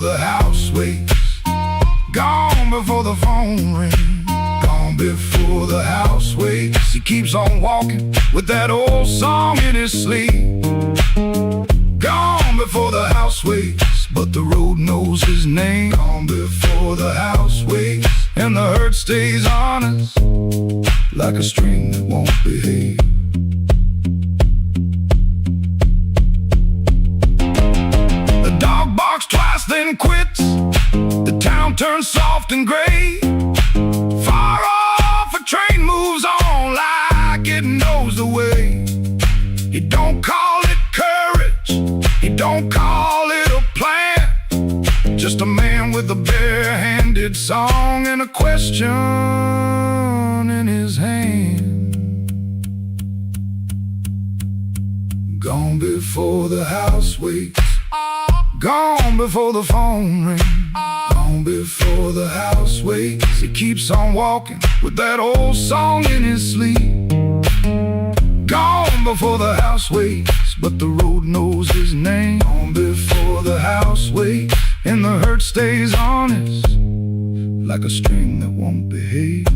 The house waits, gone before the phone rings. Gone before the house waits. He keeps on walking with that old song in his sleep. Gone before the house waits, but the road knows his name. Gone before the house waits, and the hurt stays on us like a string that won't behave. The dog barks twice then quits. The town turns soft and gray. Far off a train moves on like it knows the way. He don't call it courage, he don't call it a plan. Just a man with a bare-handed song and a question in his hand. Gone before the house waits, gone before the phone rings. Gone before the house waits. He keeps on walking with that old song in his sleep. Gone before the house waits, but the road knows his name. Gone before the house waits, and the hurt stays honest like a string that won't behave.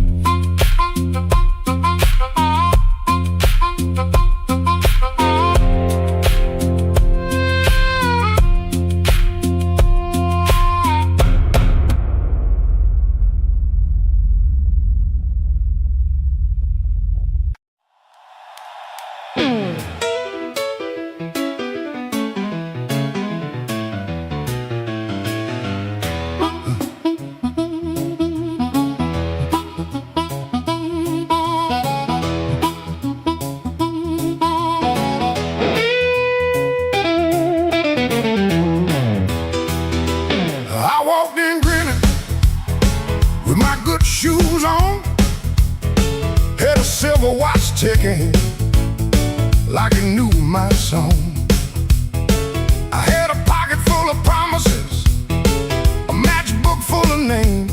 Shoes on, had a silver watch ticking like it knew my song. I had a pocket full of promises, a matchbook full of names,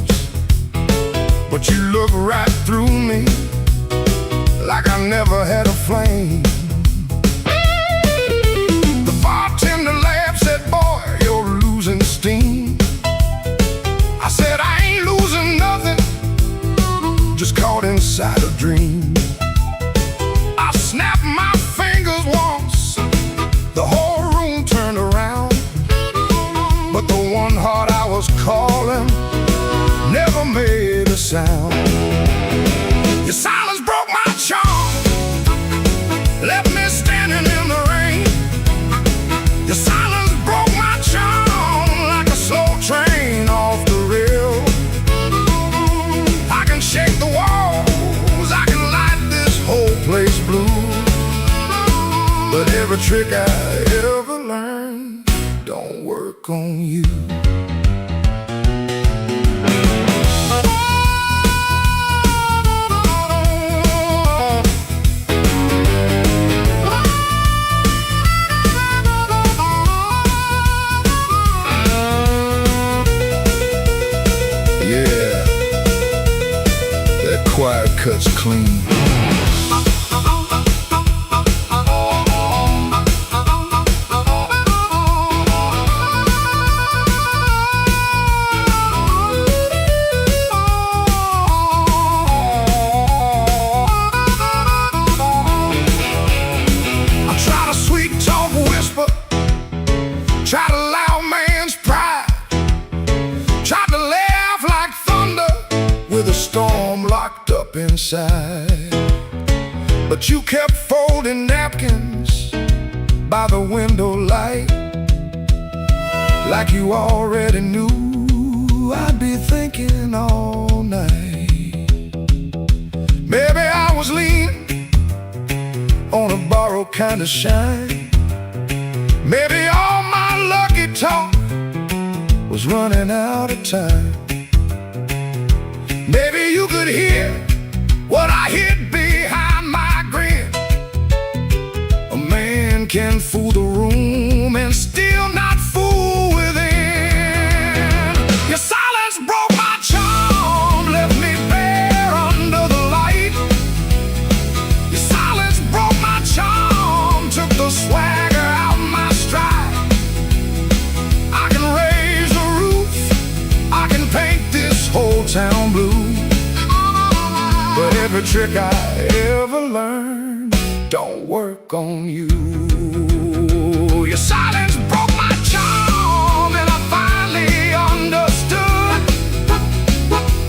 but you look right through me like I never had a flame. The bartender laughed, said, "Boy, you're losing steam." I said, "I ain't losing nothing, just caught inside a dream." I snapped my fingers once, the whole room turned around, but the one heart I was calling never made a sound. Your silence broke my charm, left me standing in the rain. Your silence broke my charm like a slow train off the rail. I can shake the walls, I can light this whole place blue, but every trick I ever learned don't work on you. Quiet cuts clean. I try to sweet talk whisper, try to loud man's pride, try to laugh like thunder with a storm locked up inside. But you kept folding napkins by the window light, like you already knew I'd be thinking all night. Maybe I was leaning on a borrowed kind of shine. Maybe all my lucky talk was running out of time. Maybe you could hear what I hid behind my grin. A man can fool the room and still not fool within. Your silence broke my charm, left me bare under the light. Your silence broke my charm, took the swagger out my stride. I can raise the roof town blues. But every trick I ever learned don't work on you. Your silence broke my charm, and I finally understood.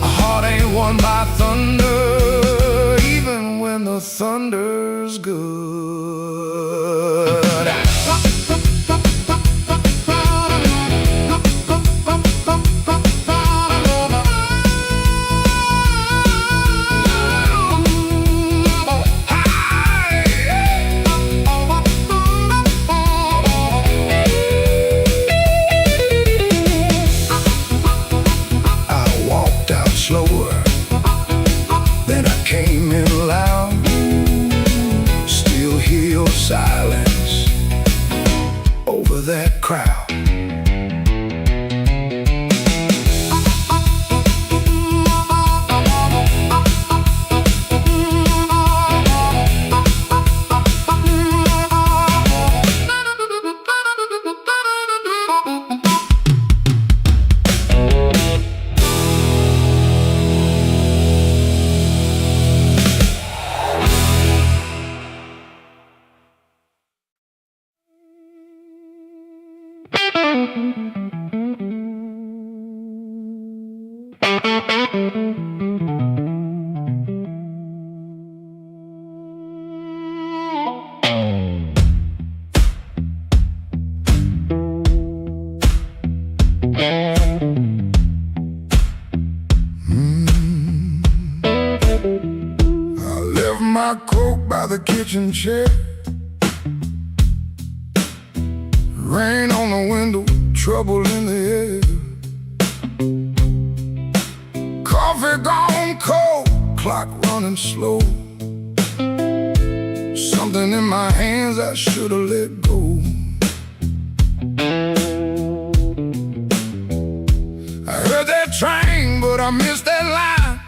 A heart ain't won by thunder, even when the thunder's good. Slower, then I came in loud. Still hear your silence over that crowd. My coat by the kitchen chair, rain on the window, trouble in the air. Coffee gone cold, clock running slow. Something in my hands I should've let go. I heard that train, but I missed that line.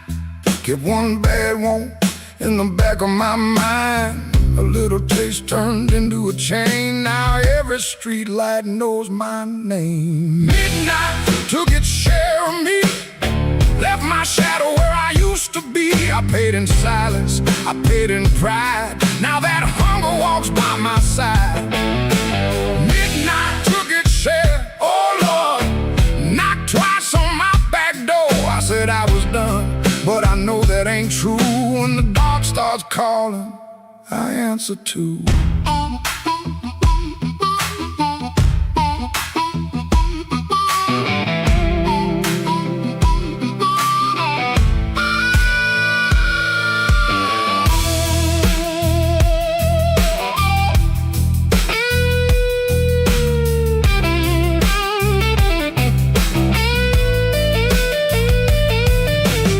Kept one bad one in the back of my mind. A little taste turned into a chain. Now every street light knows my name. Midnight took its share of me, left my shadow where I used to be. I paid in silence, I paid in pride. Now that hunger walks by my side. Midnight took its share, oh Lord, knocked twice on my back door. I said I was done, but I know that ain't true. When the dark starts calling, I answer too.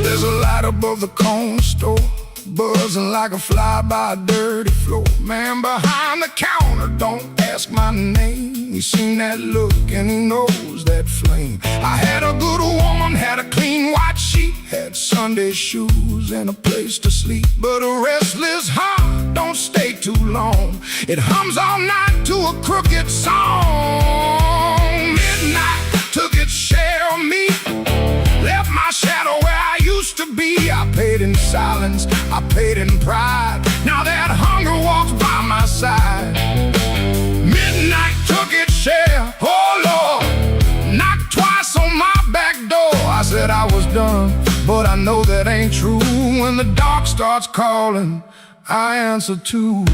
There's a light above the corner store, buzzing like a fly by a dirty floor. Man behind the counter, don't ask my name. He's seen that look and he knows that flame. I had a good woman, had a clean white sheet, had Sunday shoes and a place to sleep. But a restless heart don't stay too long. It hums all night to a crooked song. Midnight took its share of me, left my shadow where I used to be. I paid in silence, I paid in pride. Now that hunger walks by my side. Midnight took its share, oh Lord, knocked twice on my back door. I said I was done, but I know that ain't true. When the dark starts calling, I answer too.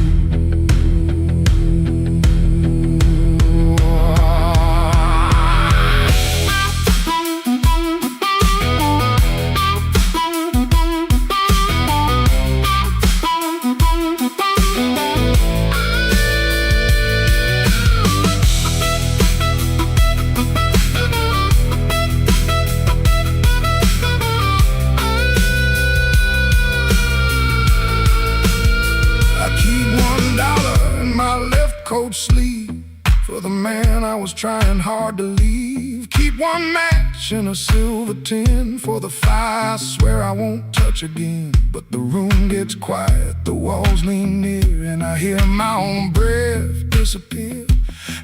Coat sleeve for the man I was trying hard to leave. Keep one match in a silver tin for the fire I swear I won't touch again. But the room gets quiet, the walls lean near, and I hear my own breath disappear.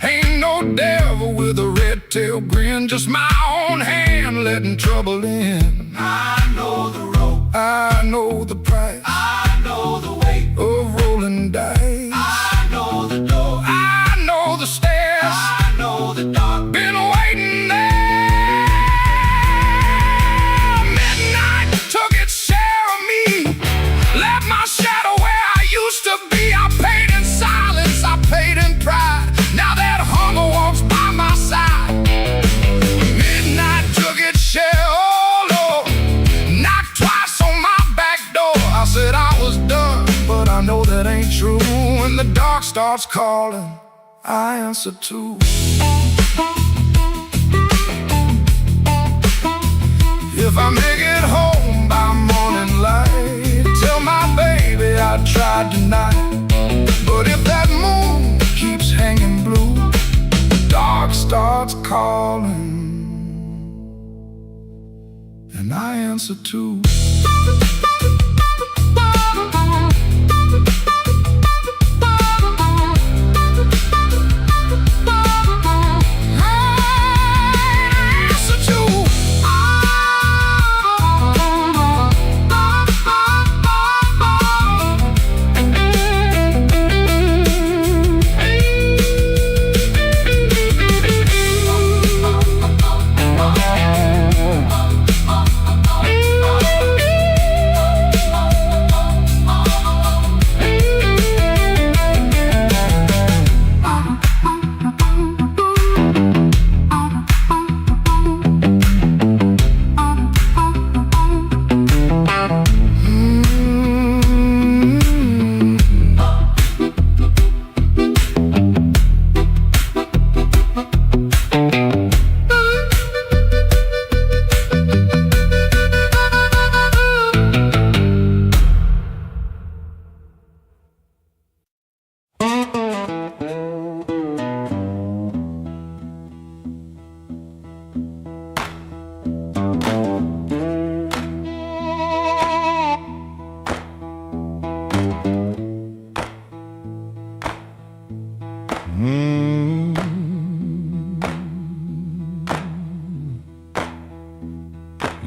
Ain't no devil with a red tail grin, just my own hand letting trouble in. I know the road, I know the price, I know the weight of rolling dice. I know the door, I know the stairs, I know the dark. been waiting there. Midnight took its share of me, left my shadow where I used to be. I paid in silence, I paid in pride. Now that hunger walks by my side. Midnight took its share, oh Lord, knocked twice on my back door. I said I was done, but I know that ain't true. When the dark starts calling, I answer too. If I make it home by morning light, tell my baby I tried tonight. But if that moon keeps hanging blue, the dark starts calling, and I answer too.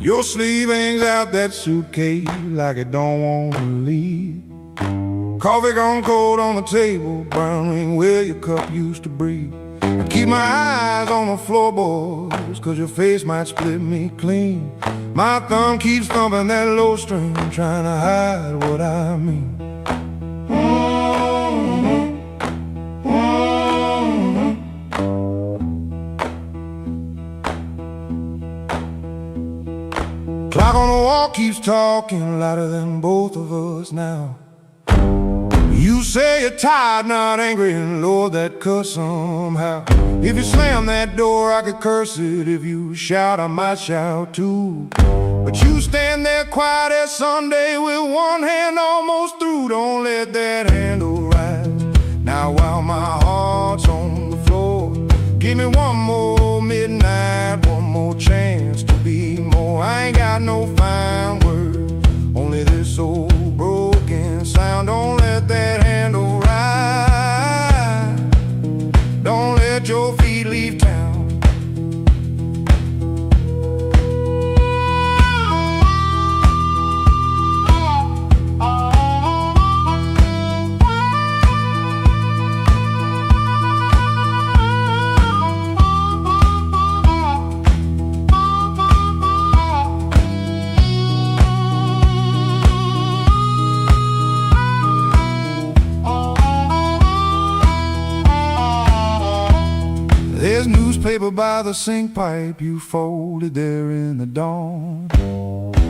Your sleeve hangs out that suitcase like it don't want to leave. Coffee gone cold on the table, brown ring where your cup used to breathe. I keep my eyes on the floorboards, cause your face might split me clean. My thumb keeps thumping that low string, trying to hide what I mean. Clock on the wall keeps talking louder than both of us now. You say you're tired, not angry, and Lord, that cuss somehow. If you slam that door, I could curse it. If you shout, I might shout too. But you stand there quiet as Sunday with one hand almost through. Don't let that handle rise. Now while my heart's on the floor, give me one more midnight, one more chance to be more. I ain't got no fine words, only this old broken sound. Don't let that handle rise. Don't let your feet leave town. There's newspaper by the sink pipe you folded there in the dawn.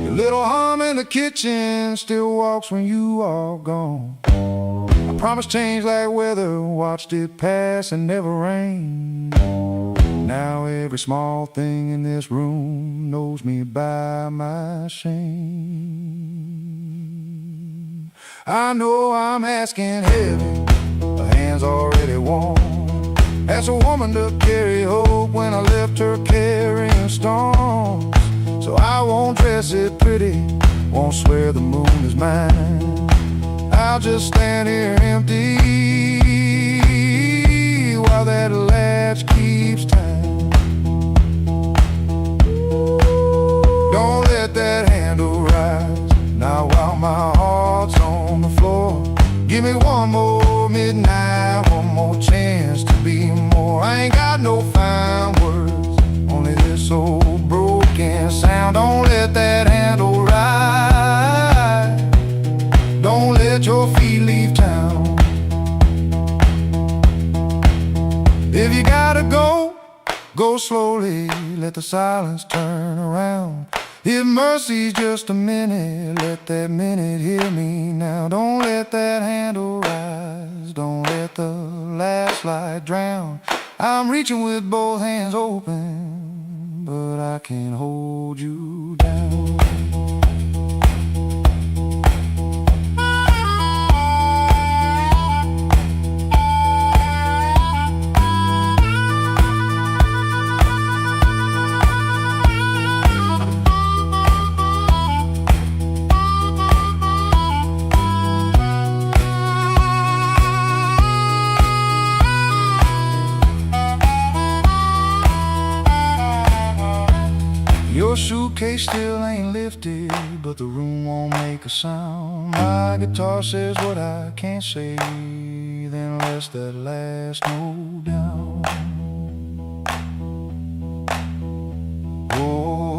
Your little hum in the kitchen still walks when you are gone. I promised change like weather, watched it pass and never rain. Now every small thing in this room knows me by my shame. I know I'm asking heavy, the hand's already warm. Asked a woman to carry hope when I left her carrying storms. So I won't dress it pretty, won't swear the moon is mine. I'll just stand here empty while that latch keeps time. Don't let that handle rise now while my heart's on the floor. Give me one more midnight, one more chance to be more. I ain't got no fine words, only this old broken sound. Don't let that handle rise. Don't let your feet leave town. If you gotta go, go slowly, let the silence turn around. If mercy's just a minute, let that minute hear me now. Don't let that handle rise, don't let the last light drown. I'm reaching with both hands open, but I can't hold you down. Your suitcase still ain't lifted, but the room won't make a sound. My guitar says what I can't say, then let's that last note down. Oh,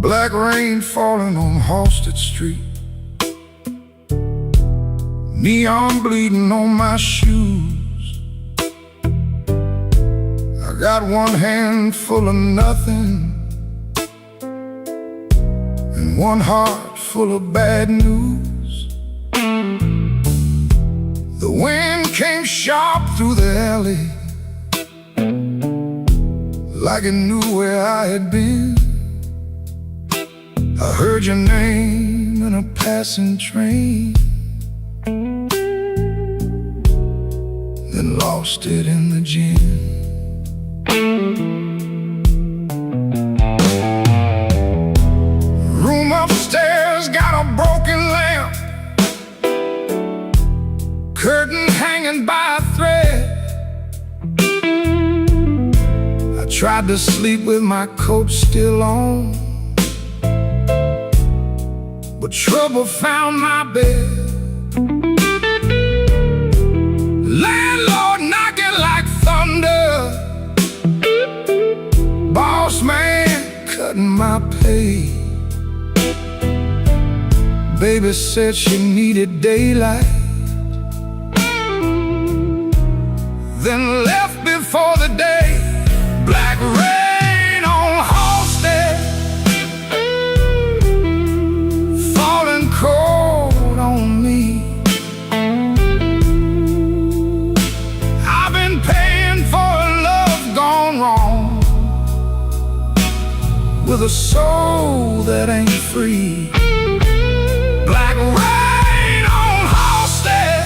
black rain falling on Halsted Street, neon bleeding on my shoes. I got one hand full of nothing and one heart full of bad news. The wind came sharp through the alley, like it knew where I had been. I heard your name in a passing train, then lost it in the gin. Room upstairs got a broken lamp, curtain hanging by a thread. I tried to sleep with my coat still on, but trouble found my bed. Landlord knocking like thunder, boss man cutting my pay. Baby said she needed daylight, then left before the day. Black rain on Halsted, falling cold on me. I've been paying for a love gone wrong, with a soul that ain't free. Black rain on Halsted,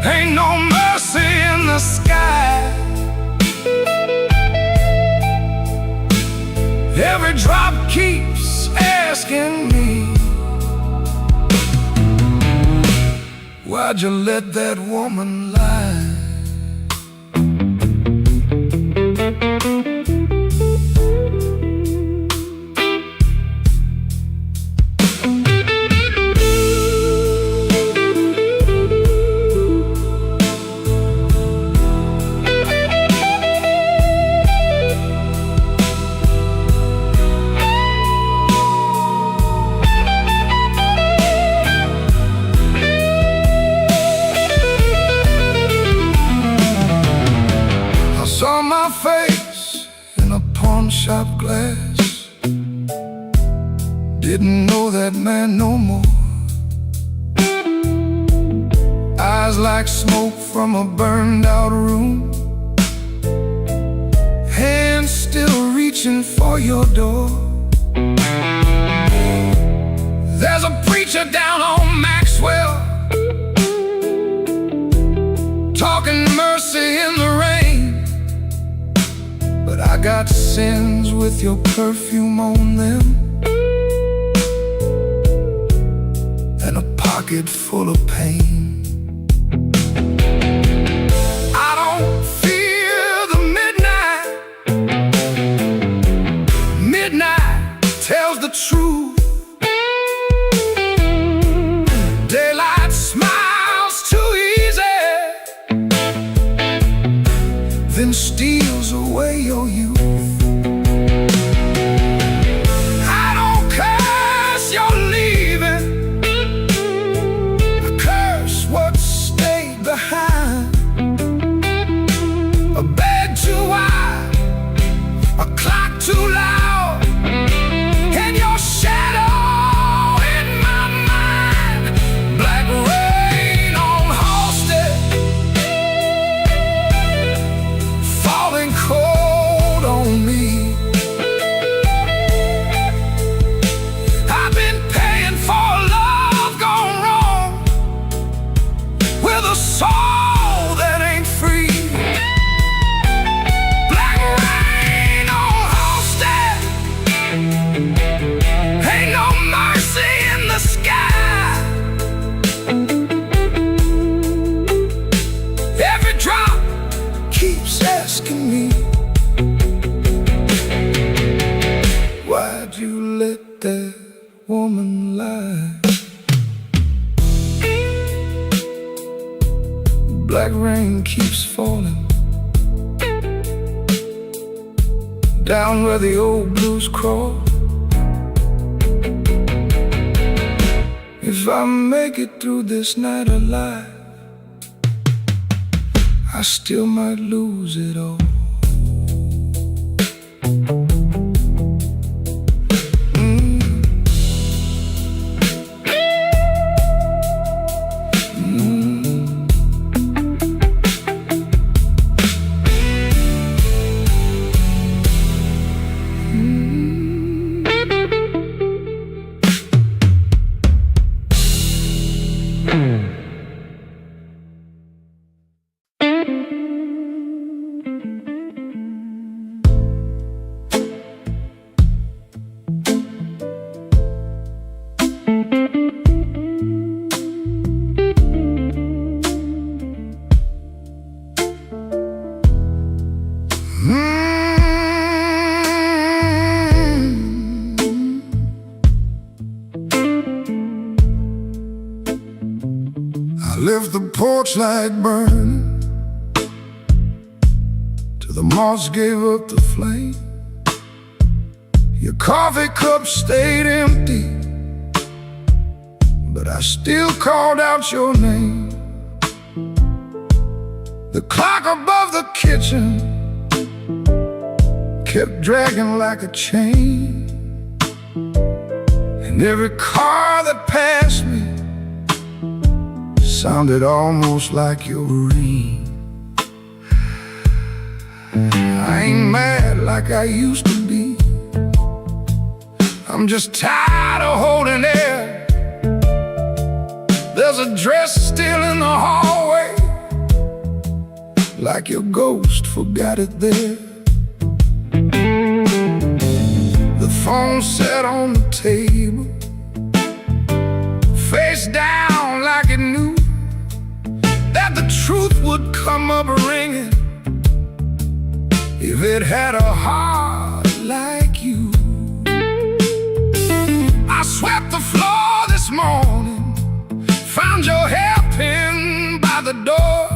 ain't no mercy in the sky. Every drop keeps asking me, why'd you let that woman lie? pawn shop glass. Didn't know that man no more. Eyes like smoke from a burned out room, hands still reaching for your door. There's a preacher down on Maxwell, talking mercy in the rain. But I got sins with your perfume on them, and a pocket full of pain. I don't fear the midnight. Midnight tells the truth. Daylight smiles too easy, then steals away your youth. I don't curse your leaving, I curse what stayed behind. A bed too wide, a clock too loud, and your shadow in my mind. Black rain on Halsted, falling cold on me. I've been paying for love gone wrong, with a soul that ain't free. Black rain on Halsted, ain't no mercy in the sky. Every drop keeps asking me, why'd you let that woman lie? Black rain keeps falling down where the old blues crawl. If I make it through this night alive, I still might lose it all. I left the porch light burning till the moss gave up the flame. Your coffee cup stayed empty, but I still called out your name. The clock above the kitchen kept dragging like a chain, and every car that passed me sounded almost like your ring. I ain't mad like I used to be, I'm just tired of holding air. There's a dress still in the hallway, like your ghost forgot it there. The phone sat on the table, face down like it knew that the truth would come up ringing if it had a heart like you. I swept the floor this morning, found your hairpin by the door.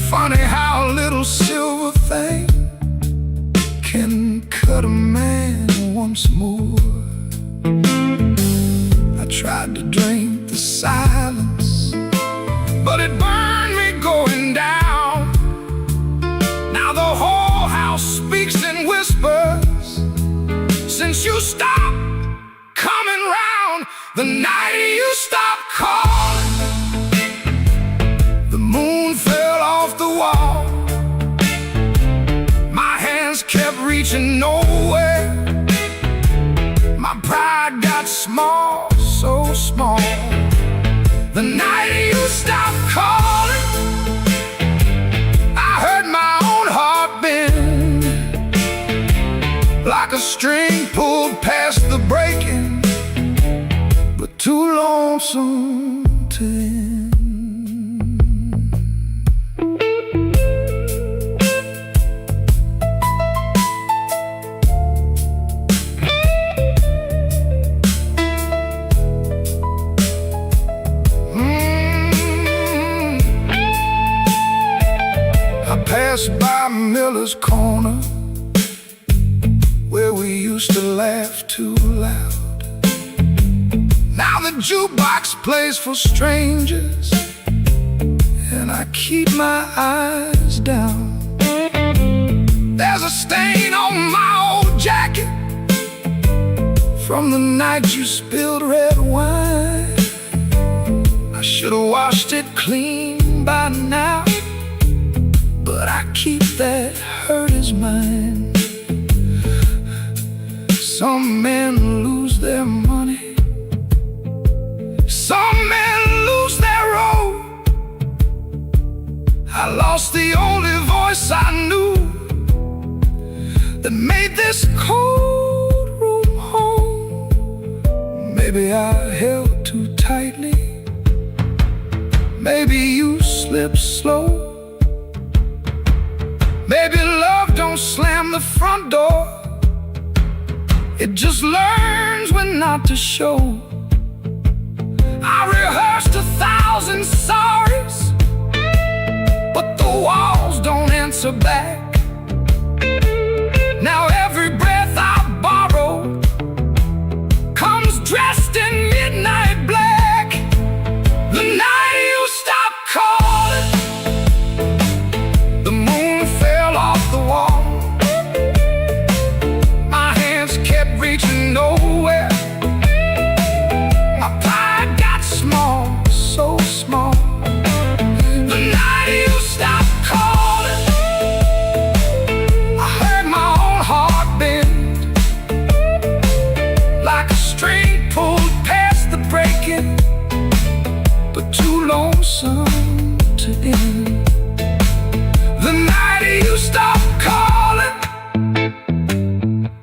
Funny how a little silver thing can cut a man once more. I tried to drink the silence, but it burned me going down. Now the whole house speaks in weeks you stopped coming round, the night you stopped calling. The moon fell off the wall. My hands kept reaching nowhere. My pride got small, so small. The night you stopped calling, I heard my own heart bend, like a string pulled past the breaking, but too lonesome to end. Passed by Miller's Corner, where we used to laugh too loud. Now the jukebox plays for strangers, and I keep my eyes down. There's a stain on my old jacket from the night you spilled red wine. I should have washed it clean by now, but I keep that hurt as mine. Some men lose their money, some men lose their road. I lost the only voice I knew that made this cold room home. Maybe I held too tightly, maybe you slipped slow. Maybe love don't slam the front door, it just learns when not to show. I rehearsed 1,000 sorries, but the walls don't answer back. Now every breath I borrow comes dressed in midnight black. The night you stopped calling, the moon fell off the wall. My hands kept reaching nowhere. My pride got small, so small. The night you stopped calling, I heard my own heart bend, like a string pulled past the breaking, but too lonesome to end. The night you stopped calling,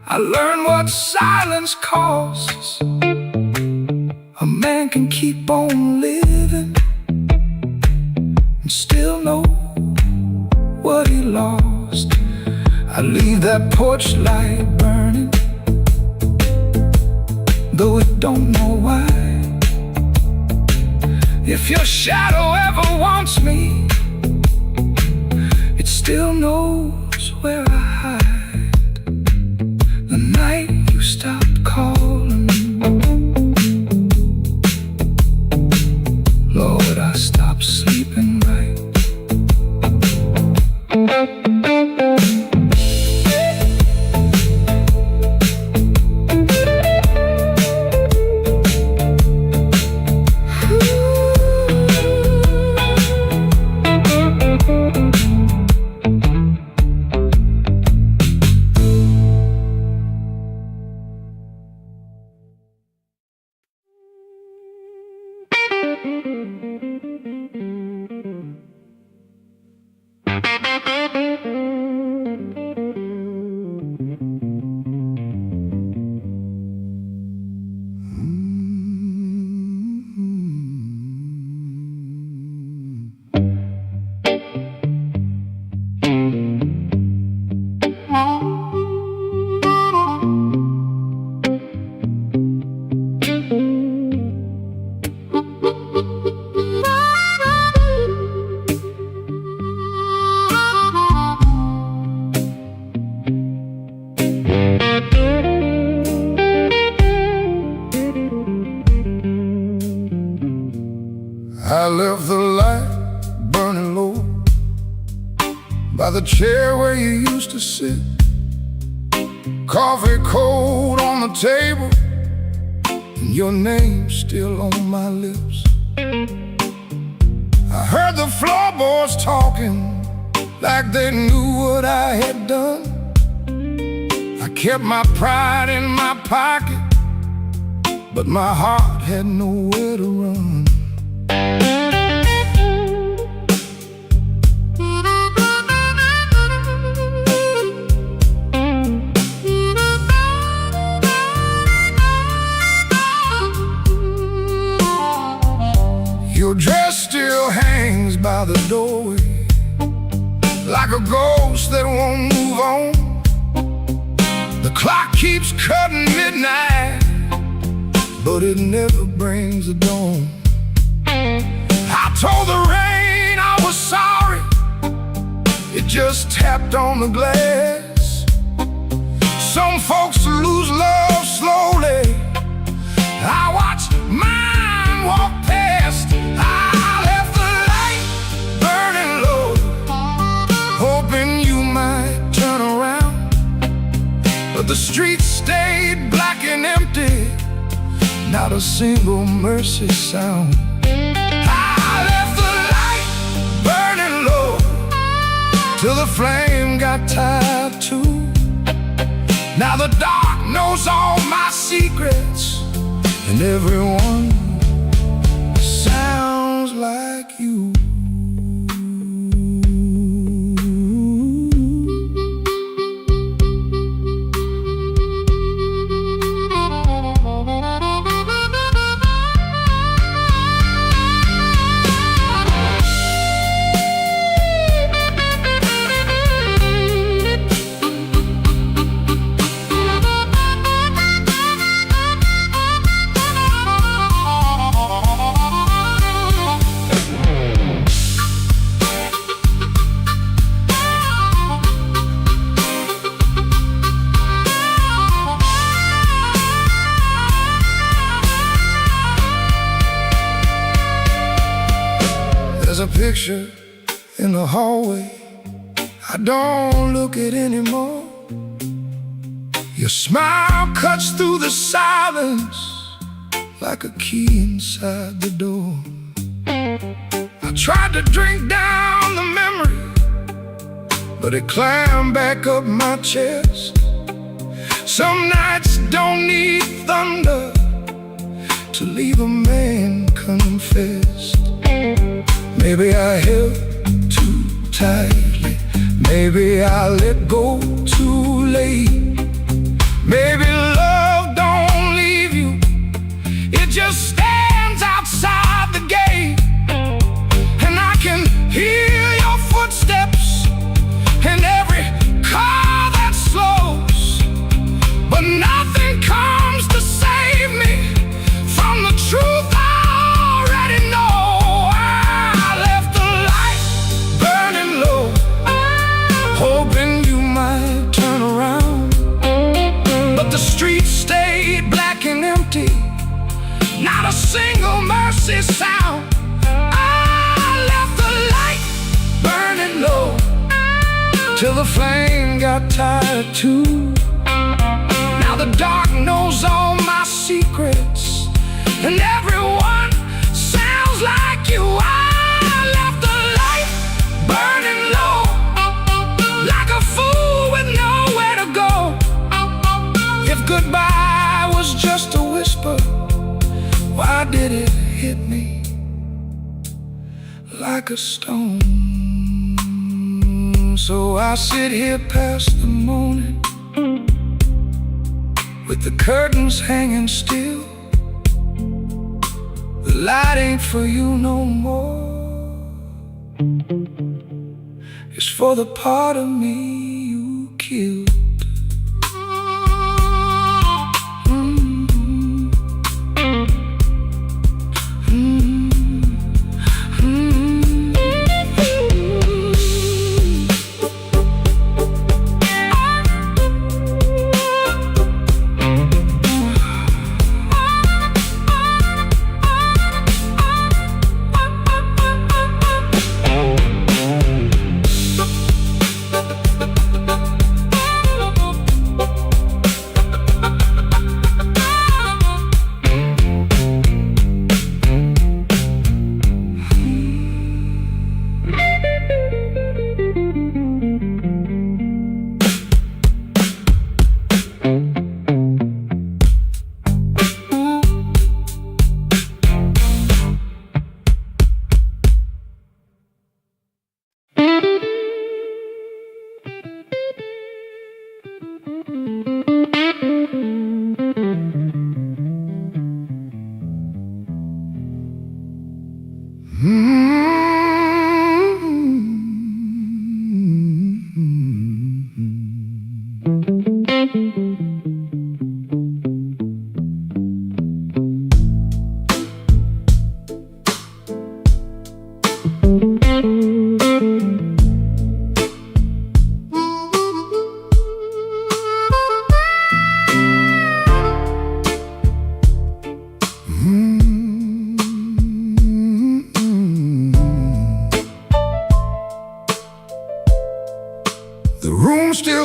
I learned what silence costs. A man can keep on living and still know what he lost. I leave that porch light burning, though it don't know why. If your shadow ever wants me, it still knows where I hide. The night you stopped calling, Lord, I stopped sleeping right. I left the light burning low by the chair where you used to sit. Coffee cold on the the table, and your name's still on my lips. I heard the floorboards talking like they knew what I had done. I kept my pride in my pocket, but my heart had nowhere to run. Your dress still hangs by the doorway, like a ghost that won't move on. The clock keeps cutting midnight, but it never brings the dawn. I told the rain I was sorry, it just tapped on the glass. Some folks lose love slowly, I watched mine walk past. I left the light burning low, hoping you might turn around, but the streets stayed black and empty, not a single mercy sound. I left the light burning low till the flame got tired too. Now the dark knows all my secrets, and everyone sounds like you. There's a picture in the hallway I don't look at anymore. Your smile cuts through the silence like a key inside the door. I tried to drink down the memory, but it climbed back up my chest. Some nights don't need thunder to leave a man confessed. Maybe I held too tightly, maybe I let go too late. Maybe love don't leave you, it just stands outside the gate. And I can hear your footsteps in every car that slows, but nothing comes to save me from the truth I already know. Hoping you might turn around, but the streets stayed black and empty, not a single mercy sound. I left the light burning low till the flame got tired too. Now the dark knows all my secrets, and everyone sounds like you. I left the light burning low, like a fool with nowhere to go. If goodbye was just a whisper, why did it hit me like a stone? So I sit here past the morning, with the curtains hanging still. The light ain't for you no more, it's for the part of me you killed.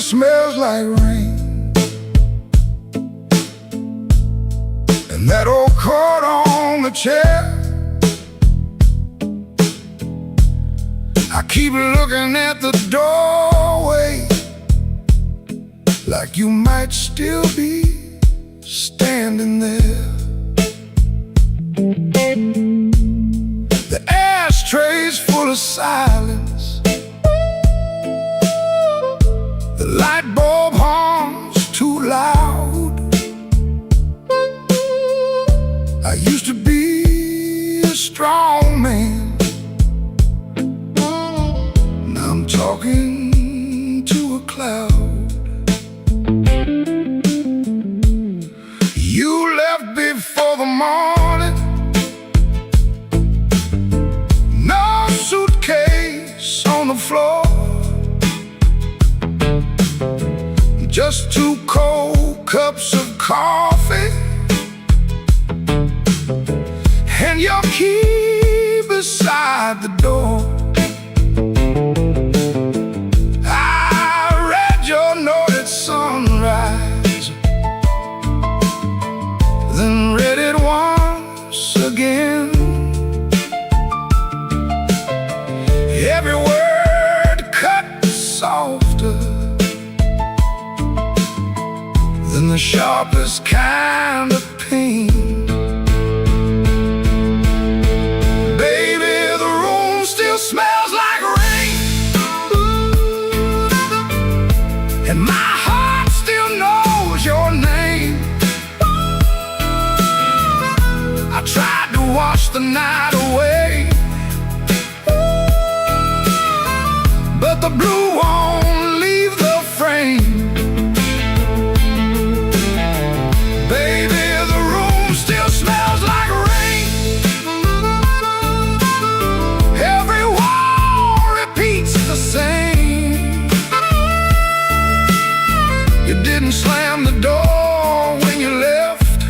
smells like rain. And that old coat on the chair, I keep looking at the doorway, like you might still be standing there. The ashtray's full of silence, the light bulb hums too loud. I used to be a strong man, now I'm talking to a cloud. You left before the morning, no suitcase on the floor, just 2 cold cups of coffee and your key beside the door. I read your note at sunrise, then read it once again. Every word cut softer than the sharpest kind of pain. Baby, the room still smells like rain, and my heart still knows your name. I tried to wash the night away, but the blue won't leave the frame. Baby, the room still smells like rain. Every wall repeats the same. You didn't slam the door when you left,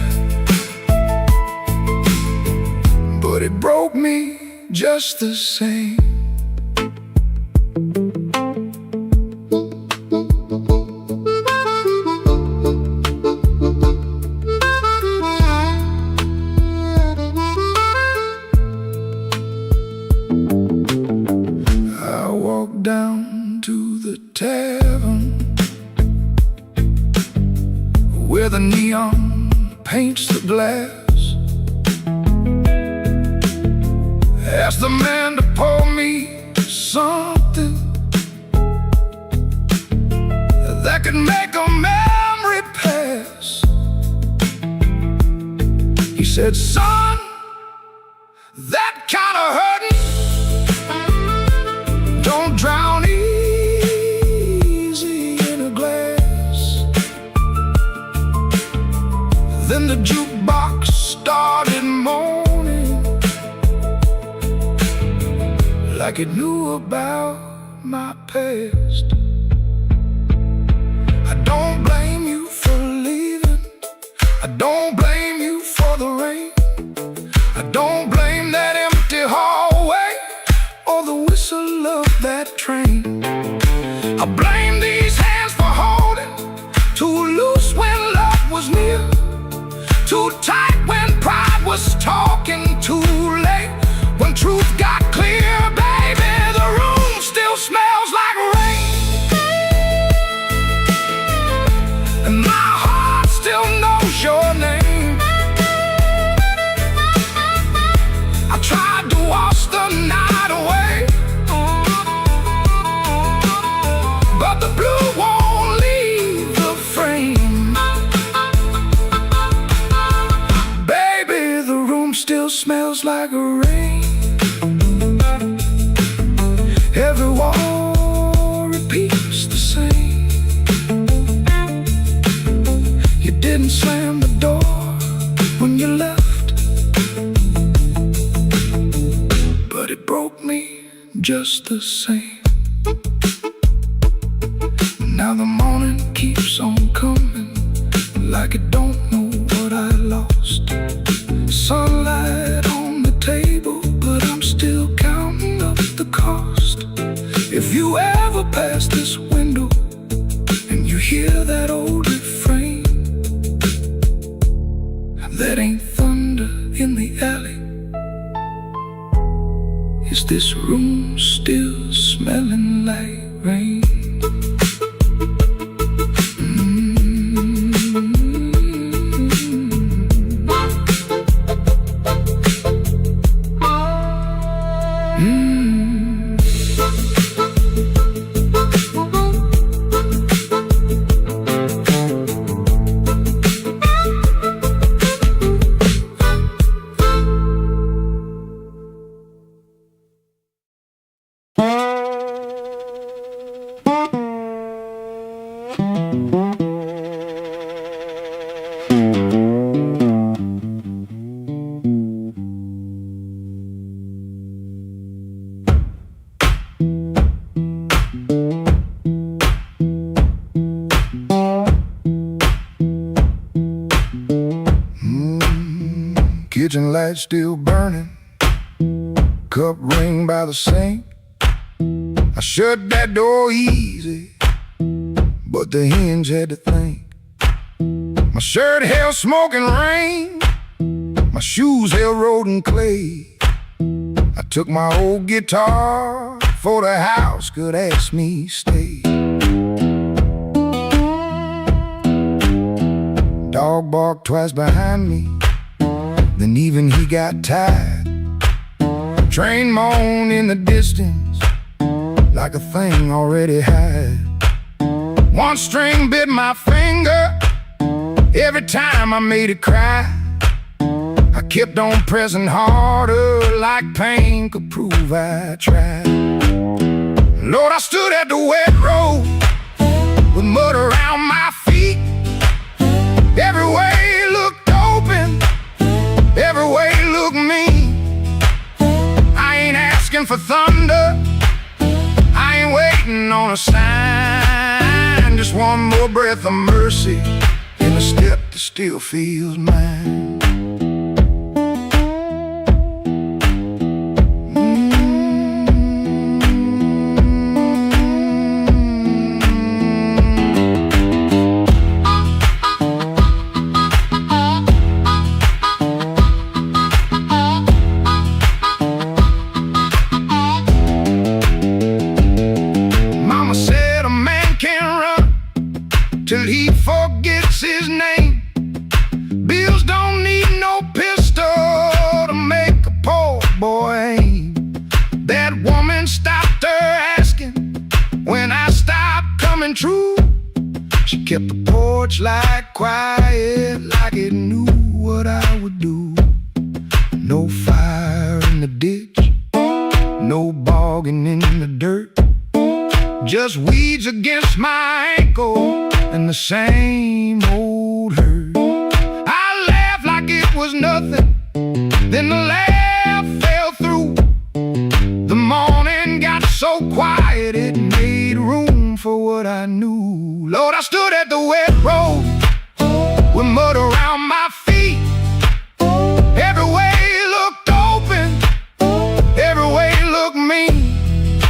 but it broke me just the same. I walked down to the tavern where the neon paints the glass. Asked the man to pour me something that could make a memory pass. He said, son, that kind of hurting don't drown easy in a glass. Then the jukebox started moaning like it knew about my past. I don't blame you for leaving, I don't blame you for the rain, I don't blame that empty hallway or the whistle of that train. I blame these hands for holding too loose when love was near, too tight when pride was talking, too late when truth got clear. Baby, the room still smells like rain, and my heart still knows your name. I tried to wash the night away, but the blue won't leave the frame. Baby, the room still smells like rain. Every wall repeats the same. You didn't slam the door when you left, but it broke me just the same. Now the morning keeps on coming, like it don't know what I lost. Sunlight on the table, but I'm still counting up the cost. If you ever pass this window hear that old refrain? That ain't thunder in the alley. Is this room still smelling like rain? Kitchen light still burning, cup ring by the sink. I shut that door easy, but the hinge had to think. My shirt held smoke and rain, my shoes held road and clay. I took my old guitar, for the house could ask me stay. Dog barked twice behind me, then even he got tired. Train moaned in the distance like a thing already had. One string bit my finger every time I made it cry. I kept on pressing harder like pain could prove I tried. Lord, I stood at the wet road with mud around my feet. Every way looked open, every way looked mean. I ain't asking for thunder, I ain't waiting on a sign. Just one more breath of mercy in a step that still feels mine. Till he forgets his name. Bills don't need no pistol to make a poor boy aim. That woman stopped her asking when I stopped coming true. She kept the porch light quiet like it knew what I would do. No fire in the ditch, no bogging in the dirt, just weeds against my ankle and the same old hurt. I laughed like it was nothing, then the laugh fell through. The morning got so quiet it made room for what I knew. Lord, I stood at the wet road with mud around my feet. Every way looked open, every way looked mean.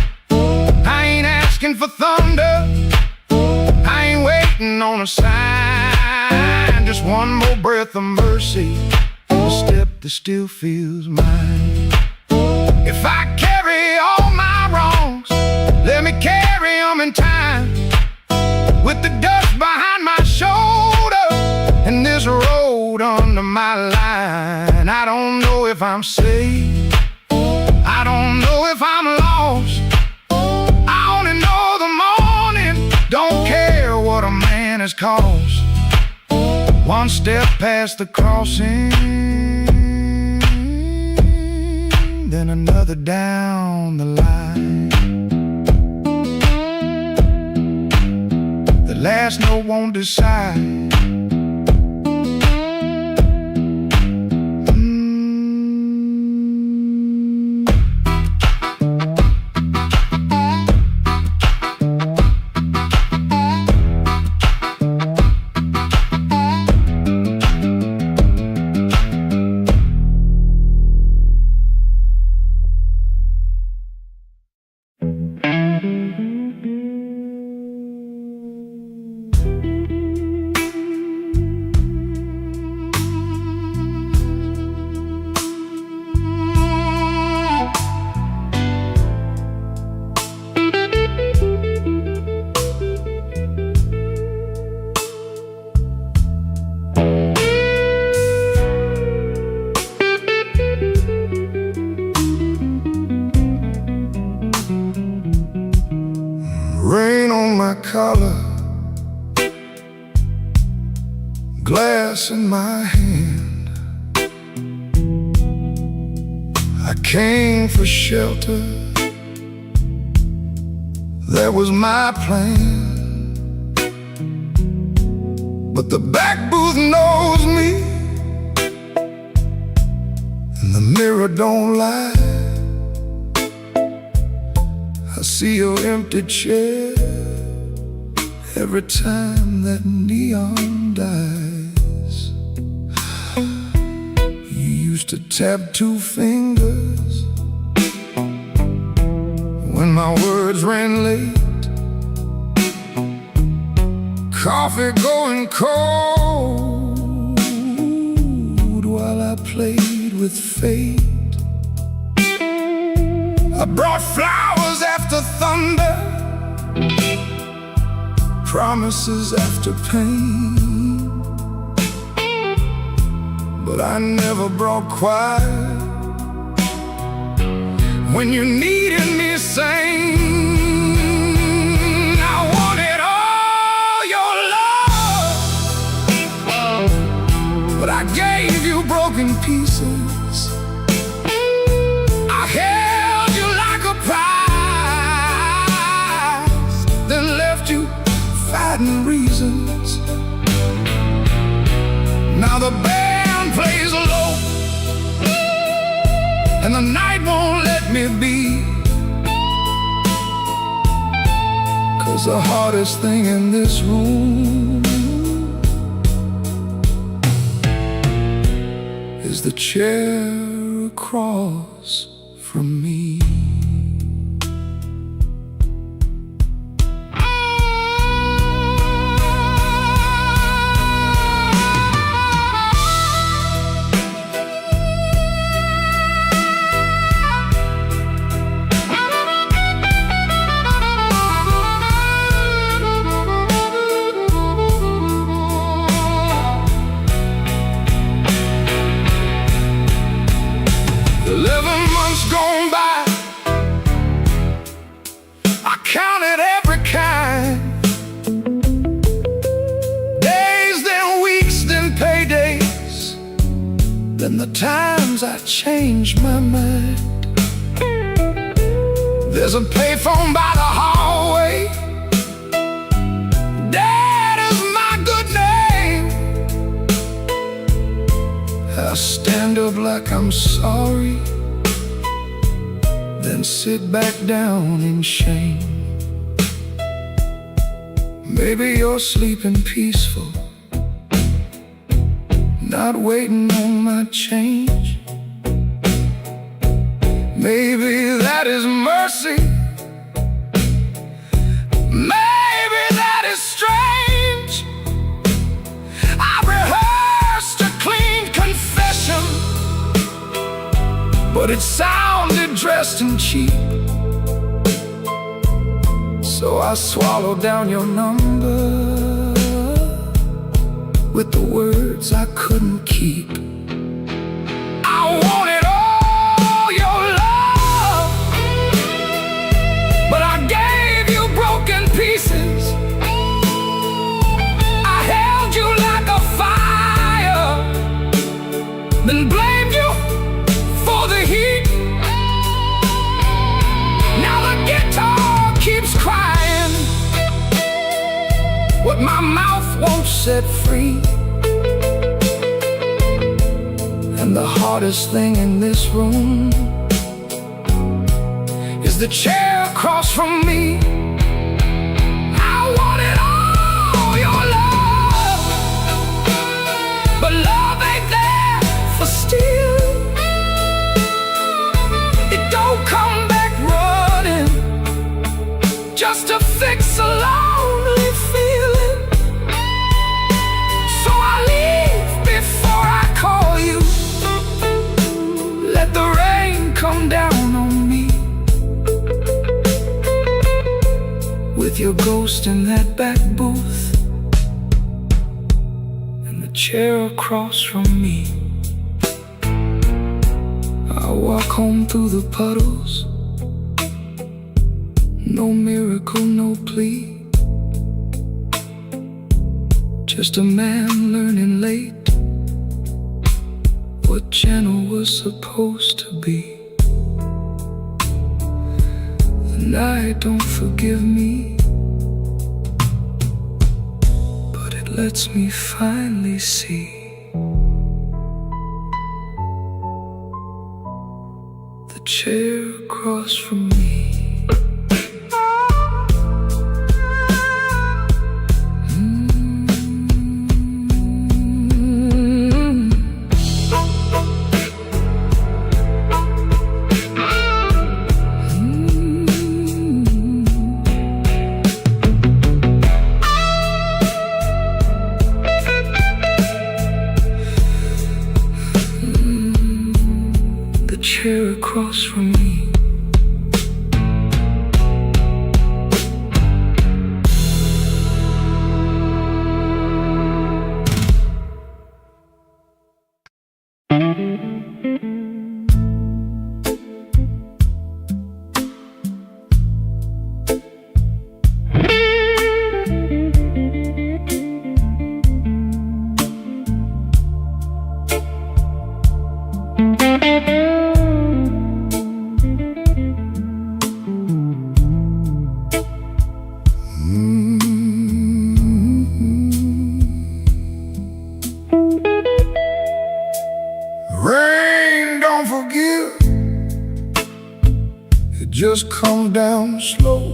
I ain't asking for thunder, I ain't waiting on a sign. Just one more breath of mercy, a step that still feels mine. If I carry all my wrongs, let me carry them in time. With the dust behind my shoulder and this road under my line. I don't know if I'm safe, I don't know if I'm lost. I only know the morning don't care what a man has cost. One step past the crossing, then another down the line. The last note won't decide. glass in my hand. I came for shelter, that was my plan. But the back booth knows me, and the mirror don't lie. I see your empty chair every time that neon dies. You used to tap 2 fingers when my words ran late. Coffee going cold while I played with fate. I brought flowers after thunder, promises after pain, but I never brought quiet when you needed me sane. I wanted all your love, but I gave you broken pieces. I held you like a prize, then left you fighting reasons. Now the band plays low, and the night won't let me be. 'Cause the hardest thing in this room is the chair across from me. Gone by, I counted every kind. Days, then weeks, then paydays, then the times I changed my mind. There's a payphone by the hallway, Dad is my good name. I stand up like I'm sorry, then sit back down in shame. Maybe you're sleeping peaceful, not waiting on my change. Maybe that is mercy, maybe that is strange. I rehearsed a clean confession, but it sounded dressed and cheap. So I swallowed down your number with the words I couldn't keep. I wanted all your love, but I gave you broken pieces. I held you like a fire, then blamed you for the heat. Now the guitar keeps crying what my mouth won't set free. And the hardest thing in this room is the chair across from me. I wanted all your love, but love ain't there for steal. It don't come back running just to fix a lonely feeling. So I leave before I call you. Let the rain come down on me, with your ghost in that back booth and the chair across from me. I walk home through the puddles, no miracle, no plea, Just a man learning late what channel was supposed to be. The night don't forgive me, but it lets me finally see the chair across from me. Chair across from me. Rain don't forgive, it just comes down slow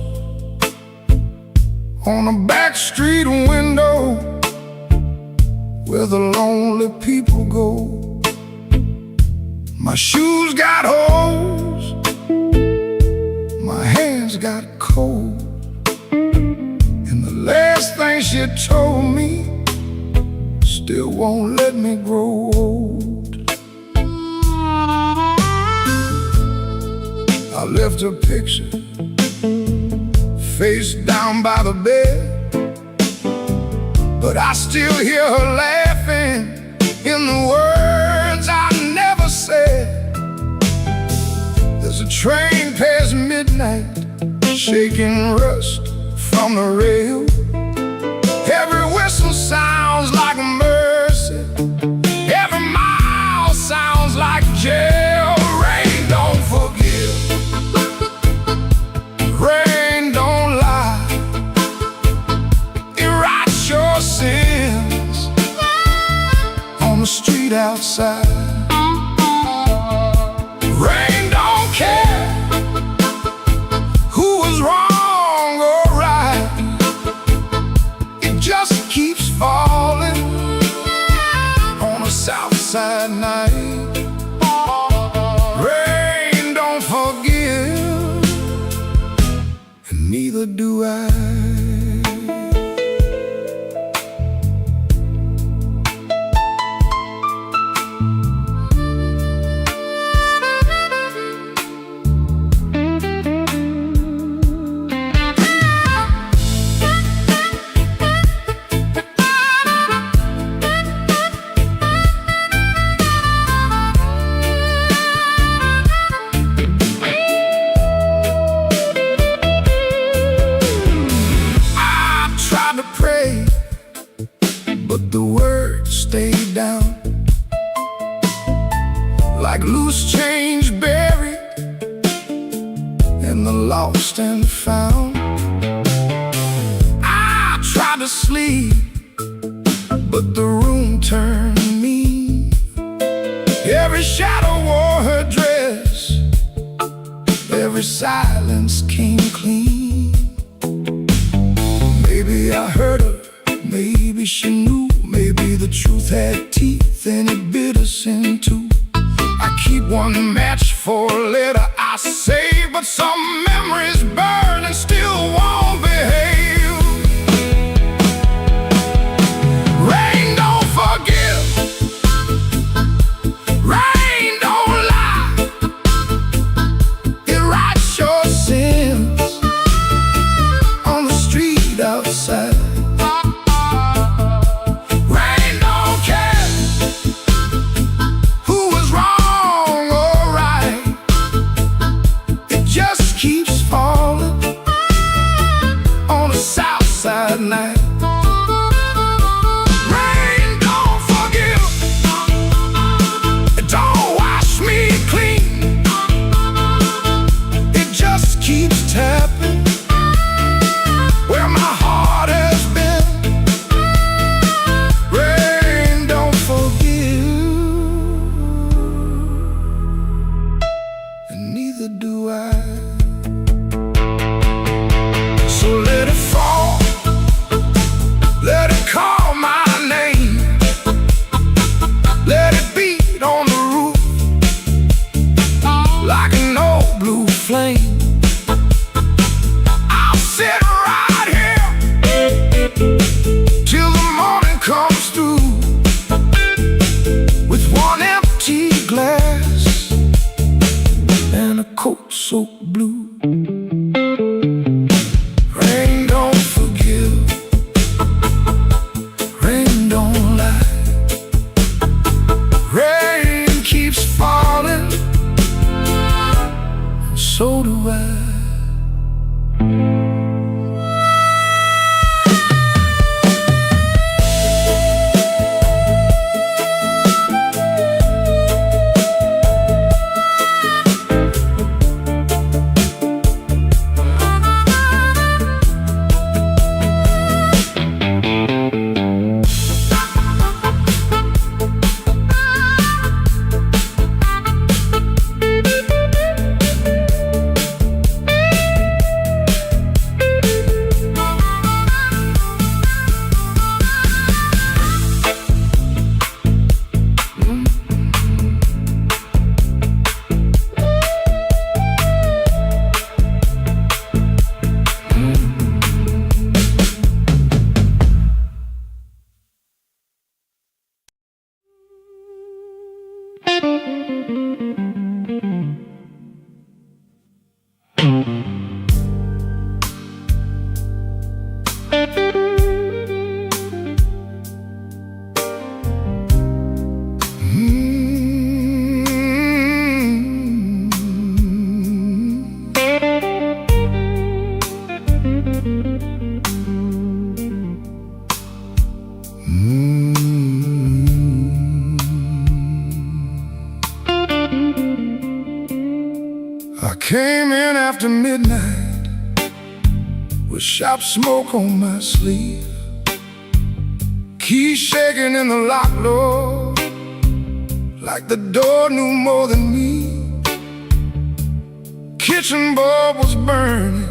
on a back street window where the lonely people go. My shoes got holes, my hands got cold, and the last thing she told me still won't let me grow old. I left her picture face down by the bed, but I still hear her laughing in the words I never said. There's a train past midnight, shaking rust from the rail. Every whistle sounds like mercy, every mile sounds like jail. Rain don't forgive, rain don't lie, it writes your sins on the street outside. Rain don't care who was wrong or right, it just keeps falling on a south side night. Rain don't forgive, and neither do I. But the words stayed down like loose change buried in the lost and found. I tried to sleep, but the room turned mean. Every shadow wore her dress, every silence came clean. Maybe I hurt her, maybe she knew, maybe the truth had teeth and it bit us in two. I keep one match for a letter I save, but some memories burn and still won't behave. Rain don't forgive, rain don't lie, it writes your sins on the street outside. Keeps falling I came in after midnight with sharp smoke on my sleeve, keys shaking in the lock, Lord, like the door knew more than me. Kitchen bulb was burning,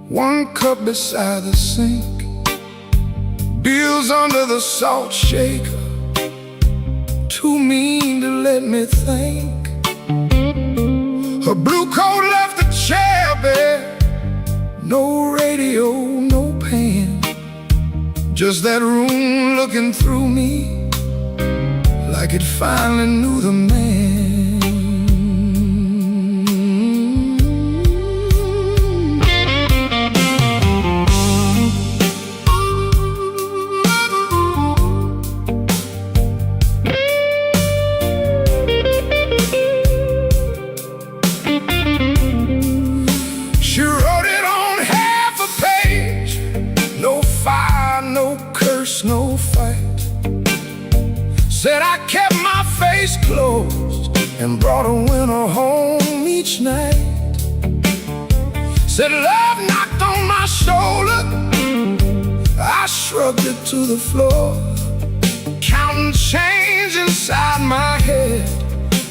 one cup beside the sink, bills under the salt shaker, too mean to let me think. Her blue coat left the chair bare, no radio, no pan, just that room looking through me like it finally knew the man. No fight. Said I kept my face closed and brought a winner home each night. Said love knocked on my shoulder, I shrugged it to the floor, counting change inside my head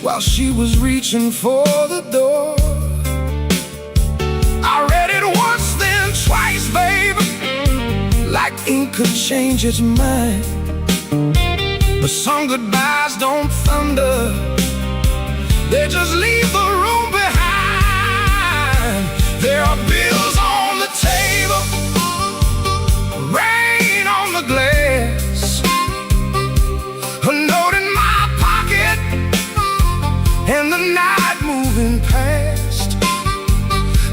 while she was reaching for the door. I read it once, then twice, baby, like ink could change its mind. But some goodbyes don't thunder, they just leave the room behind. There are bills on the table, rain on the glass, a note in my pocket, and the night moving past.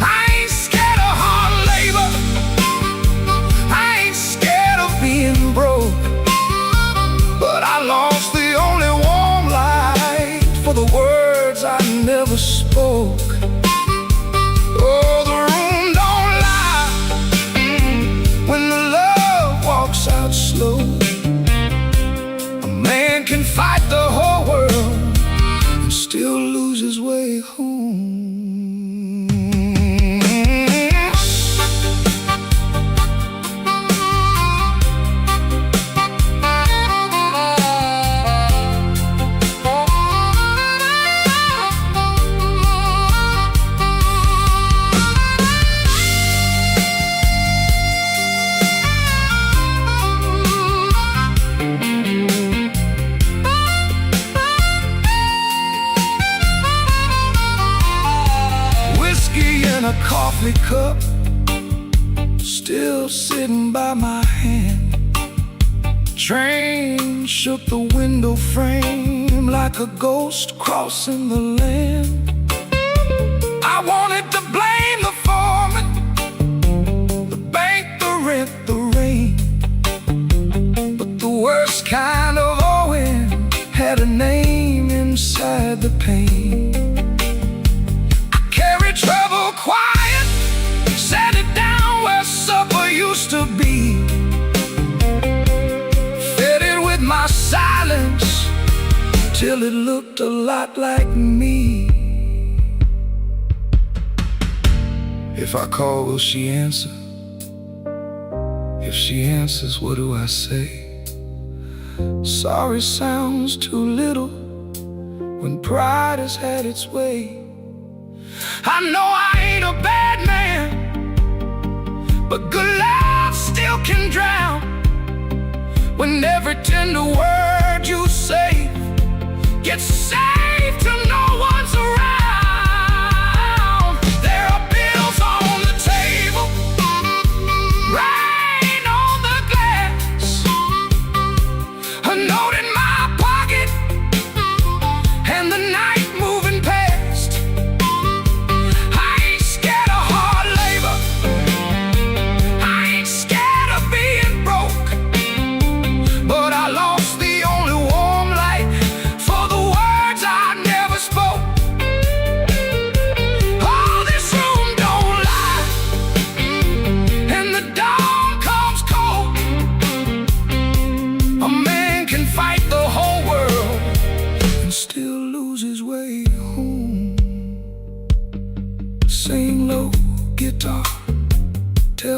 I ain't scared of hard labor, I ain't scared of being broke, but I lost the only warm light for the words I never spoke. Oh, the room don't lie when the love walks out slow. A man can fight the whole world and still lose his way home. A coffee cup still sitting by my hand. Train shook the window frame like a ghost crossing the land. I wanted to blame the foreman, the bank, the rent, the rain, but the worst kind of owing had a name inside the pain. Carry trouble quiet, set it down where supper used to be, fed it with my silence till it looked a lot like me. If I call, will she answer? If she answers, what do I say? Sorry sounds too little when pride has had its way. I know I ain't a bad man, but good love still can drown when every tender word you say gets saved till no one's around. There are bills on the table, rain on the glass, a note in my pocket,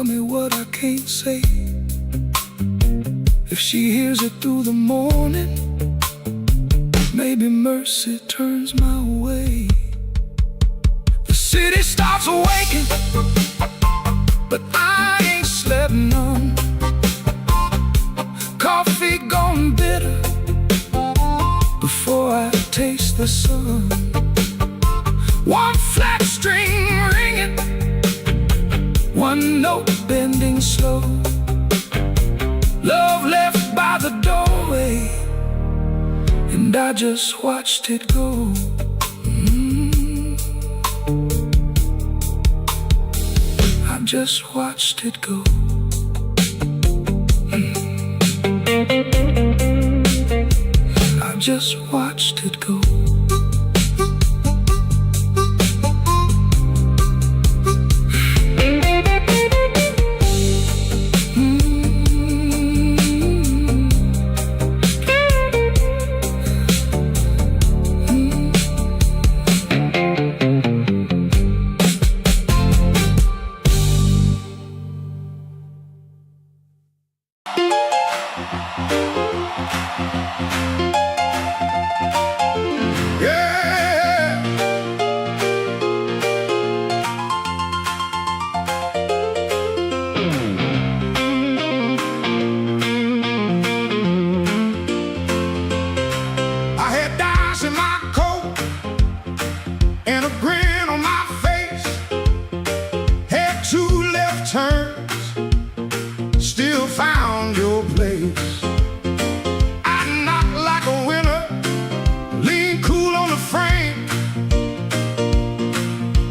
tell me what I can't say. If she hears it through the morning, maybe mercy turns my way. The city starts awaking, but I ain't slept none. Coffee gone bitter before I taste the sun. One flat string ringing, one note bending slow. Love left by the doorway, and I just watched it go. I just watched it go. I just watched it go.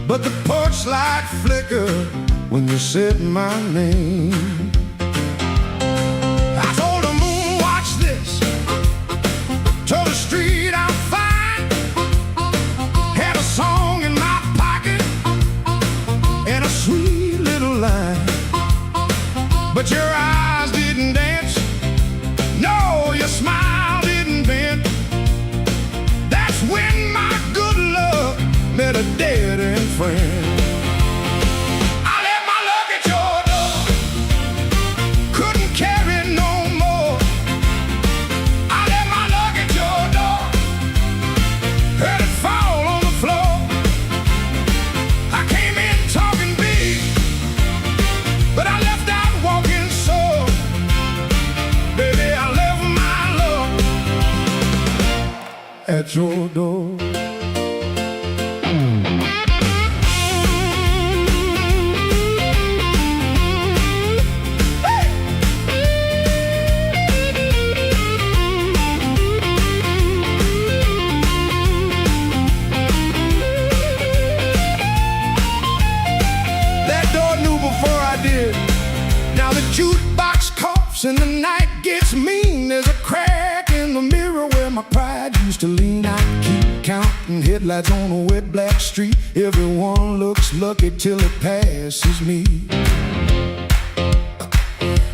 But the porch light flicker when you said my name. I told the moon, watch this. Told the street I'm fine. Had a song in my pocket and a sweet little line. But your eyes didn't dance. No, your smile didn't bend. That's when my good luck met a dead-end friend. I left my luck at your door. Couldn't carry no more. I left my luck at your door. Heard it fall on the floor. I came in talking big, but I left out walking sore. Baby, I left my luck at your door. Now the jukebox coughs and the night gets mean. There's a crack in the mirror where my pride used to lean. I keep counting headlights on a wet black street. Everyone looks lucky till it passes me.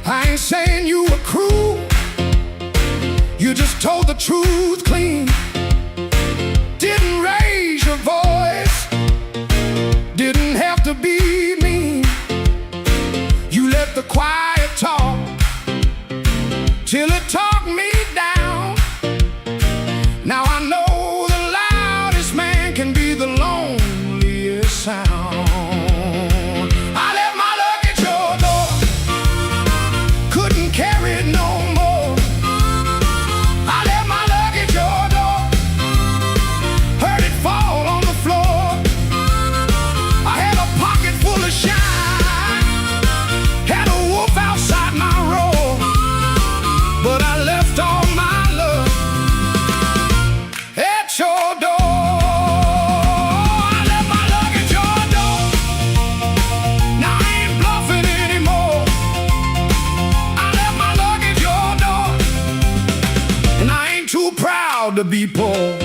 I ain't saying you were cruel, you just told the truth clean. Didn't raise your voice, didn't have to be mean. You let the quiet talk till it talked me down. Now I know the loudest man can be the loneliest sound. I left my luck at your door. Couldn't carry it no more. I left my luck at your door. Heard it fall on the floor. I had a pocket full of shine. Had a wolf outside my roar, but I left all my love at your door. I left my luck at your door. Now I ain't bluffing anymore. I left my luck at your door, and I ain't too proud to be poor.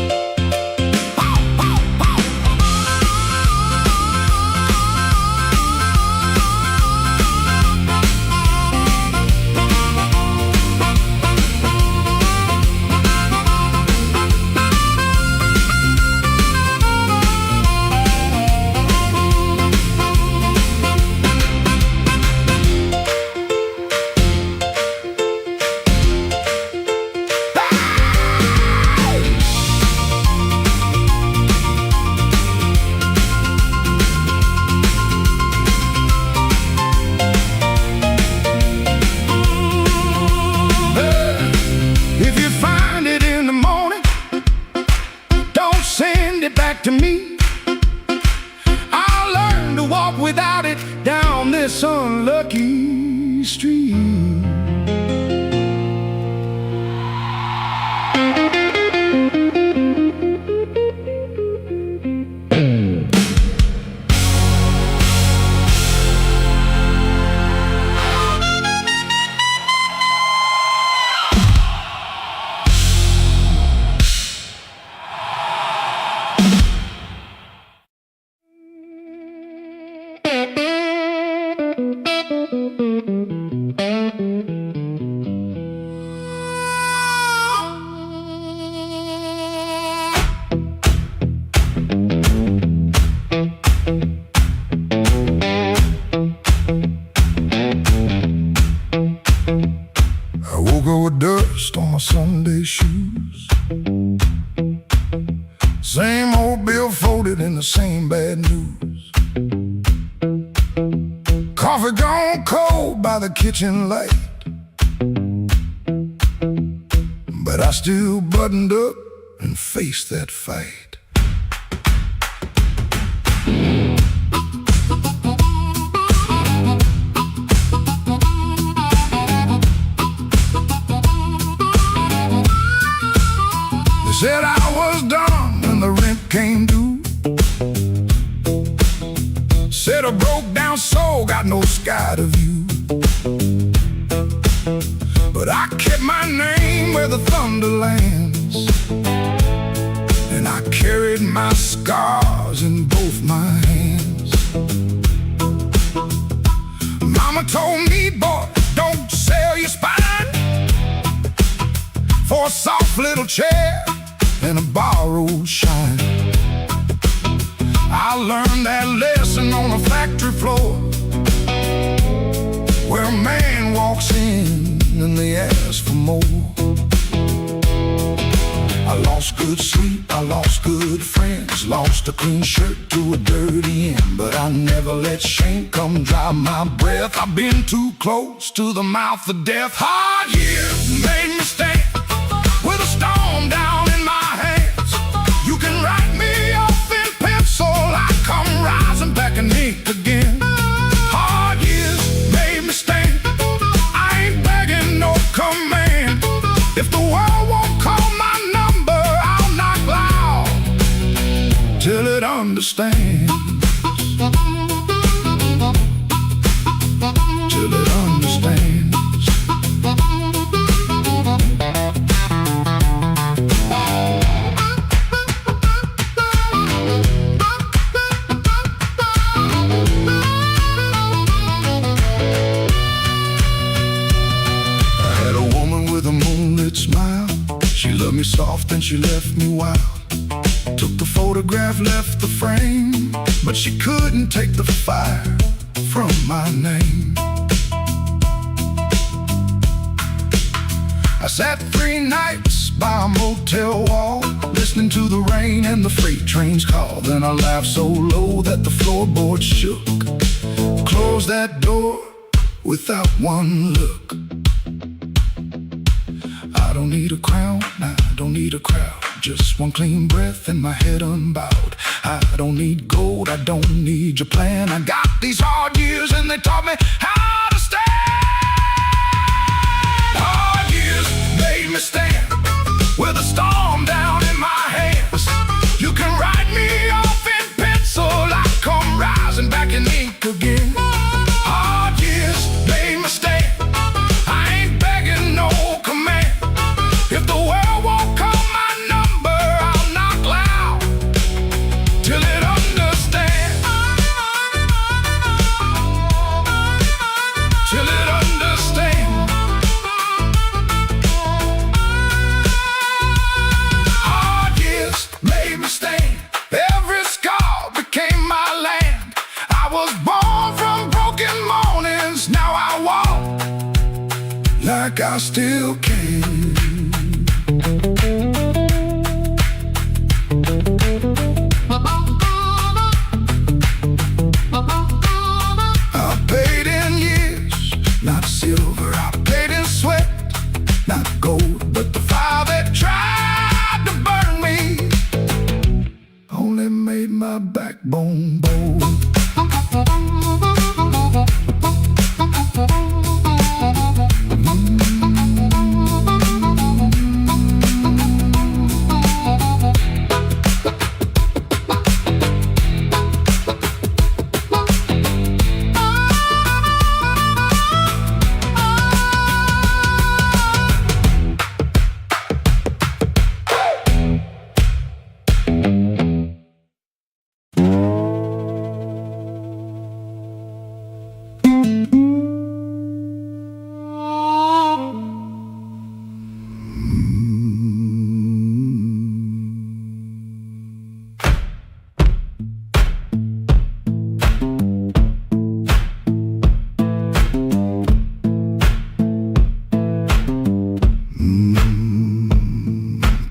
back to me. I learned to walk without it down this unlucky street. I woke up with dust on my Sunday shoes. Same old bill folded in the same bad news. Coffee gone cold by the kitchen light, but I still buttoned up and faced that fight. They said I was done when the rent came due. Said a broke down soul got no sky to view. But I kept my name where the thunder lands, and I carried my scars in both my hands. Mama told me, boy, don't sell your spine for a soft little chair and a borrowed shine. I learned that lesson on a factory floor, where a man walks in and they ask for more. I lost good sleep, I lost good friends, lost a clean shirt to a dirty end, but I never let shame come dry my breath. I've been too close to the mouth of death. Hard years made me stand with a storm down in my hands. You can write me off in pencil, I come rising back in ink again. Hard years made me stand, I ain't begging no command. If the world won't call my number, I'll knock loud till it understands. Till it understands. Smile, she loved me soft and she left me wild. Took the photograph, left the frame, but she couldn't take the fire from my name. I sat 3 nights by a motel wall, listening to the rain and the freight trains call. Then I laughed so low that the floorboards shook. Closed that door without one look. I don't need a crown, I don't need a crowd, just one clean breath and my head unbowed. I don't need gold, I don't need your plan. I got these hard years and they taught me how to stand. Hard years made me stand with a storm down in my hands. You can write me off in pencil, I come rising back in ink again. Hard years made me stand, I ain't begging no command. If the world won't call my number, I'll knock loud till it understands. Till it understands. Hard years made me stand, every scar became my land. I was born from broken mornings, now I walk like I still can. I paid in years, not silver. I paid in sweat, not gold. But the fire that tried to burn me only backbone bow.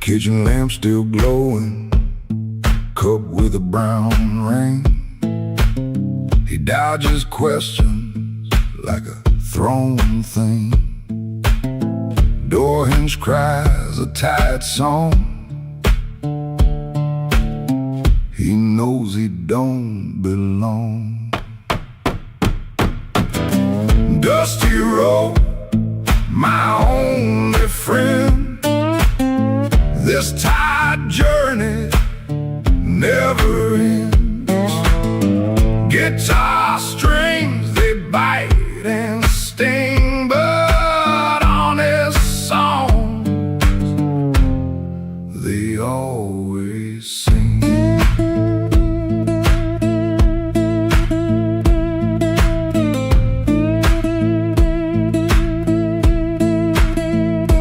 Kitchen lamp still glowing, cup with a brown ring. He dodges questions like a thrown thing. Door hinge cries a tired song. He knows he don't belong. Dusty road, my only friend. This tired journey never ends. Guitar strings, they bite and sting, but honest songs, they always sing.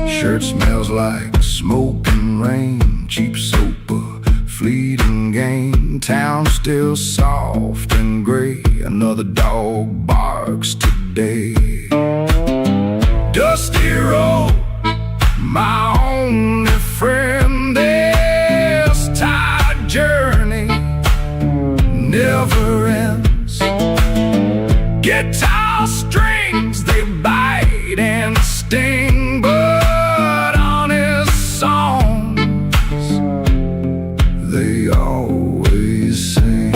Shirt smells like smoke and rain, cheap soap, a fleeting gain. Town still soft and gray, another dog barks today. Dusty road, my only friend. This tired journey never ends. Guitar strings, they bite and sting, but honest songs, they always sing.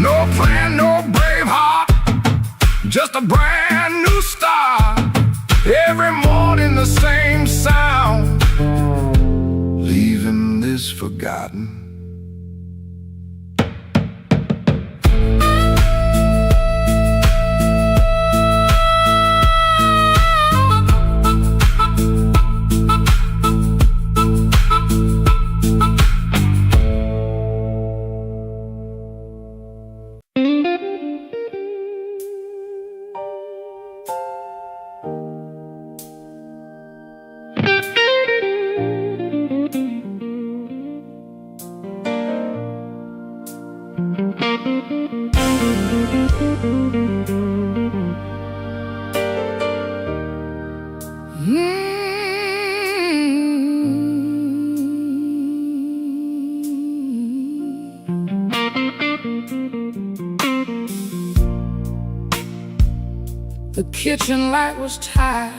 No plan, no brave heart, just a brand new start. Every morning the same sound, leaving this forgotten. The kitchen light was tired,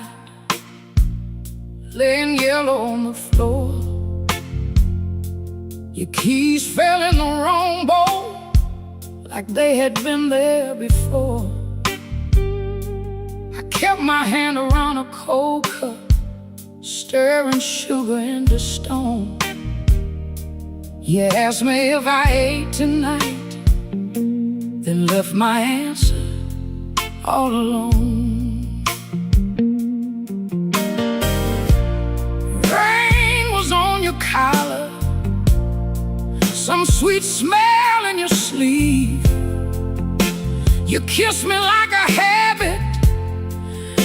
laying yellow on the floor. Your keys fell in the wrong bowl, like they had been there before. I kept my hand around a cold cup, stirring sugar into stone. You asked me if I ate tonight, then left my answer all alone. Rain was on your collar, some sweet smell in your sleeve. You kissed me like a habit,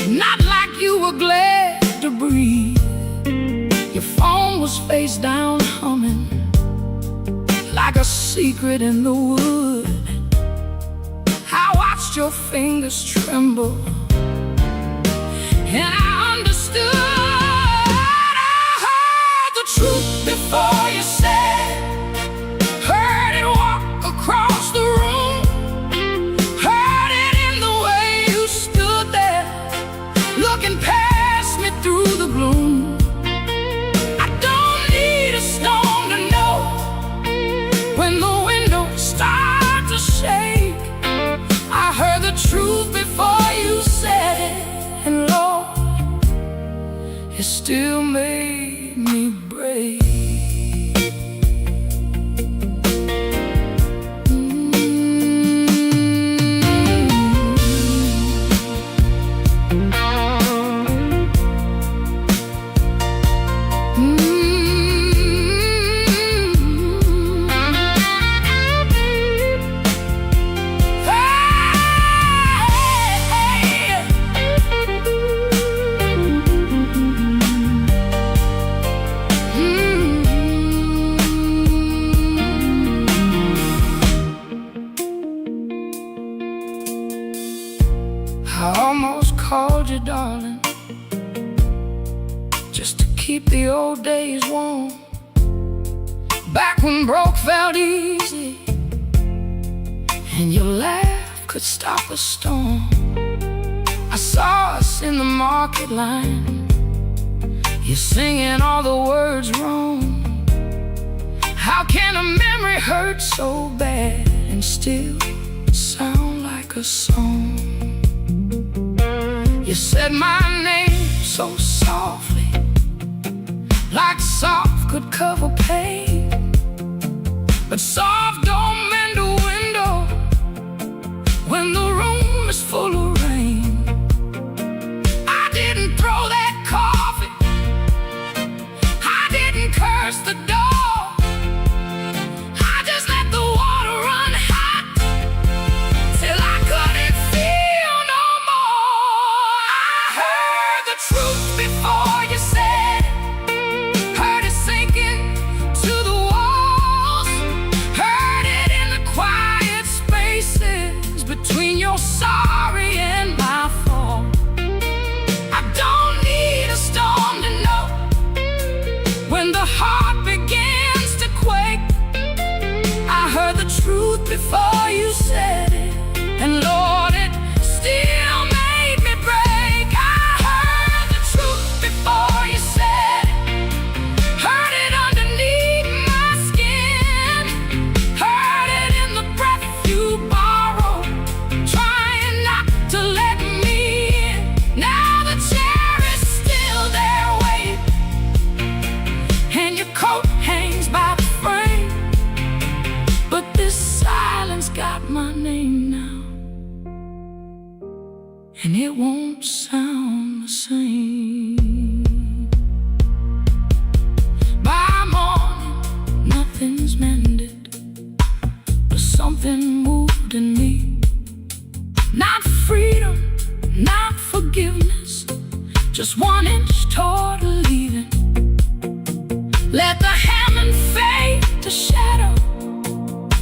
not like you were glad to breathe. Your phone was face down humming, like a secret in the wood. I watched your fingers tremble, and I understood truth before you said it. Heard it walk across the room. Heard it in the way you stood there, looking past me through the gloom. I don't need a stone to know when the windows start to shake. I heard the truth before you said it, and Lord, it still made me break. I almost called you darling, just to keep the old days warm. Back when broke felt easy, and your laugh could stop a storm. I saw us in the market line, you singing all the words wrong. How can a memory hurt so bad and still sound like a song? You said my name so softly, like soft could cover pain. But soft don't mend a window when the room is full of rain. I didn't throw that coffee, I didn't curse the dog, I just let the water run hot till I couldn't feel no more. I heard the truth before you said it, heard it sinking to the walls, heard it in the quiet spaces between your sorry and my fault. I don't need a storm to know when the heart begins to quake. I heard the truth before you said it, and Lord, it still made me break. I heard the truth before you said it, heard it underneath my skin, heard it in the breath you borrowed, trying not to let me in. Now the chair is still there waiting, and your coat hangs by the frame, but this silence got my name now, and it won't sound the same. By morning, nothing's mended, but something moved in me. Not freedom, not forgiveness, just 1 inch toward leaving. Let the Hammond fade to shadow,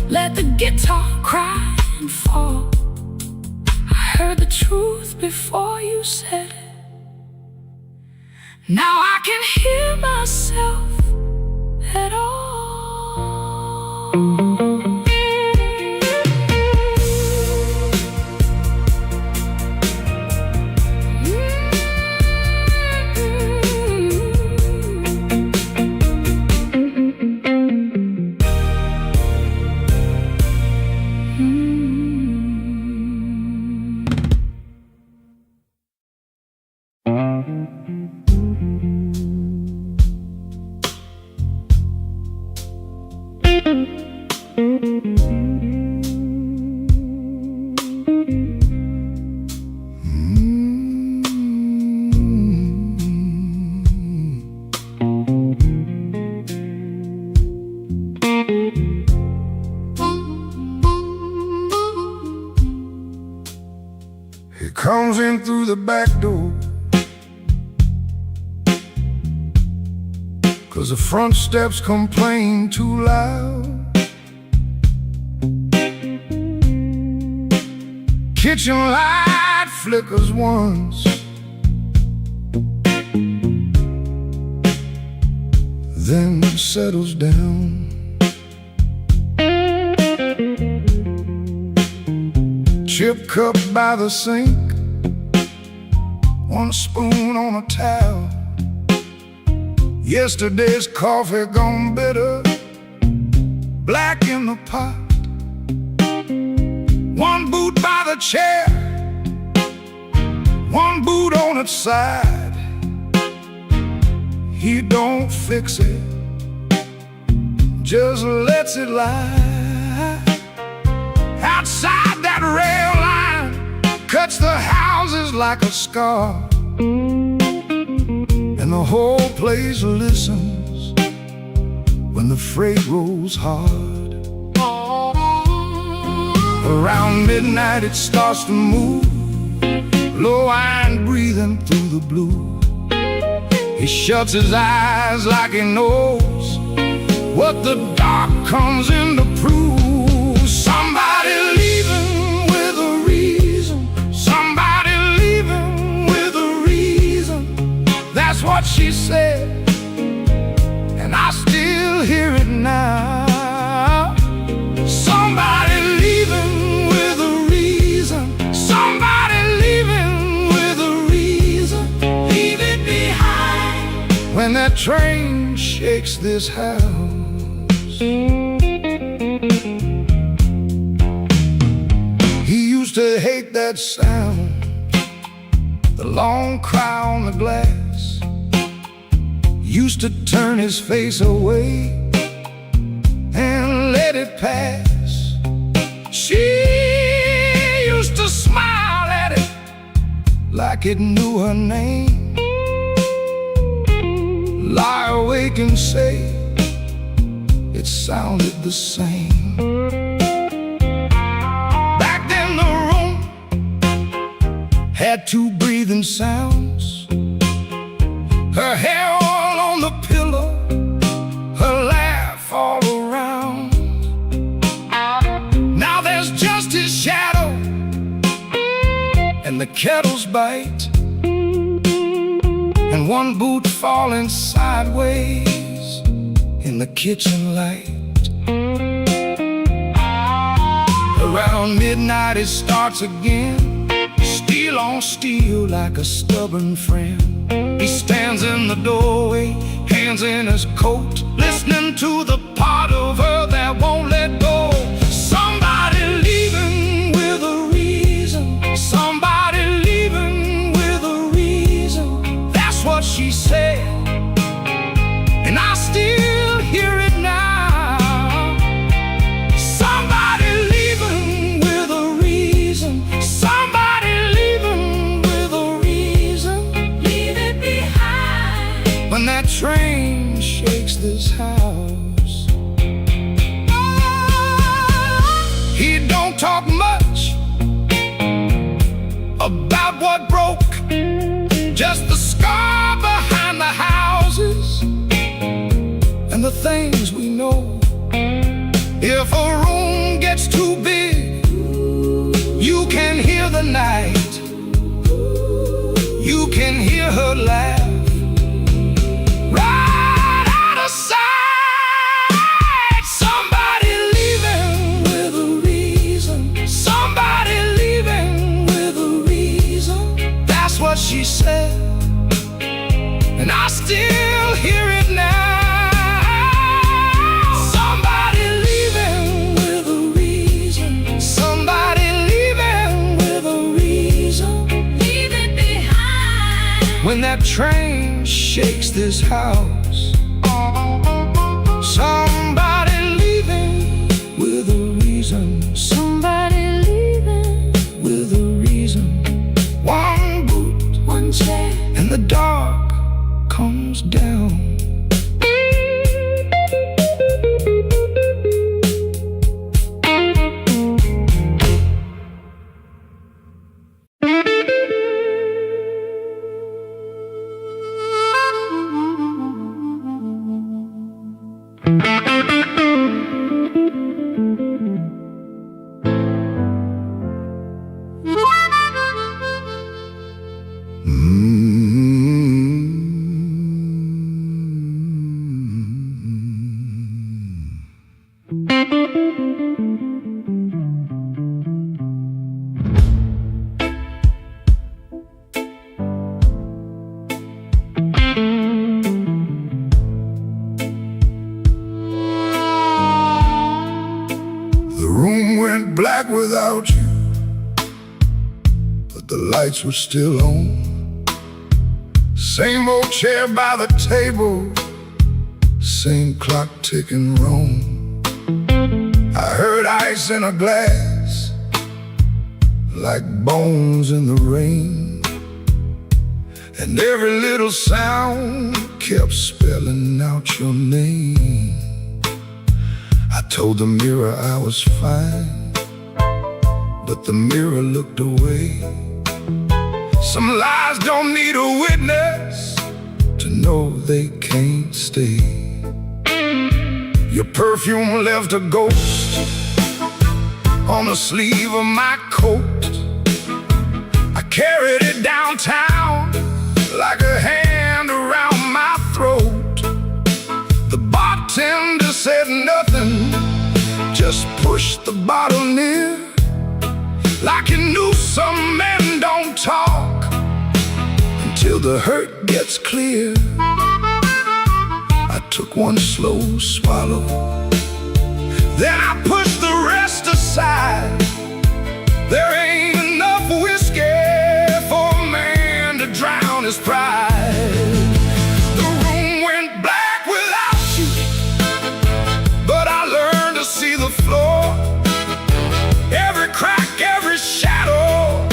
let the guitar cry and fall. I heard the truth before you said it, now I can hear myself at all. It comes in through the back door, 'cause the front steps complain too loud. Kitchen light flickers once, then settles down. Chip cup by the sink, one spoon on a towel. Yesterday's coffee gone bitter, black in the pot. One boot by the chair, one boot on its side. He don't fix it, just lets it lie. Outside that rail line cuts the houses like a scar, and the whole place listens when the freight rolls hard. Around midnight it starts to move, low iron breathing through the blue. He shuts his eyes like he knows what the dark comes in to prove. Somebody leaving with a reason, somebody leaving with a reason. That's what she said, and I still hear it now. Somebody leaving with a reason, somebody leaving with a reason. Leave it behind when that train shakes this house. He used to hate that sound, the long cry on the glass. Used to turn his face away and let it pass. She used to smile at it like it knew her name, lie awake and say it sounded the same. Back then the room had two breathing sounds, her hair all on the pillow, her laugh all around. Now there's just his shadow and the kettle's bite, and one boot falling sideways in the kitchen light. Around midnight it starts again, steel on steel like a stubborn friend. He stands in the doorway, hands in his coat, listening to the part of her that won't let go. Somebody leaving with a reason, somebody leaving with a reason. That's what she said, and I still hear it now. Somebody leaving with a reason, somebody leaving with a reason. Leave it behind when that train shakes this house. He don't talk much about what broke, just the scar behind the houses and the things we know. If a room gets too big, you can hear the night, you can hear her laugh right out of sight. Somebody leaving with a reason, somebody leaving with a reason. That's what she said, and I still hear it now. Somebody leaving with a reason, somebody leaving with a reason. Leave it behind when that train shakes this house. Somebody leaving with a reason, somebody leaving with a reason. One boot, one chair, and the dark comes down. the lights were still on. Same old chair by the table, same clock ticking wrong. I heard ice in a glass, like bones in the rain, and every little sound kept spelling out your name. I told the mirror I was fine, but the mirror looked away. Some lies don't need a witness to know they can't stay. Your perfume left a ghost on the sleeve of my coat. I carried it downtown like a hand around my throat. The bartender said nothing, just pushed the bottle near, like he knew some men don't talk until the hurt gets clear. I took one slow swallow, then I pushed the rest aside. There ain't enough whiskey for a man to drown his pride. The room went black without you, but I learned to see the floor. Every crack, every shadow,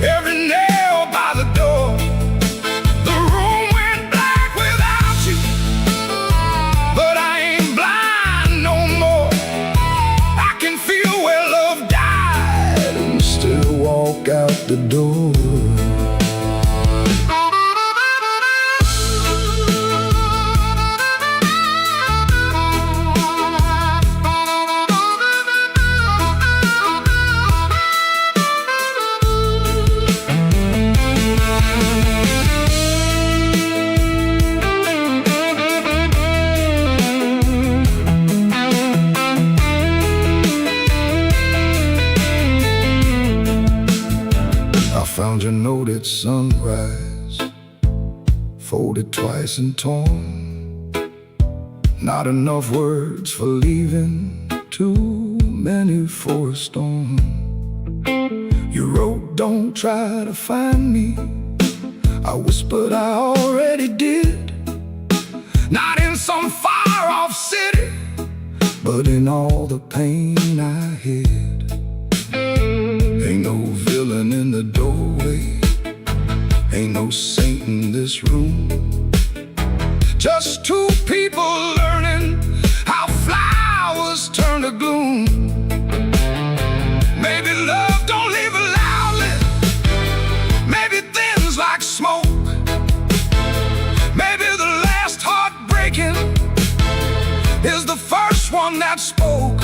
every nail by the door. The room went black without you, but I ain't blind no more. I can feel where love died and still walk out the door. Found your note at sunrise, folded twice and torn. Not enough words for leaving, too many for a storm. You wrote, don't try to find me. I whispered, I already did. Not in some far-off city, but in all the pain I hid. Ain't no villain in the doorway, ain't no saint in this room. Just two people learning how flowers turn to gloom. Maybe love don't leave it loudly, maybe things like smoke. Maybe the last heartbreaking is the first one that spoke.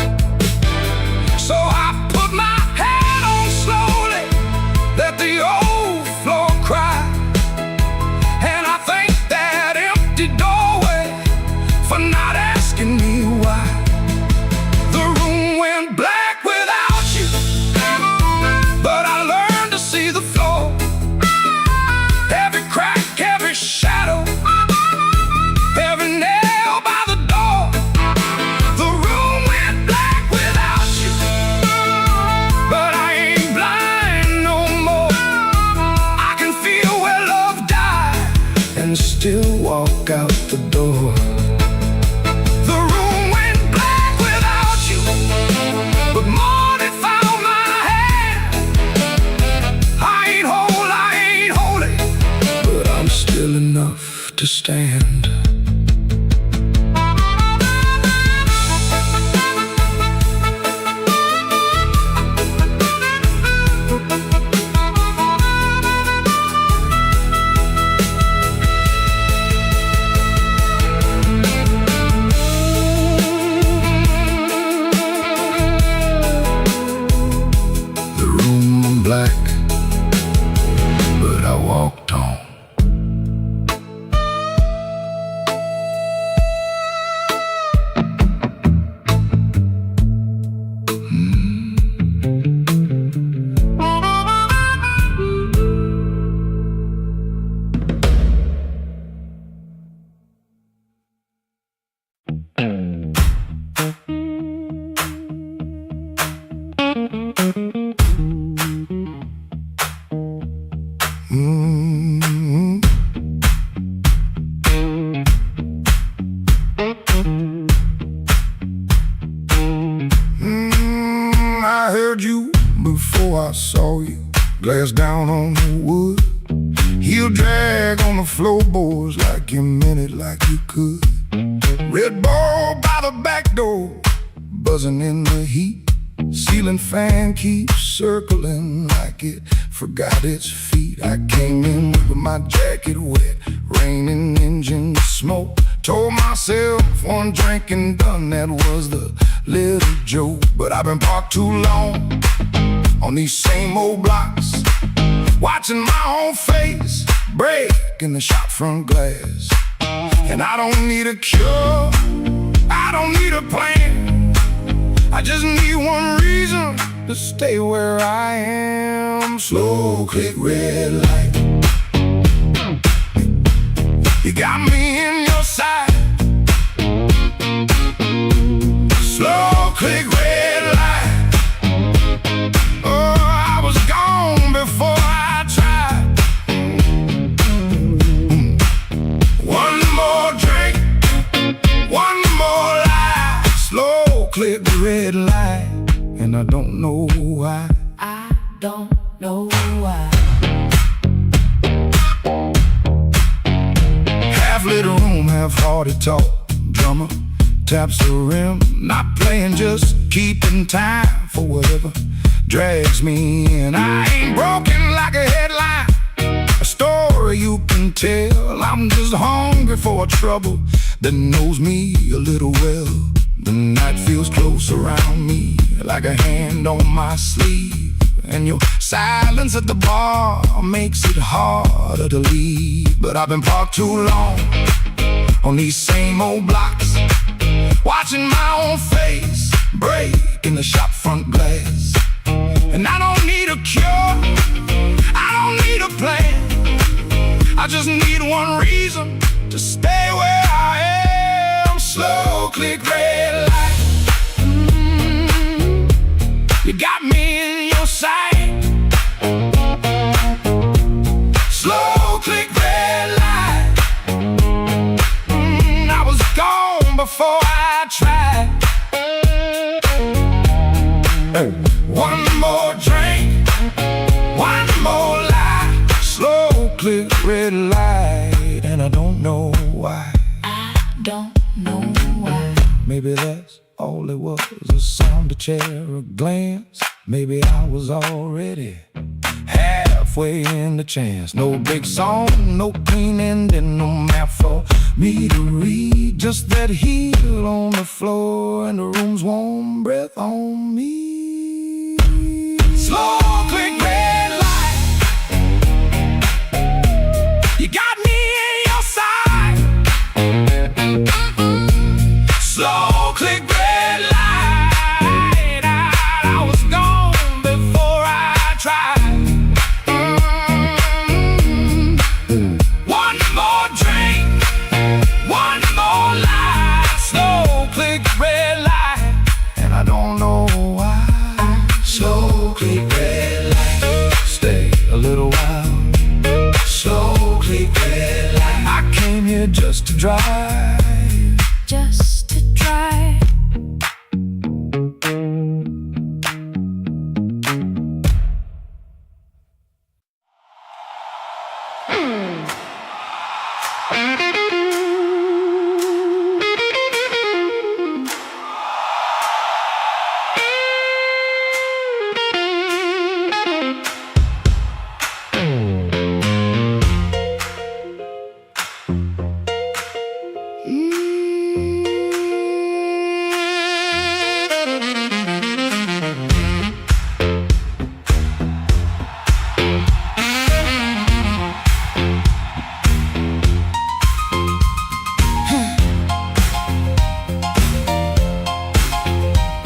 So I put my head on slowly, let the old floor cry, and I thank that empty doorway for not asking me why. The room went black without you, but I learned to see the floor. Every crack, every shadow, every nail by the door. The room went black without you, but I ain't blind no more. I can feel where love died and still walk out the door. The room went black without you, but morning found my hand. I ain't whole, I ain't holy, but I'm still enough to stand. The room black, but I walked on. I heard you before I saw you. Glass down on the wood. Heel drag on the floorboards like you meant it, like you could. Red ball by the back door, buzzing in the heat. Ceiling fan keeps circling like it forgot its feet. I came in with my jacket wet, raining engine smoke. Told myself one drink and done, that was the little joke. But I've been parked too long on these same old blocks, watching my own face break in the shop front glass. And I don't need a cure, I don't need a plan, I just need one reason to stay where I am. Slow click red light, you got me in your sight. Slow click red light, oh, I was gone before I tried. One more drink, one more lie. Slow click red light, and I don't know why. I don't know why. Half-lit room, half-hearted talk. Drummer taps the rim, not playing, just keeping time for whatever drags me in. I ain't broken like a headline, a story you can tell. I'm just hungry for a trouble that knows me a little well. The night feels close around me, like a hand on my sleeve. And your silence at the bar makes it harder to leave. But I've been parked too long on these same old blocks, watching my own face break in the shop front glass. And I don't need a cure, I don't need a plan, I just need one reason to stay where I am. Slow click red light, you got me in your sight. Slow click red light, I was gone before I tried. One more drink, one more lie. Slow click red light, and I don't know why. I don't know why. Maybe that's all it was, a sound, a chair, a glance. Maybe I was already halfway in the chance. No big song, no clean ending, no map for me to read. Just that heel on the floor and the room's warm breath on me. Slow click red light, you got me in your sight. Slow click red light, I was gone before I tried. One more drink, one more lie. Slow click red light, and I don't know why. Slow click red light, stay a little while. Slow click red light, I came here just to drive, Just to try.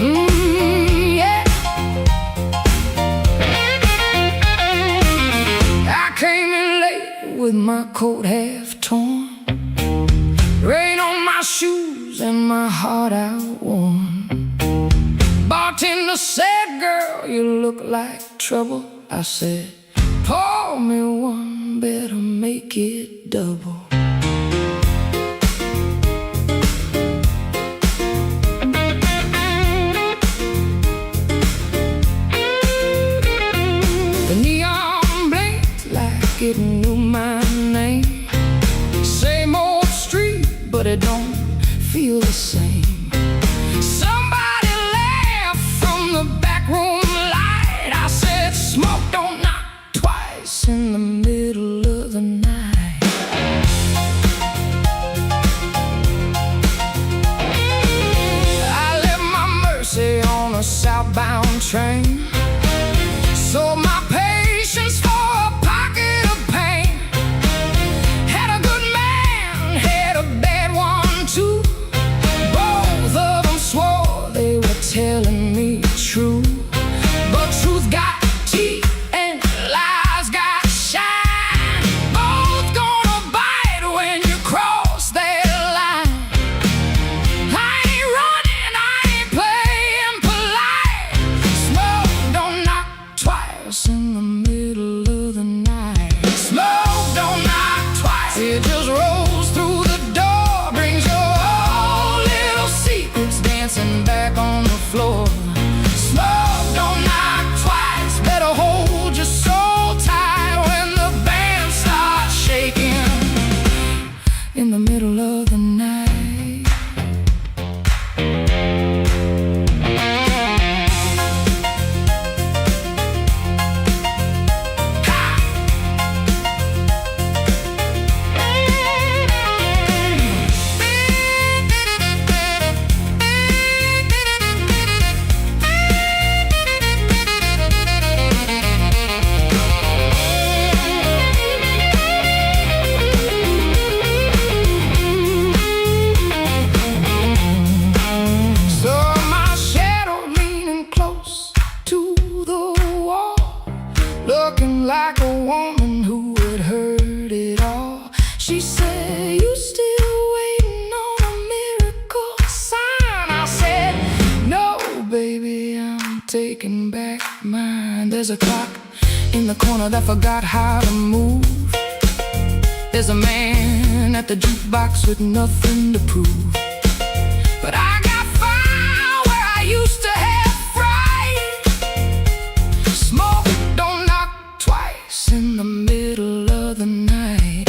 yeah. I came in late with my coat half torn, rain on my shoes and my heart outworn. Bartender said, girl, you look like trouble. I said, pour me one better make it double. The neon blinked like it knew my name. Same old street, but it don't feel the same. Somebody laughed from the back room light. I said, smoke don't knock twice in the middle of the night. I left my Mercy on a southbound train. Sold my patience for a pocket of pain. Had a good man, had a bad one too. Both of them swore they were telling me true. But truth got teeth and lies got shine. Both gonna bite when you cross that line. I ain't running, I ain't playing polite. Smoke don't knock twice in the middle of the night. Smoke don't knock twice. It just rolls through the door, brings your old little secrets dancing back on the floor. Smoke don't knock twice. Better hold your soul tight when the band starts shaking in the middle of the night. Saw my shadow leaning close to the wall, looking like a woman who had heard it all. She said, you still waiting on a miracle sign? I said, no, baby, I'm taking back mine. There's a clock in the corner that forgot how to move. There's a man at the jukebox with nothing to prove. But I got fire where I used to have fright. Smoke don't knock twice in the middle of the night.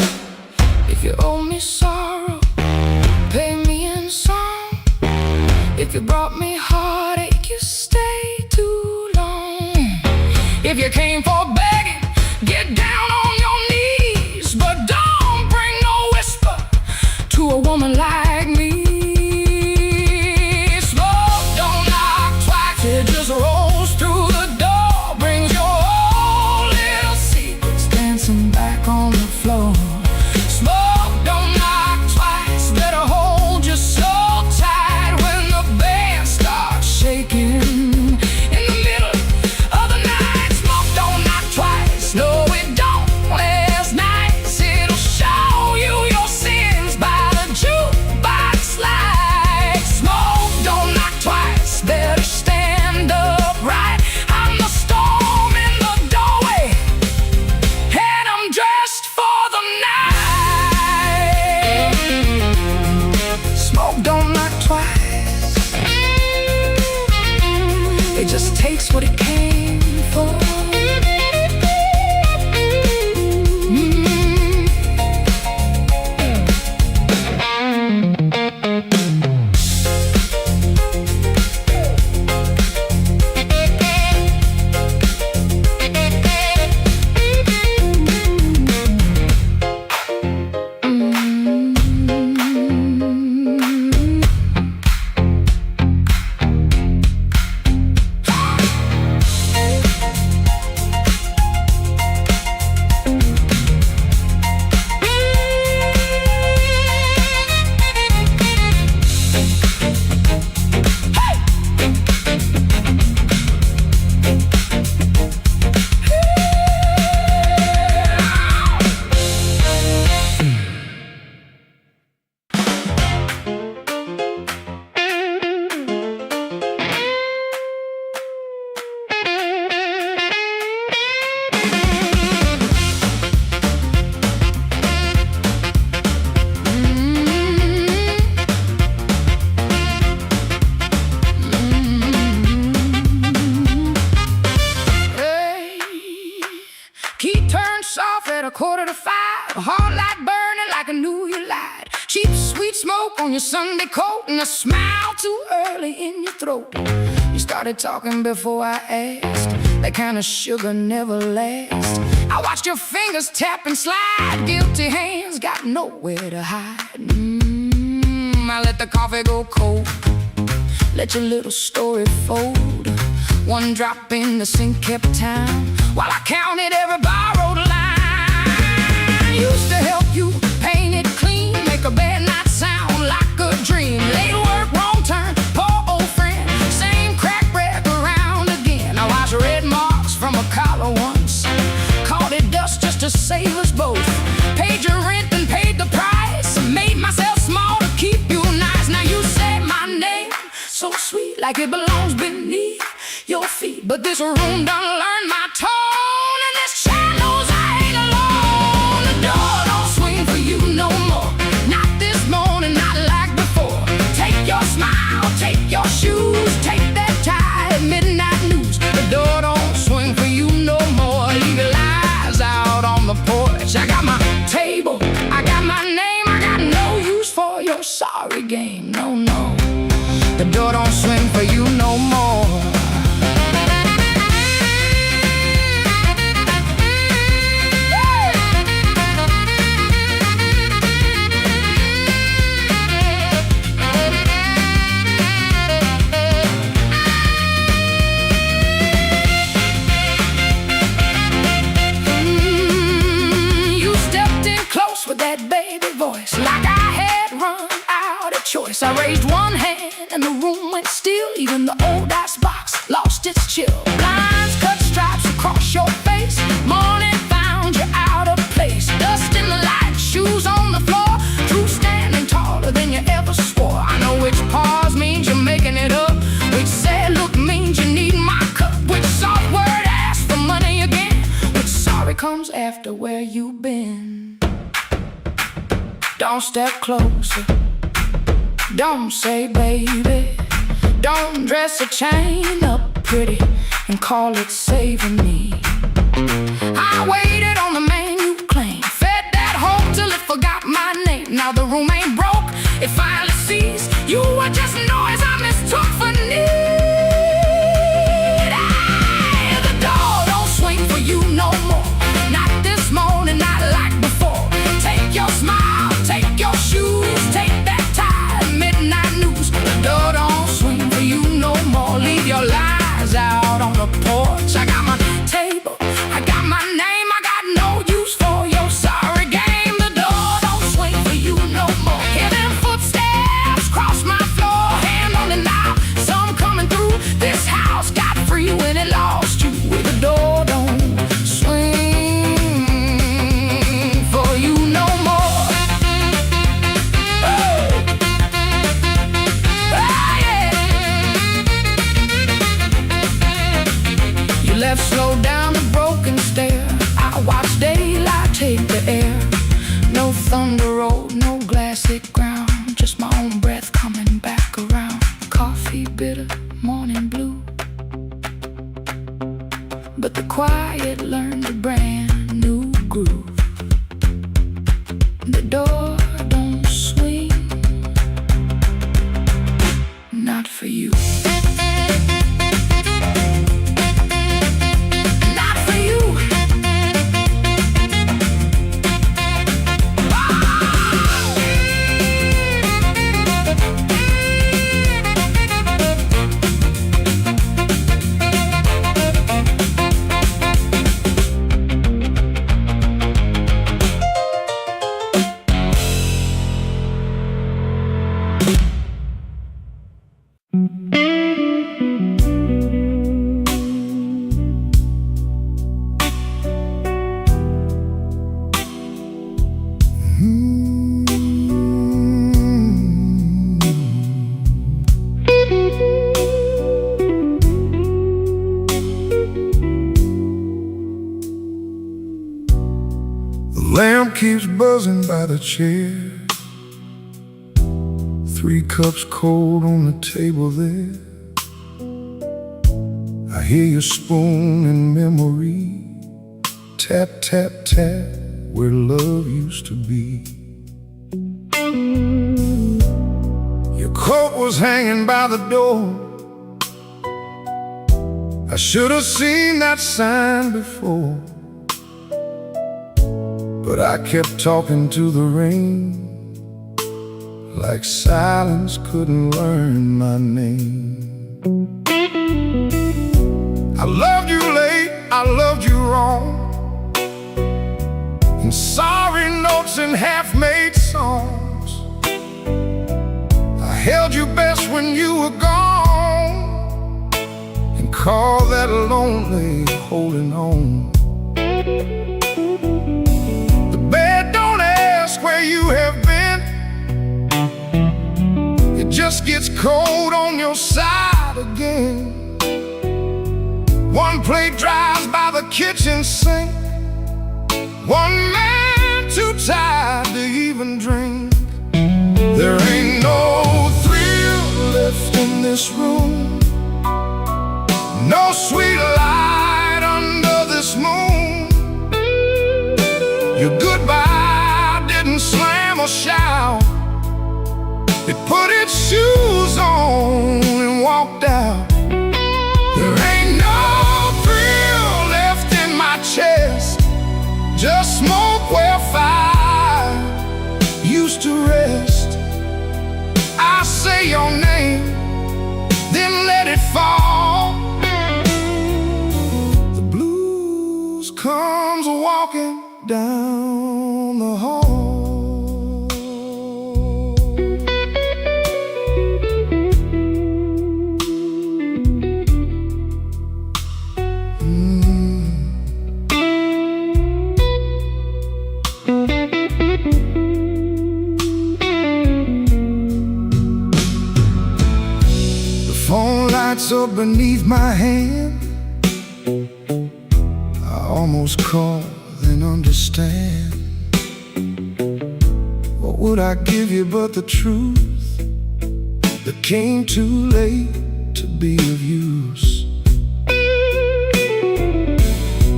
If you owe me sorrow, pay me in song. If you brought me heartache, you stay too long. If you came for begging, get down on your knees. But don't bring no whisper to a woman like me. Smoke don't knock twice. It just rolls through the door, brings your old little secrets dancing back on the floor. Smoke don't knock twice. Better hold your soul tight when the band starts shaking in the middle of the night. Smoke don't knock twice. No, it don't. Last night it'll show you your sins by the jukebox light. Smoke don't knock twice. Better stand upright. I'm the storm in the doorway, and I'm dressed for the night. Smoke don't knock twice. It just takes what it came for. burst off at 4:45. A heart light burning like I knew you lied. Cheap sweet smoke on your Sunday coat, and a smile too early in your throat. You started talking before I asked. That kind of sugar never lasts. I watched your fingers tap and slide. Guilty hands got nowhere to hide. I let the coffee go cold. Let your little story fold. One drop in the sink kept time, while I counted every borrowed line. Used to help you paint it clean, make a bad night sound like a dream. Late work, wrong turn, poor old friend. Same crack wreck around again. I watched red marks from a collar once. Called it dust just to save us both. Paid your rent and paid the price. Made myself small to keep you nice. Now you say my name so sweet, like it belongs beneath your feet. But this room done learned my tone, and this chair knows I ain't alone. The door don't swing for you no more. Not this morning, not like before. Take your smile, take your shoes, take that tie, midnight news. The door don't swing for you no more. Leave your lies out on the porch. I got my table, I got my name, I got no use for your sorry game. No, no, the door don't swing for you no more. With that baby voice, like I had run out of choice. I raised one hand and the room went still. Even the old ice box lost its chill. Blinds cut stripes across your face. Morning found you out of place. Dust in the light, shoes on the floor. Through standing taller than you ever swore. I know which pause means you're making it up. Which sad look means you need my cup. Which soft word asks for money again. Which sorry comes after where you've been. Don't step closer. Don't say baby. Don't dress a chain up pretty and call it saving me. I waited on the man you claim. Fed that hope till it forgot my name. Now the room ain't broke, it finally sees you were just noise I mistook for need. The door don't swing for you no more. Not this morning, not like before. Take your smile, take your shoes, take that tie, midnight news. The door don't swing for you no more. Leave your lies out on the porch. I got my table, I got my name, I got no use for your sorry game. The door don't swing for you no more. Hear them footsteps cross my floor, hand on the knob, some coming through. This house got free when it lost you. The door don't swing for you no more. Left slow down the broken stair. I watch daylight take the air. No thunder road, no glassy ground. Just my own breath coming back around. Coffee bitter, morning blue. But the quiet learned a brand new groove. The door don't swing, not for you. Lamp keeps buzzing by the chair. 3 cups cold on the table there. I hear your spoon in memory tap, tap, tap, where love used to be. Your coat was hanging by the door. I should have seen that sign before, but I kept talking to the rain, like silence couldn't learn my name. I loved you late, I loved you wrong, in sorry notes and half-made songs. I held you best when you were gone, and called that lonely holding on. The bed don't ask where you have been, it just gets cold on your side again. One plate dries by the kitchen sink, one man too tired to even drink. There ain't no thrill left in this room, no sweet light under this moon. Your goodbye didn't slam or shout, it put its shoes on and walked out. There ain't no thrill left in my chest, just smoke where fire used to rest. I say your name, then let it fall. The blues comes walking down the hall. Up beneath my hand, I almost call, then understand. What would I give you but the truth that came too late to be of use?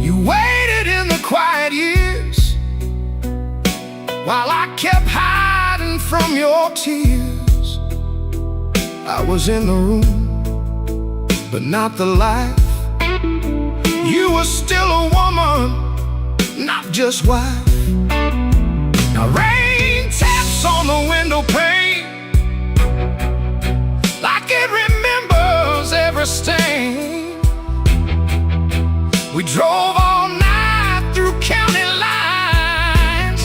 You waited in the quiet years while I kept hiding from your tears. I was in the room, but not the life. You were still a woman, not just wife. Now rain taps on the window pane, like it remembers every stain. We drove all night through county lines.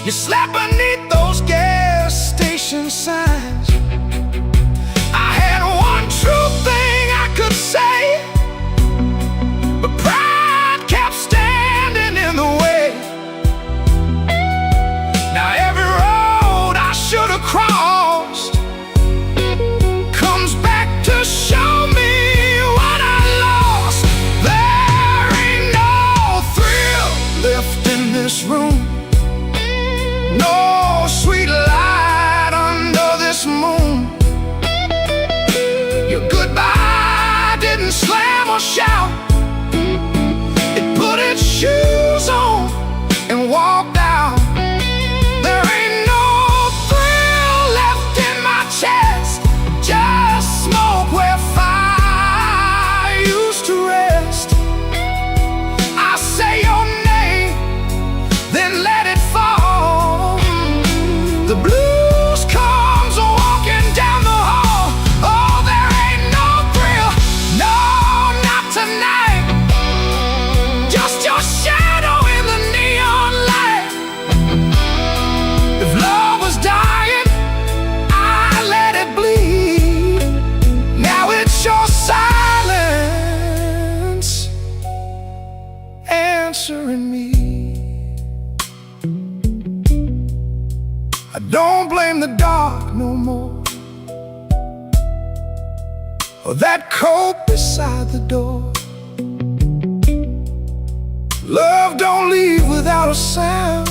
You slept beneath those gas station signs. I had one true thing I could say, but pride kept standing in the way. Now every road I should have crossed comes back to show me what I lost. There ain't no thrill left in this room, no sweet light under this moon. Your goodbye didn't slam or shout, it put its shoes on and walked out. There ain't no thrill left in my chest, just smoke where fire used to rest. I say your name, then let it fall. The blues comes walking down the hall. Oh, there ain't no thrill, no, not tonight. Just your shadow in the neon light. If love was dying, I let it bleed. Now it's your silence answering me. I don't blame the dark no more, or that coat beside the door. Love don't leave without a sound.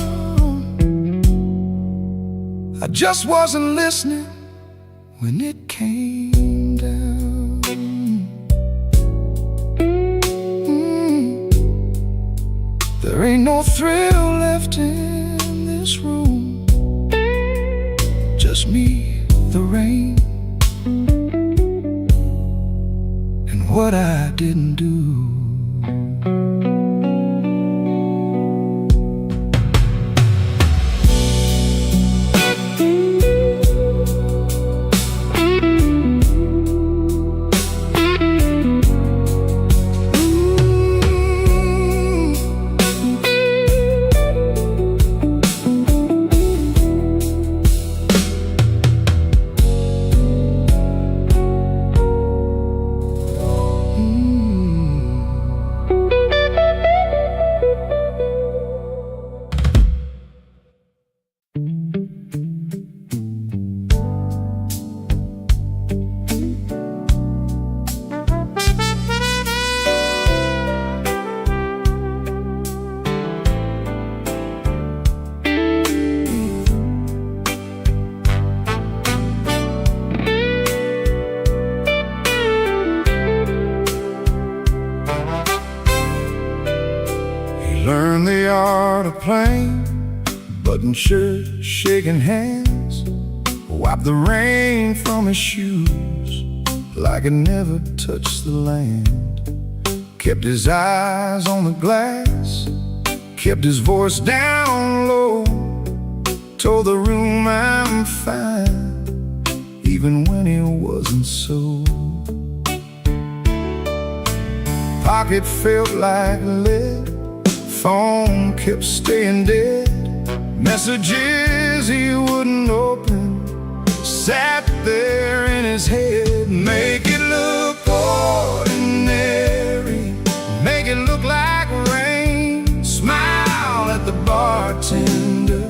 I just wasn't listening when it came down. There ain't no thrill left in this room, just me, the rain, and what I didn't do. Learn the art of playing, button shirt, shaking hands, wipe the rain from his shoes like it never touched the land. Kept his eyes on the glass, kept his voice down low, told the room I'm fine, even when he wasn't so. Pocket felt like lead, phone kept staying dead, messages he wouldn't open sat there in his head. Make it look ordinary, make it look like rain, smile at the bartender,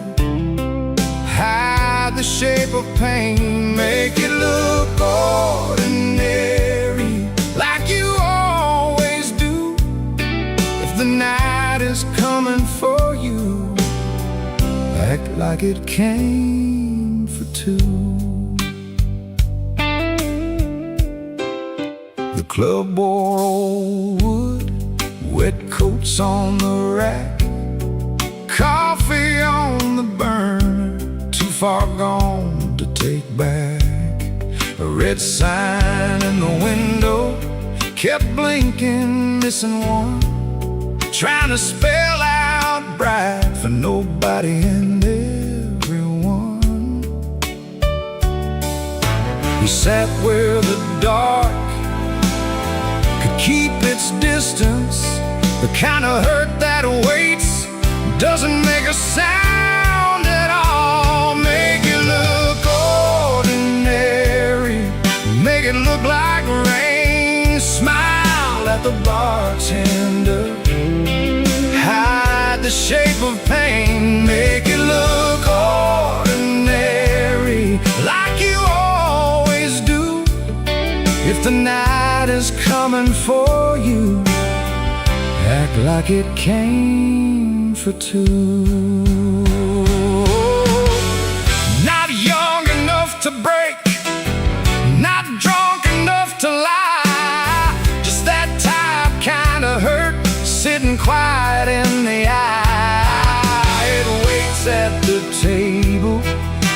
hide the shape of pain. Make it look ordinary, like you always do. If the night is coming for you, act like it came for two. The club wore old wood, wet coats on the rack, coffee on the burner, too far gone to take back. A red sign in the window kept blinking, missing one, trying to spell out bright for nobody and everyone. He sat where the dark could keep its distance, the kind of hurt that waits, doesn't make a sound at all. Make it look ordinary, make it look like rain, smile at the bartender, hide the shape of pain. Make it look ordinary, like you always do. If the night is coming for you, act like it came for two. Not young enough to break, not drunk enough to lie, just that type kind of hurt, sitting quiet in the eye. It waits at the table,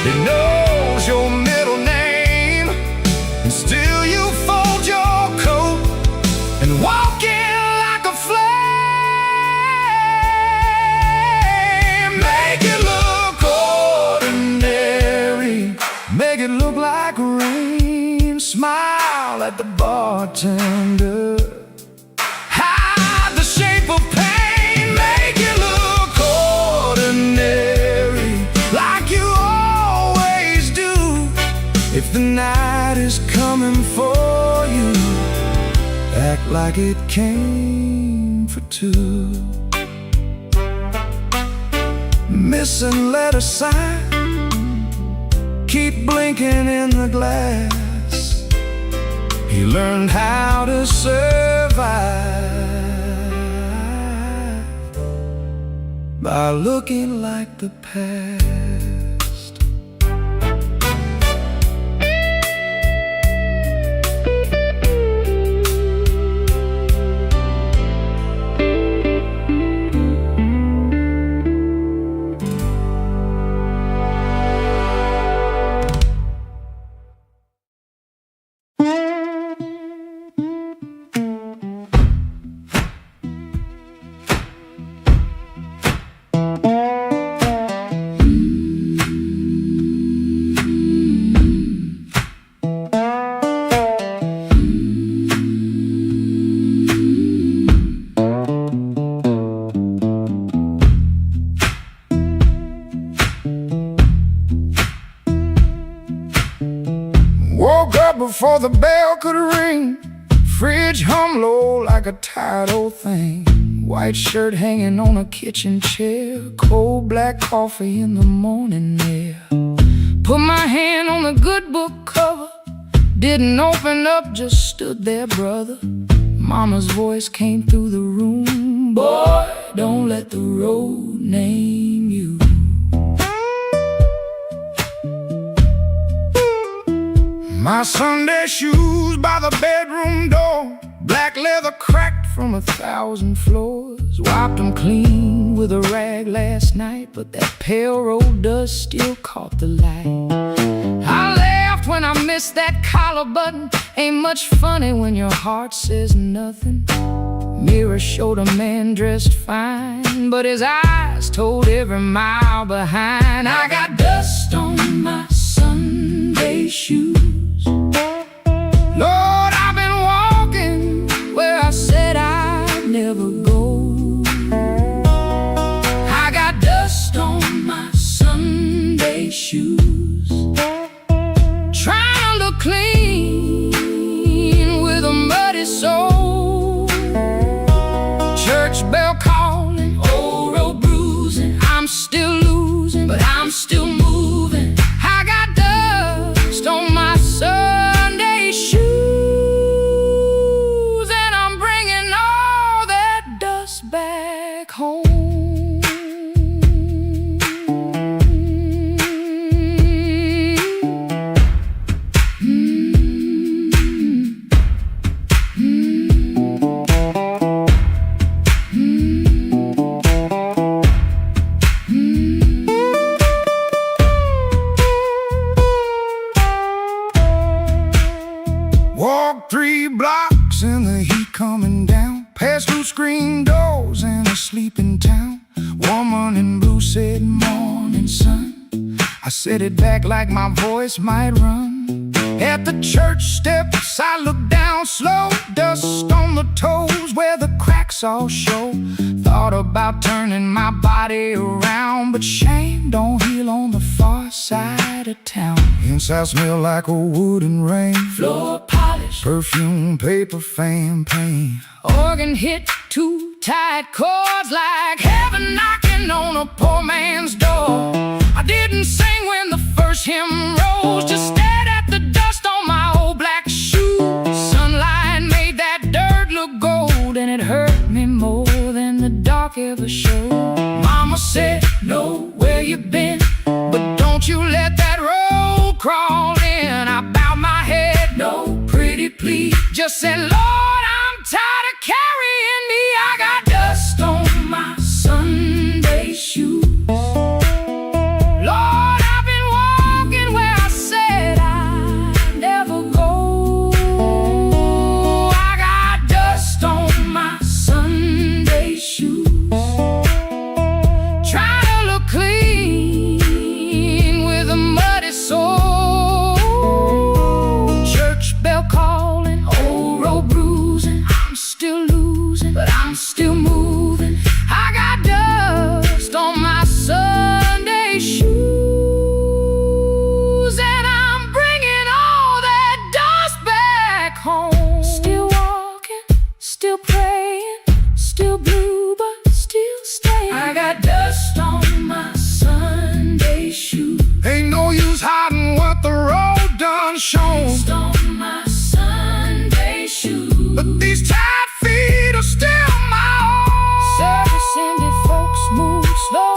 it knows your middle name, and still you fold your coat and walk in like a flame. Make it look ordinary, make it look like rain, smile at the bartender, hide the shape of pain. Make it look ordinary, like you always do. If the night is coming for you, act like it came for two. Missing letter sign, keep blinking in the glass. He learned how to survive by looking like the past. before the bell could ring. Fridge hum low like a tired old thing. White shirt hanging on a kitchen chair. Cold black coffee in the morning air. Put my hand on the good book cover. Didn't open up, just stood there, brother. Mama's voice came through the room. Boy, don't let the road name you. My Sunday shoes by the bedroom door. Black leather cracked from 1,000 floors. Wiped them clean with a rag last night, but that pale road dust still caught the light. I laughed when I missed that collar button. Ain't much funny when your heart says nothing. Mirror showed a man dressed fine, but his eyes told every mile behind. I got dust on my Sunday shoes. Lord, I've been walking where I said I'd never go. I got dust on my Sunday shoes. Trying to look clean with a muddy soul. Church bell calling, old road bruising. I'm still losing, but I'm still moving. I got dust on my Sunday shoes, and I'm bringing all that dust back home. Walked 3 blocks in the heat coming down. Passed through screen doors in a sleeping town. Woman in blue said, "Morning, sun." I said it back like my voice might run. At the church steps I looked down slow. Dust on the toes where the cracks all show. Thought about turning my body around, but shame don't heal on the far side of town. Inside smell like a wood and rain. Floor polish, perfume, paper, fan, pain. Organ hit 2 tight chords like heaven knocking on a poor man's door. I didn't sing when the first hymn rose, just stared at the dust on my old black shoes. Sunlight made that dirt look gold, and it hurt me more than the dark ever showed. Mama said, "Know where you been, but don't you let that road crawl in." I bowed my head, "No, pretty please." Just said, "Lord, I'm tired of carrying me." I got dust on my Sunday shoes. Lord, I've been walking where I said I'd never go. I got dust on my Sunday shoes. Trying to look clean with a muddy soul. Church bell calling, old road bruising. I'm still losing, but I'm still moving. I got dust on my Sunday shoes, and I'm bringing all that dust back home. Still walking, still praying, still blue, but still staying. I got dust on my Sunday shoes. Ain't no use hiding what the road done shown. Dust on my Sunday shoes, but these tired feet are still my own. Service ended, folks move slow.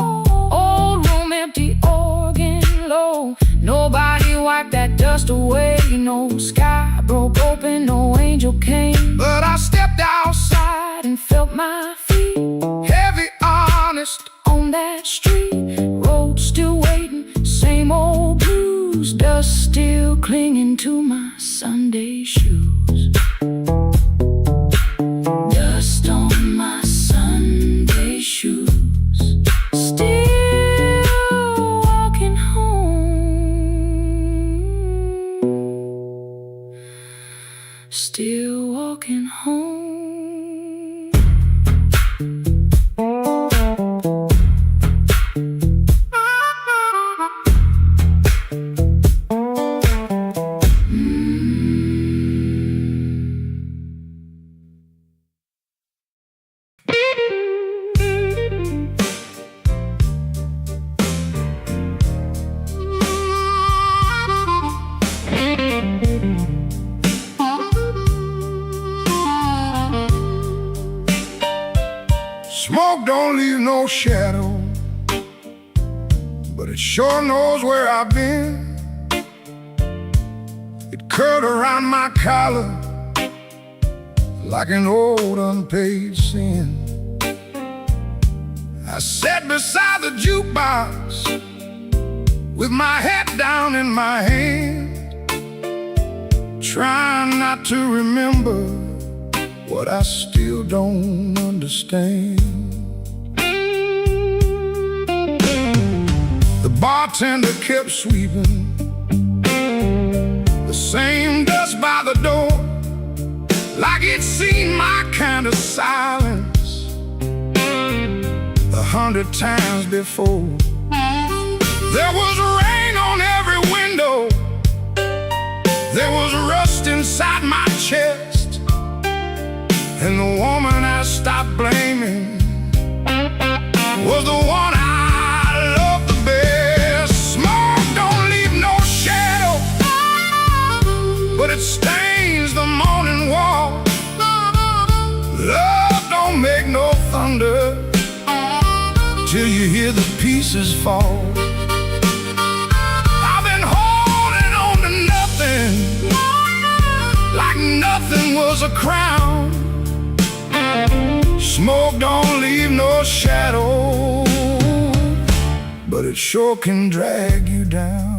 Old room empty, organ low. Nobody wiped that dust away. No sky broke open, no angel came. But I stepped outside and felt my feet heavy, honest, on that street. Road still waiting, same old blues. Dust still clinging to my Sunday shoes. Dust on my Sunday shoes. Still walking home. Still walking home. shadow, but it sure knows where I've been. It curled around my collar like an old unpaid sin. I sat beside the jukebox with my head down in my hand, trying not to remember what I still don't understand. The bartender kept sweeping the same dust by the door, like he'd seen my kind of silence 100 times before. There was rain on every window, there was rust inside my chest, and the woman I stopped blaming was the one I loved the best. Smoke don't leave no shadow, but it stains the morning wall. Love don't make no thunder till you hear the pieces fall. I've been holding on to nothing, like nothing was a crown. Smoke don't leave no shadow, but it sure can drag you down.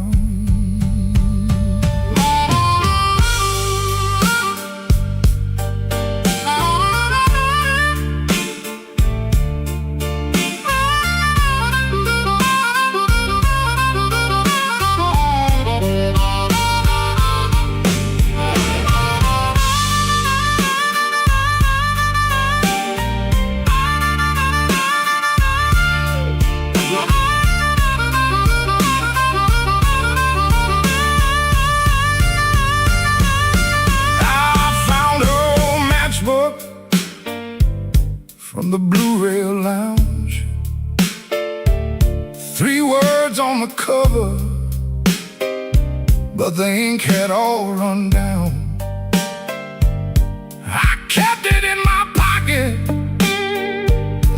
From the Blue Rail Lounge, 3 words on the cover, but the ink had all run down. I kept it in my pocket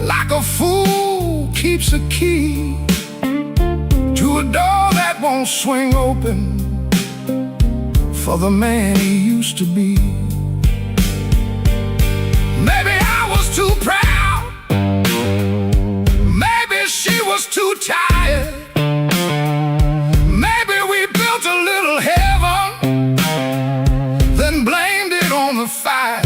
like a fool keeps a key to a door that won't swing open for the man he used to be. Maybe I was too proud, she was too tired. Maybe we built a little heaven, then blamed it on the fire.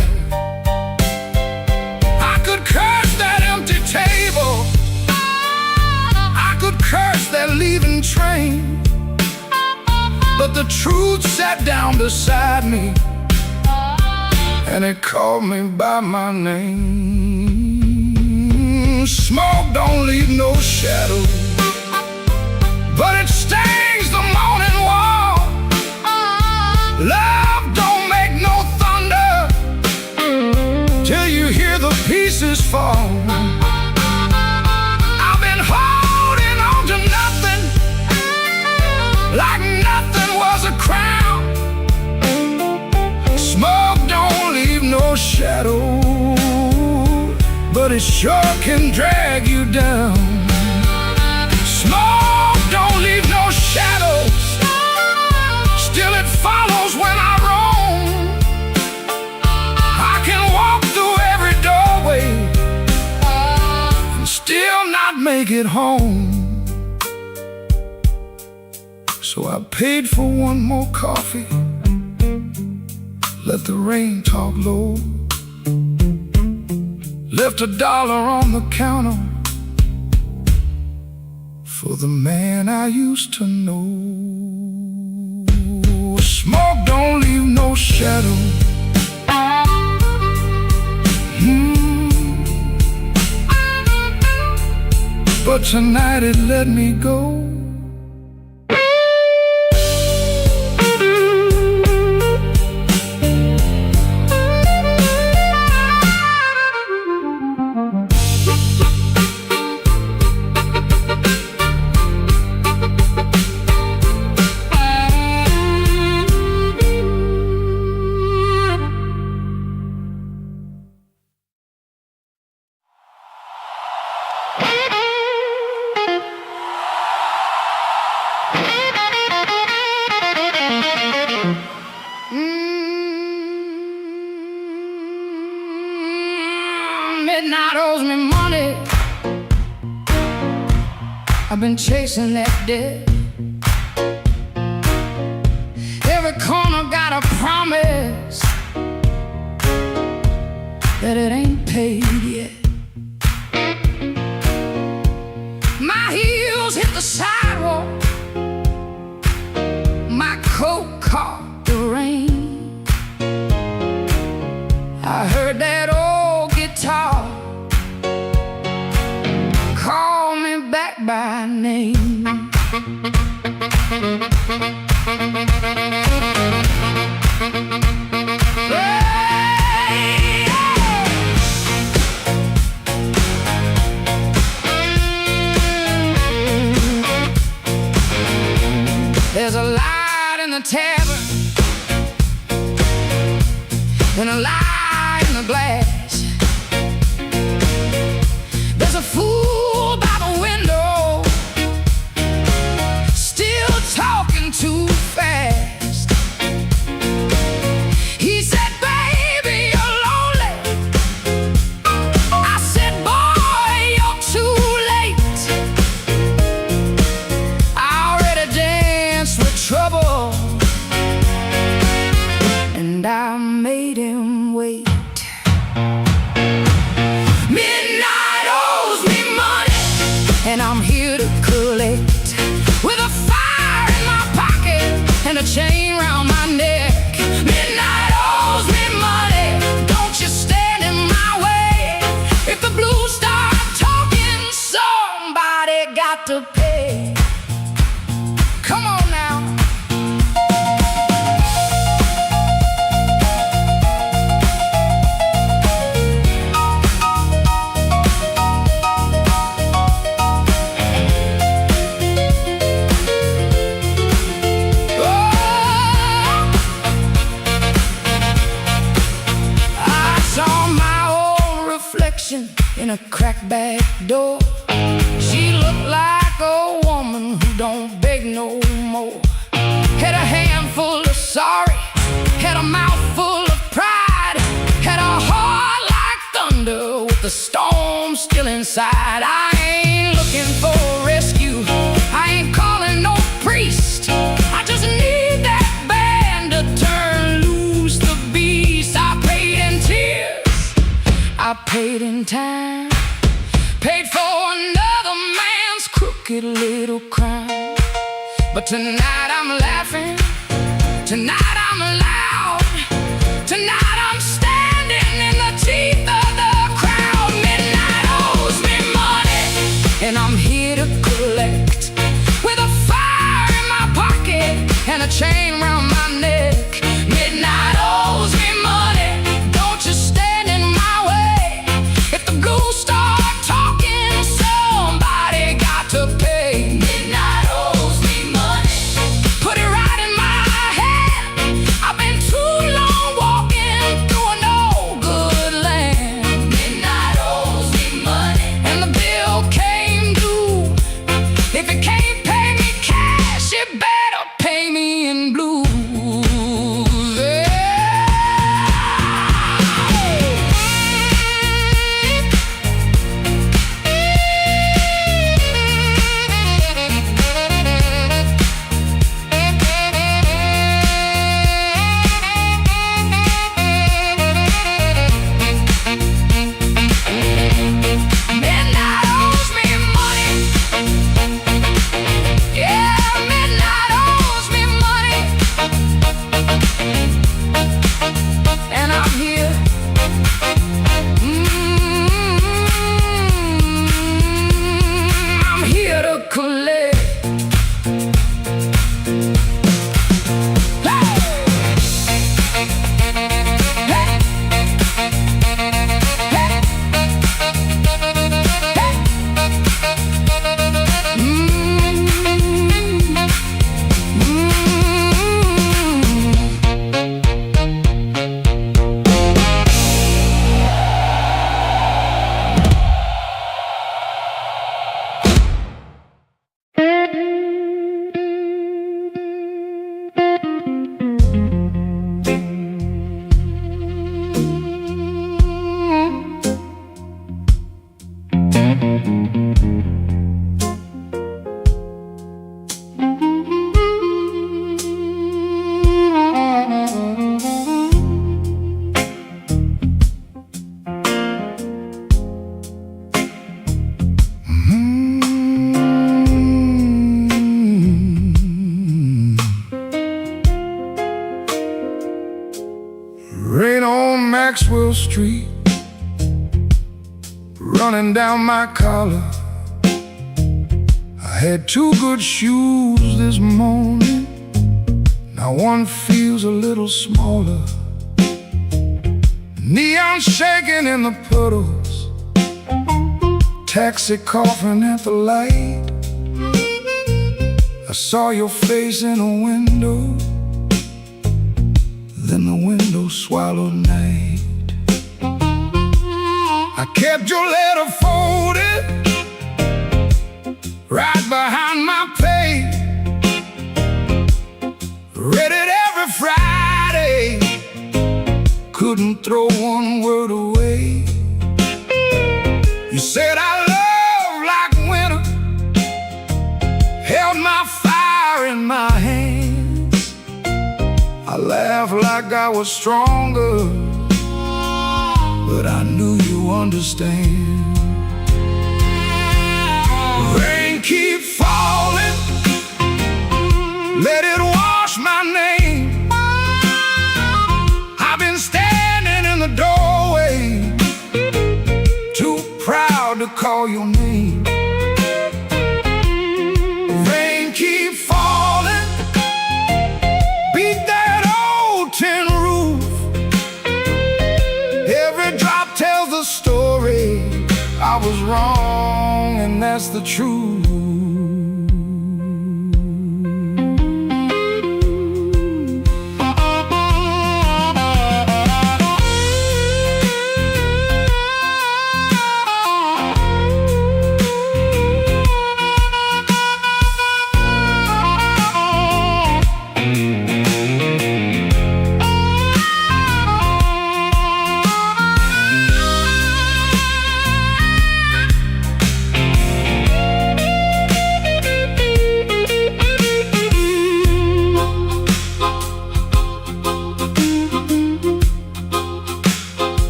I could curse that empty table, I could curse that leaving train, but the truth sat down beside me and it called me by my name. Smoke don't leave no shadow, but it stains the morning wall. Love don't make no thunder till you hear the pieces fall. I've been holding on to nothing, like nothing was a crown. Smoke don't leave no shadow, but it sure can drag you down. Smoke don't leave no shadows, still it follows when I roam. I can walk through every doorway and still not make it home. So I paid for one more coffee, let the rain talk low, left $1 on the counter for the man I used to know. Smoke don't leave no shadow, but tonight it let me go. I've been chasing that debt. Every corner got a promise that it ain't paid yet. My heels hit the sidewalk, my coat caught the rain. I heard that old guitar call me back by name. There's a light in the tavern and a light in the glass. There's a fool by the window, still talking too fast. He said, baby, you're lonely. I said, boy, you're too late. I already danced with trouble, and I made him wait. Midnight owes me money, and I'm here to collect. With a fire in my pocket and a chain round my neck. Midnight owes me money, don't you stand in my way. If the blues start talking, somebody got to pay. Come on now. In a cracked back door, she looked like a woman who don't beg no more. Had a handful of sorry, had a mouth full of pride, had a heart like thunder with the storm still inside. I ain't looking for a rescue, I ain't calling no priest. I just need that band to turn loose the beast. I paid in tears, I paid in time, paid for another man's crooked little crime. But tonight I'm laughing, tonight I'm loud, tonight I'm standing in the teeth of the crowd. Midnight owes me money, and I'm here to collect. With a fire in my pocket and a chain round my neck. Midnight owes me money, don't you stand in my way. If the ghosts start talking, somebody got to pay. Midnight owes me money, put it right in my head. I've been too long walking through a no good land. Midnight owes me money, and the bill came due. If you can't pay me cash, you better pay me in blues. Midnight owes me money. Yeah, midnight owes me money. And I'm here. I'm here to collect. street, running down my collar. I had two good shoes this morning, now one feels a little smaller. Neon shaking in the puddles, taxi coughing at the light. I saw your face in a window, then the window swallowed night. I kept your letter folded right behind my page, read it every Friday, couldn't throw one word away. You said I love like winter, held my fire in my hands. I laughed like I was stronger, but I knew you understand. Rain keep falling, let it wash my name. I've been standing in the doorway, too proud to call your name. Rain keep falling, beat that old tin roof. Every drop tells the story. I was wrong, and that's the truth.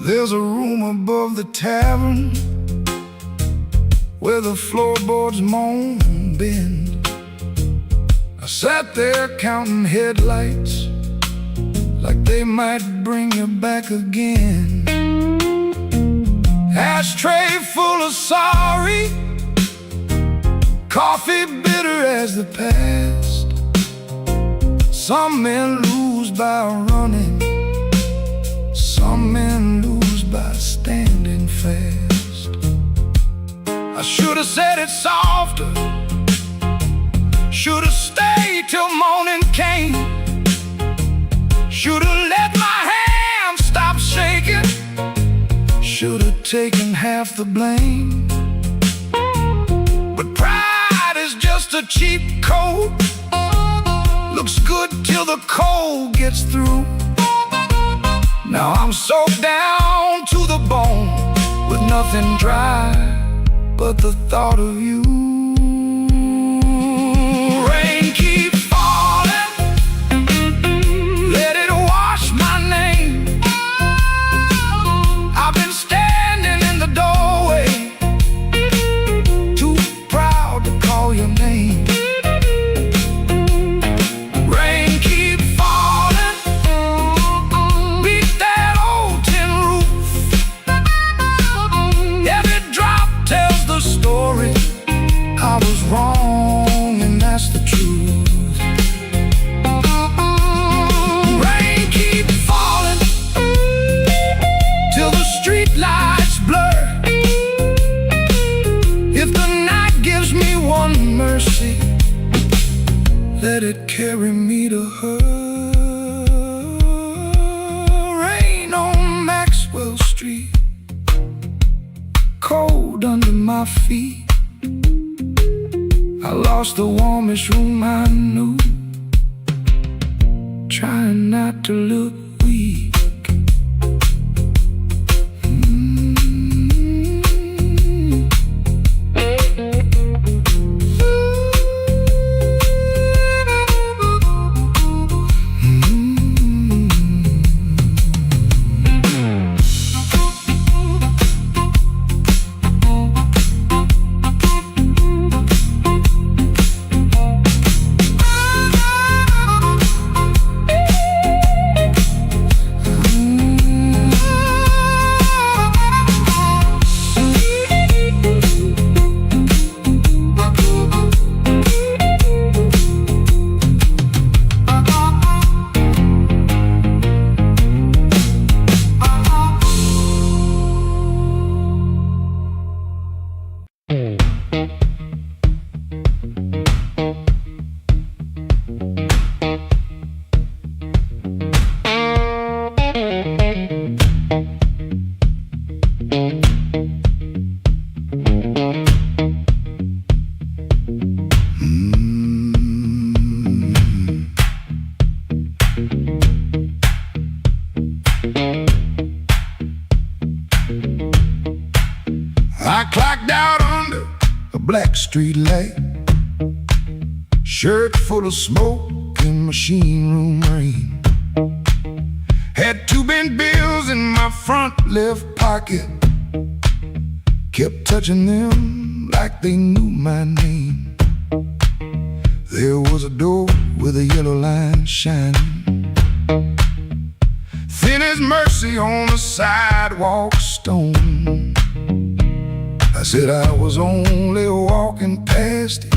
There's a room above the tavern where the floorboards moan and bend. I sat there counting headlights like they might bring you back again. Ashtray full of sorry, coffee bitter as the past. Some men lose by running, some men lose by standing fast. I should have said it softer, should have stayed till morning came, should have let my hand stop shaking, should have taken half the blame. But pride is just a cheap coat, looks good till the cold gets through. Now I'm soaked down to the bone with nothing dry but the thought of you. Rain keep falling, let it wash my name. I've been standing in the doorway, too proud to call your name. Rain keep falling, beat that old tin roof. Every drop tells the story. I was wrong, and that's the truth. Rain keep falling till the street lights blur. If the night gives me one mercy, let it carry me to her. Rain on Maxwell Street, cold under my feet. I lost the warmest room I knew, trying not to look weak. street light, shirt full of smoke and machine room rain. Had 2 bent bills in my front left pocket, kept touching them like they knew my name. There was a door with a yellow line shining, thin as mercy on the sidewalk stone. I said I was only walking past it,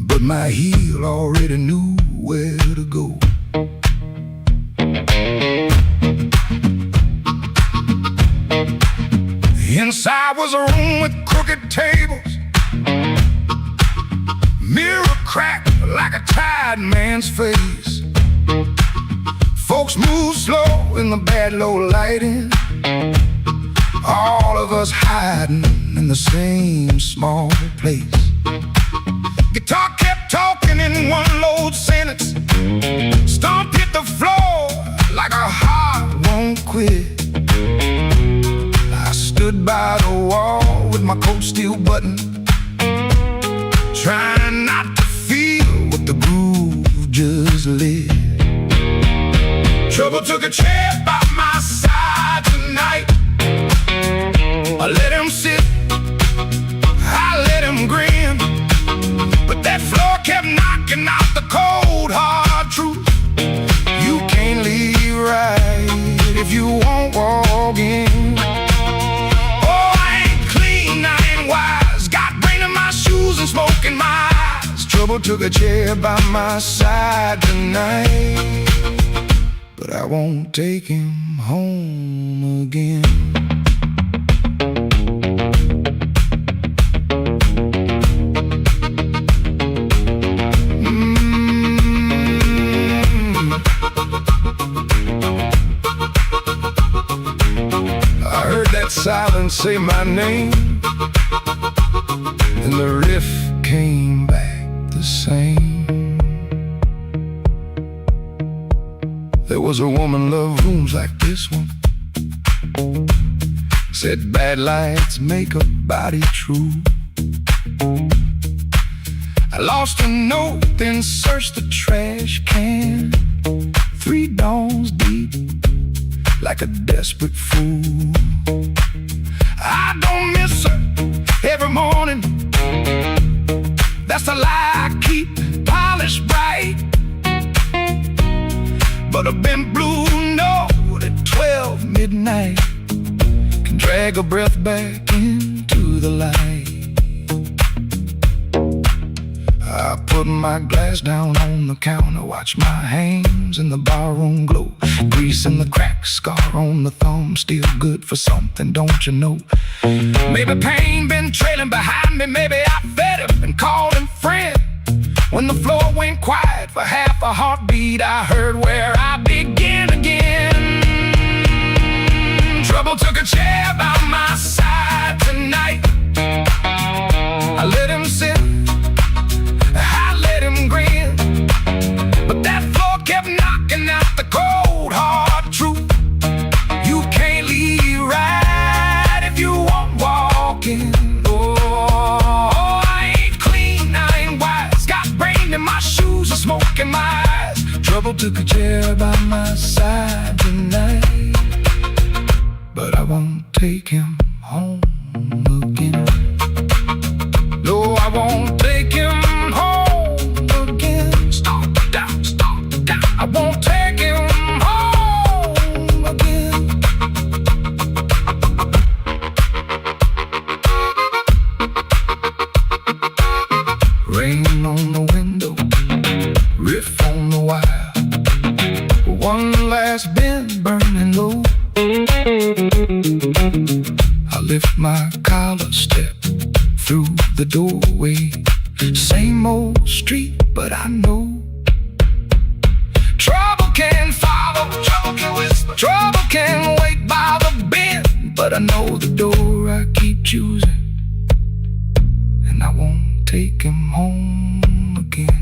but my heel already knew where to go. Inside was a room with crooked tables, mirror cracked like a tired man's face. Folks moved slow in the bad low lighting, all of us hiding in the same small place. Guitar kept talking in one load sentence, stomp hit the floor like a heart won't quit. I stood by the wall with my coat still buttoned, trying not to feel what the groove just lit. Trouble took a chair by my side tonight. I let him sit, I let him grin, but that floor kept knocking out the cold hard truth. You can't leave right if you won't walk in. Oh, I ain't clean, I ain't wise, got brain in my shoes and smoke in my eyes. Trouble took a chair by my side tonight, but I won't take him home again. Silence say my name, and the riff came back the same. There was a woman loved rooms like this one, said bad lights make a body true. I lost a note, then searched the trash can, 3 dawns deep like a desperate fool. I don't miss her every morning, that's the lie I keep polished bright. But a bent blue note at 12 midnight can drag a breath back into the light. I put my glass down on the counter, watch my hands in the barroom glow, grease in the crack, scar on the thumb, still good for something, don't you know? Maybe pain been trailing behind me, maybe I fed him and called him friend. When the floor went quiet for half a heartbeat, I heard where I begin again. Trouble took a chair by my side tonight. I let him sit, I let him grin, but that floor kept knocking out the cold hard truth. You can't leave right if you won't walk in. Oh, I ain't clean, I ain't wise, got brain in my shoes and smoke in my eyes. Trouble took a chair by my side tonight, but I won't take him home again. No, I won't take him home again. Stop down, I won't take him home again. Rain on the window, riff on the wire, one last bend burning low. I lift my collar, step through the doorway. Same old street, but I know trouble can follow, trouble can whisper, trouble can wait by the bend. But I know the door I keep choosing, and I won't take him home again.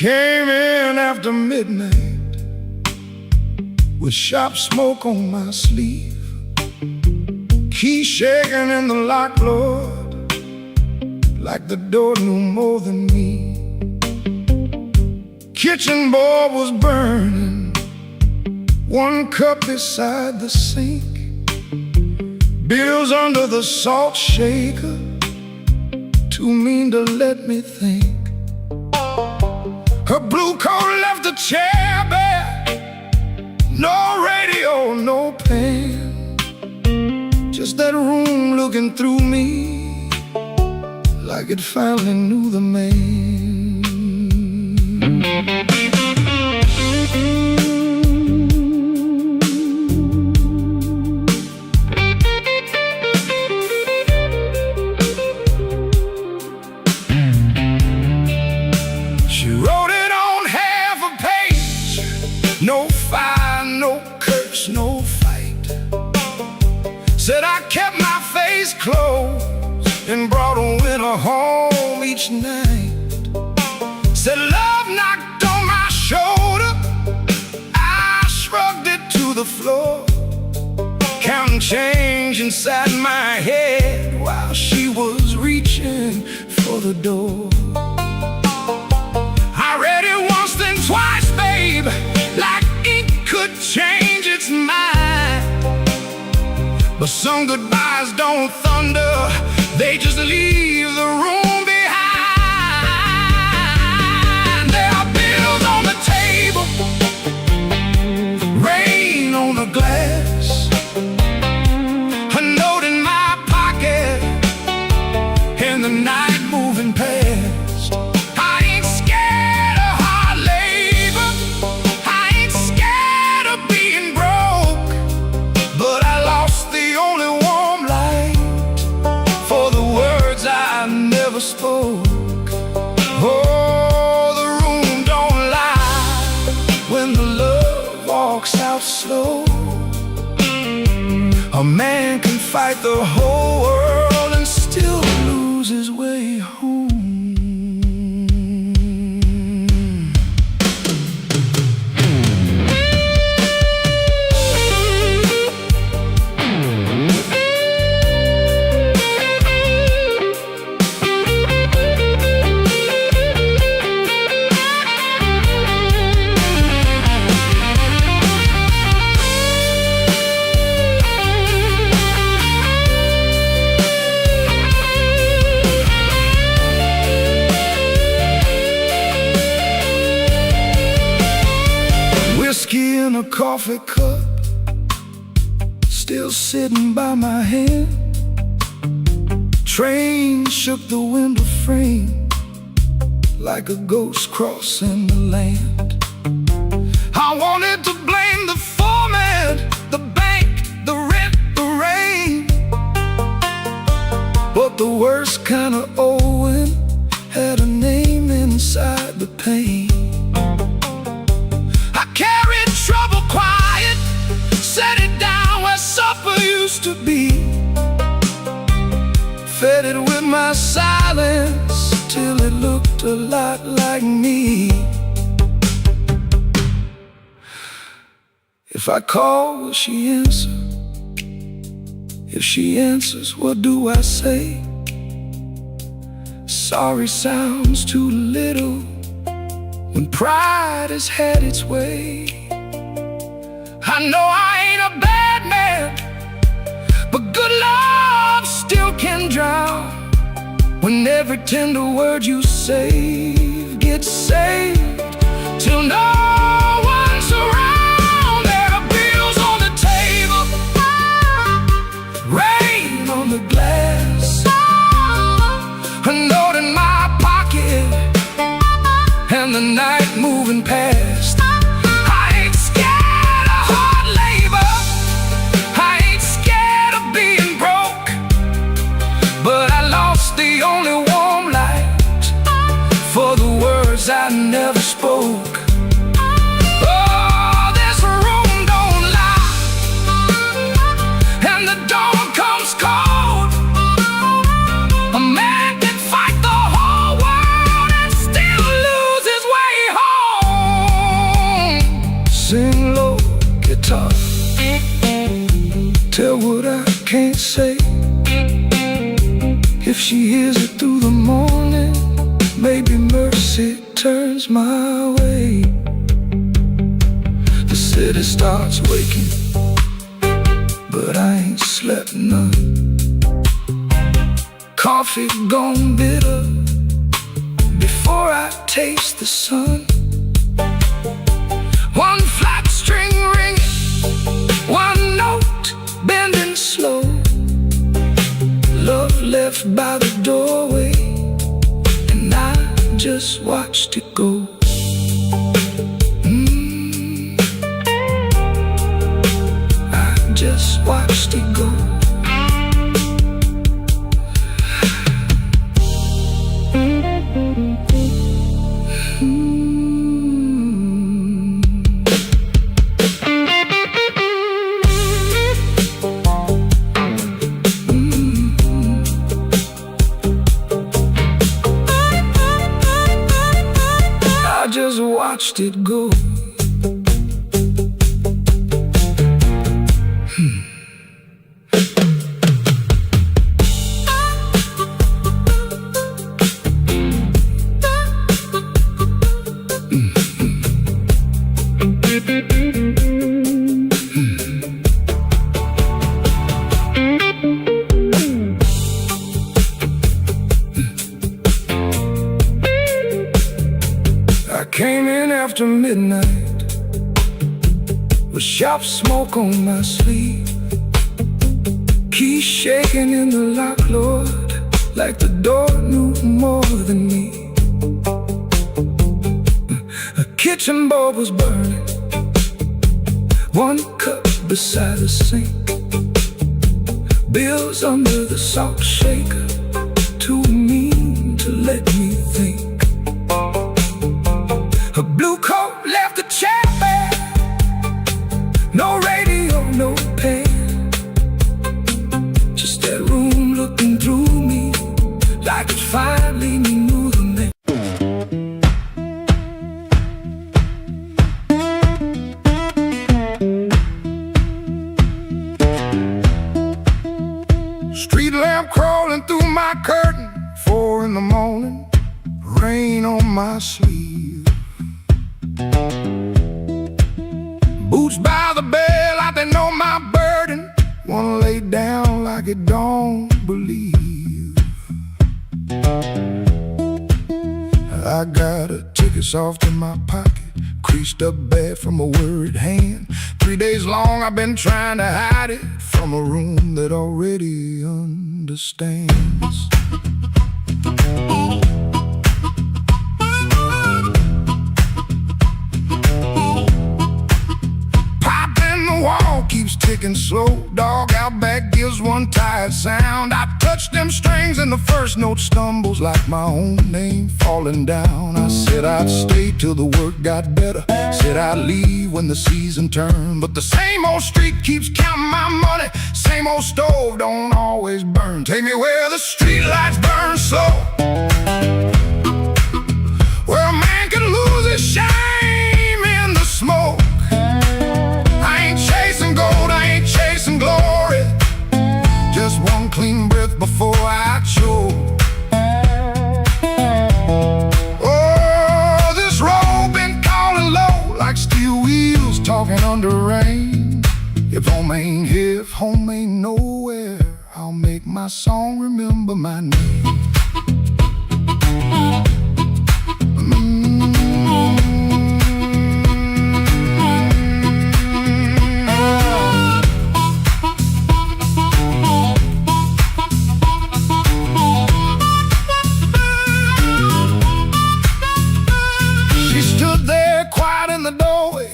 Came in after midnight with sharp smoke on my sleeve, key shaking in the lock, Lord, like the door knew more than me. Kitchen board was burning, one cup beside the sink, bills under the salt shaker, too mean to let me think. Her blue coat left the chair bare, no radio, no pen, just that room looking through me like it finally knew the man. She wrote it on half a page, no fire, no curse, no fight. Said I kept my face closed and brought a winter home each night. Said love knocked on my shoulder, I shrugged it to the floor, counting change inside my head while she was reaching for the door. I read it once, then twice, babe, like ink could change its mind. But some goodbyes don't thunder, they just leave the room behind. There are bills on the table, rain on the glass, a note in my pocket, and the night moving past. I ain't scared of hard labor, I ain't scared of being broke, but I lost the only warm light for the words I never spoke. Oh, the room don't lie when the love walks out slow. A man can fight the whole world and still lose his way home. Whiskey in a coffee cup, still sitting by my hand. Train shook the window frame like a ghost crossing the land. I wanted to blame the foreman, the bank, the rent, the rain, but the worst kind of owing had a name inside the pain. I carried trouble quiet, set it down where supper used to be, fed it with my silence till it looked a lot like me. If I call, will she answer? If she answers, what do I say? Sorry sounds too little when pride has had its way. I know I ain't a bad man, but good love still can drown when every tender word you say gets saved till no one's around. There are bills on the table, rain on the glass, a note in my pocket, and the night moving past. I ain't scared of hard labor, I ain't scared of being broke, but I lost the only warm light for the words I never spoke. tell what I can't say. If she hears it through the morning, maybe mercy turns my way. The city starts waking, but I ain't slept none. Coffee gone bitter before I taste the sun. One flat string ringing, one note bending slow. Love left by the doorway, and I just watched it go. I just watched it go. I just watched it go. I came in after midnight with sharp smoke on my sleeve, keys shaking in the lock, Lord, like the door knew more than me. A kitchen bulb was burning, one cup beside the sink, bills under the salt shaker, too mean to let me think. A blue coat left the chair bare, no radio, no pen, just that room looking through me like it finally knew the name. Street lamp crawling through my curtain, 4 in the morning, rain on my sleeve. Boots by the bed like they know my burden, wanna lay down like it don't believe. I got a ticket soft in my pocket, creased up bad from a worried hand. 3 days long I've been trying to hide it from a room that already understands. Wall keeps ticking slow, dog out back gives one tired sound. I touch them strings and the first note stumbles like my own name falling down. I said I'd stay till the work got better, said I'd leave when the season turned, but the same old street keeps counting my money, same old stove don't always burn. Take me where the street lights burn slow, where a man can lose his shame in the smoke. Chasing glory, just one clean breath before I choke. Oh, this road been calling low like steel wheels talking under rain. If home ain't here, if home ain't nowhere, I'll make my song remember my name.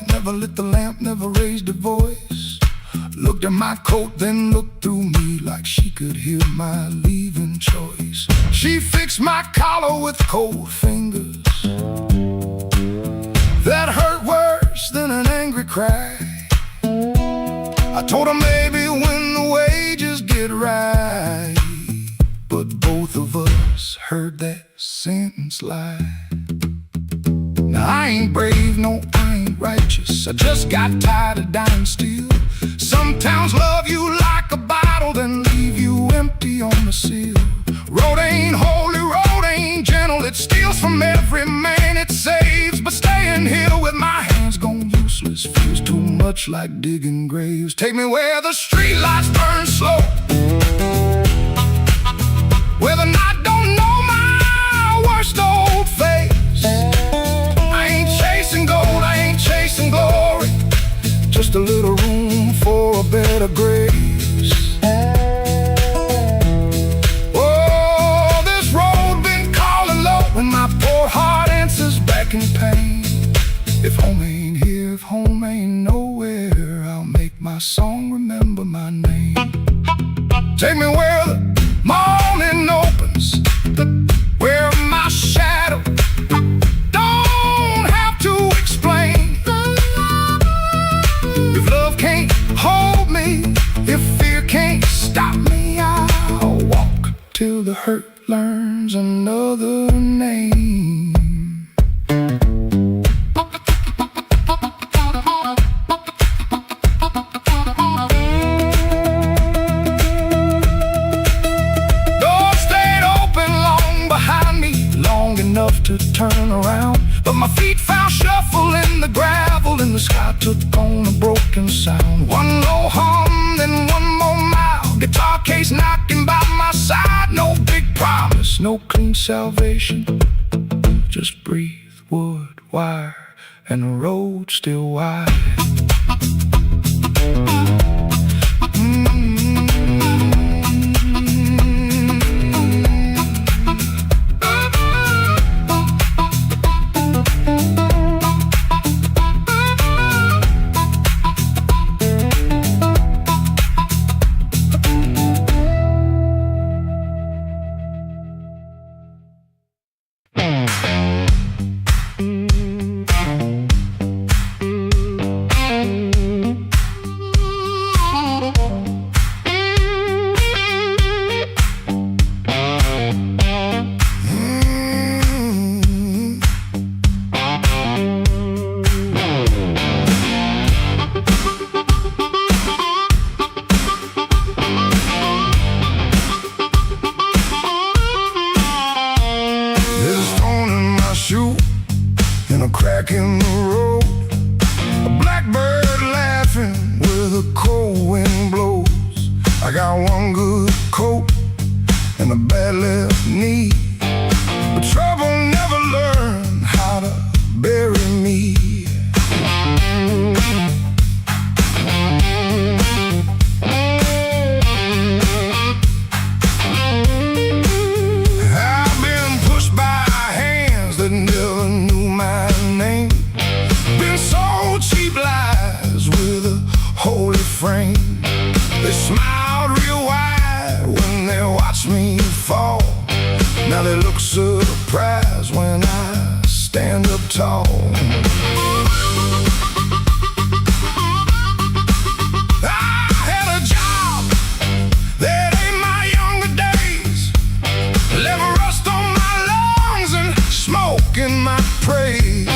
Never lit the lamp, never raised a voice, looked at my coat, then looked through me like she could hear my leaving choice. She fixed my collar with cold fingers that hurt worse than an angry cry. I told her maybe when the wages get right, but both of us heard that sentence lie. Now I ain't brave, no, I ain't righteous, I just got tired of dying still. Some towns love you like a bottle, then leave you empty on the seal. Road ain't holy, road ain't gentle. It steals from every man it saves. But staying here with my hands gone useless feels too much like digging graves. Take me where the streetlights burn slow, where the night don't know my worst old face. I ain't chasing gold, I ain't chasing glory, just a little room for a better grace. Oh, this road been calling low, and my poor heart answers back in pain. If home ain't here, if home ain't nowhere, I'll make my song remember my name. Take me where the morning opens, where my shadow don't have to explain. If love can't hold me, if fear can't stop me, I'll walk till the hurt learns another name. To turn around, but my feet found shuffle in the gravel, and the sky took on a broken sound. One low hum, then one more mile, guitar case knocking by my side. No big promise, no clean salvation, just breathe, wood, wire, and the road still wide. Crack in the road, a blackbird laughing where the cold wind blows. I got one good coat and a bad left knee, but trouble never learned how to bury me. I've been pushed by hands that never knew my name, been sold cheap lies with a holy frame. They smiled real wide when they watched me fall. Now they look surprised when I stand up tall. I had a job that ain't my younger days, left rust on my lungs and smoke in my praise.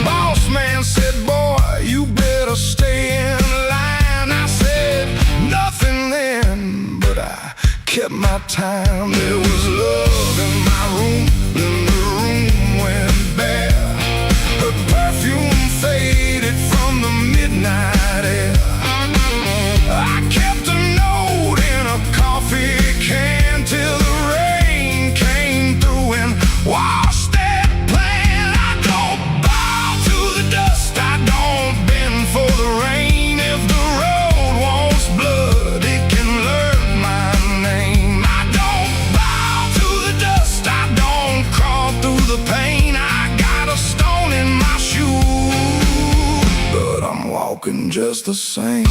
Boss man said, boy, you better stay in line. I said nothing then, but I kept my time. There was love in my room, then the room went bare. Her perfume faded from the midnight air. I kept a note in a coffee can till the rain came through and washed that plan. I don't bow to the dust, I don't bend for the rain. If the road wants blood, it can learn my name. I don't bow to the dust, I don't crawl through the pain. I got a stone in my shoe, but I'm walking just the same.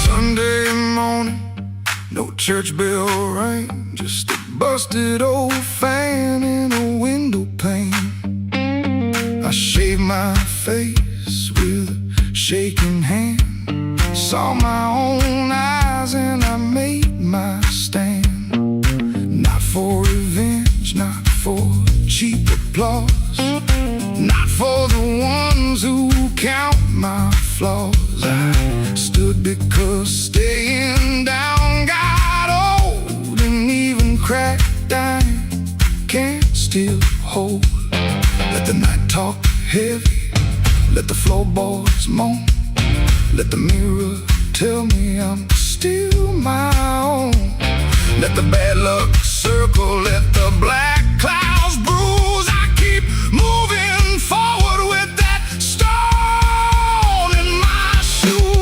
Sunday morning rain, just a busted old fan in a window pane. I shaved my face with a shaking hand, saw my own eyes and I made my stand. Not for revenge, not for cheap applause, not for the ones who count my flaws. I stood because staying down got old, and even cracked dying can't still hold. Let the night talk heavy, let the floorboards moan, let the mirror tell me I'm still my own. Let the bad luck circle, let the black clouds bruise. I keep moving forward with that stone in my shoe.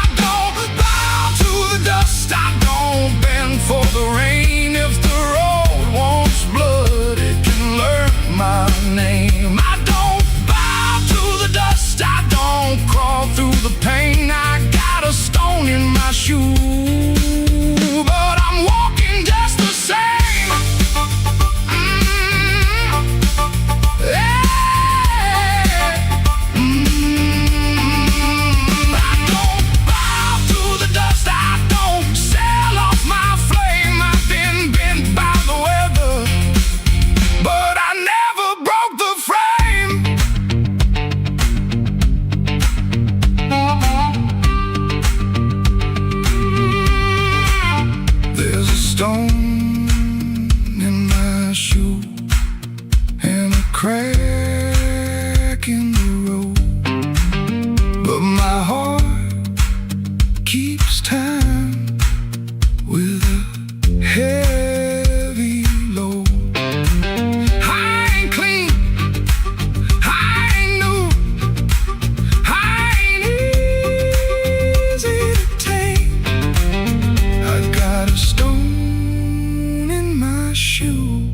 I don't bow to the dust, I don't bend for the rain. If the road wants blood, it can learn my name. I don't bow to the dust, I don't crawl through the pain. I got a stone in my shoe, but I'm walking just the same. I don't bow to the dust, I don't sell off my flame. I've been bent by the weather, but I never broke the frame. There's a stone in my shoe and a crack in the road, but my heart keeps time with a heavy load. I ain't clean, I ain't new, I ain't easy to tame. I got a stone in my shoe,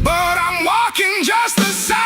but I'm walking just the same.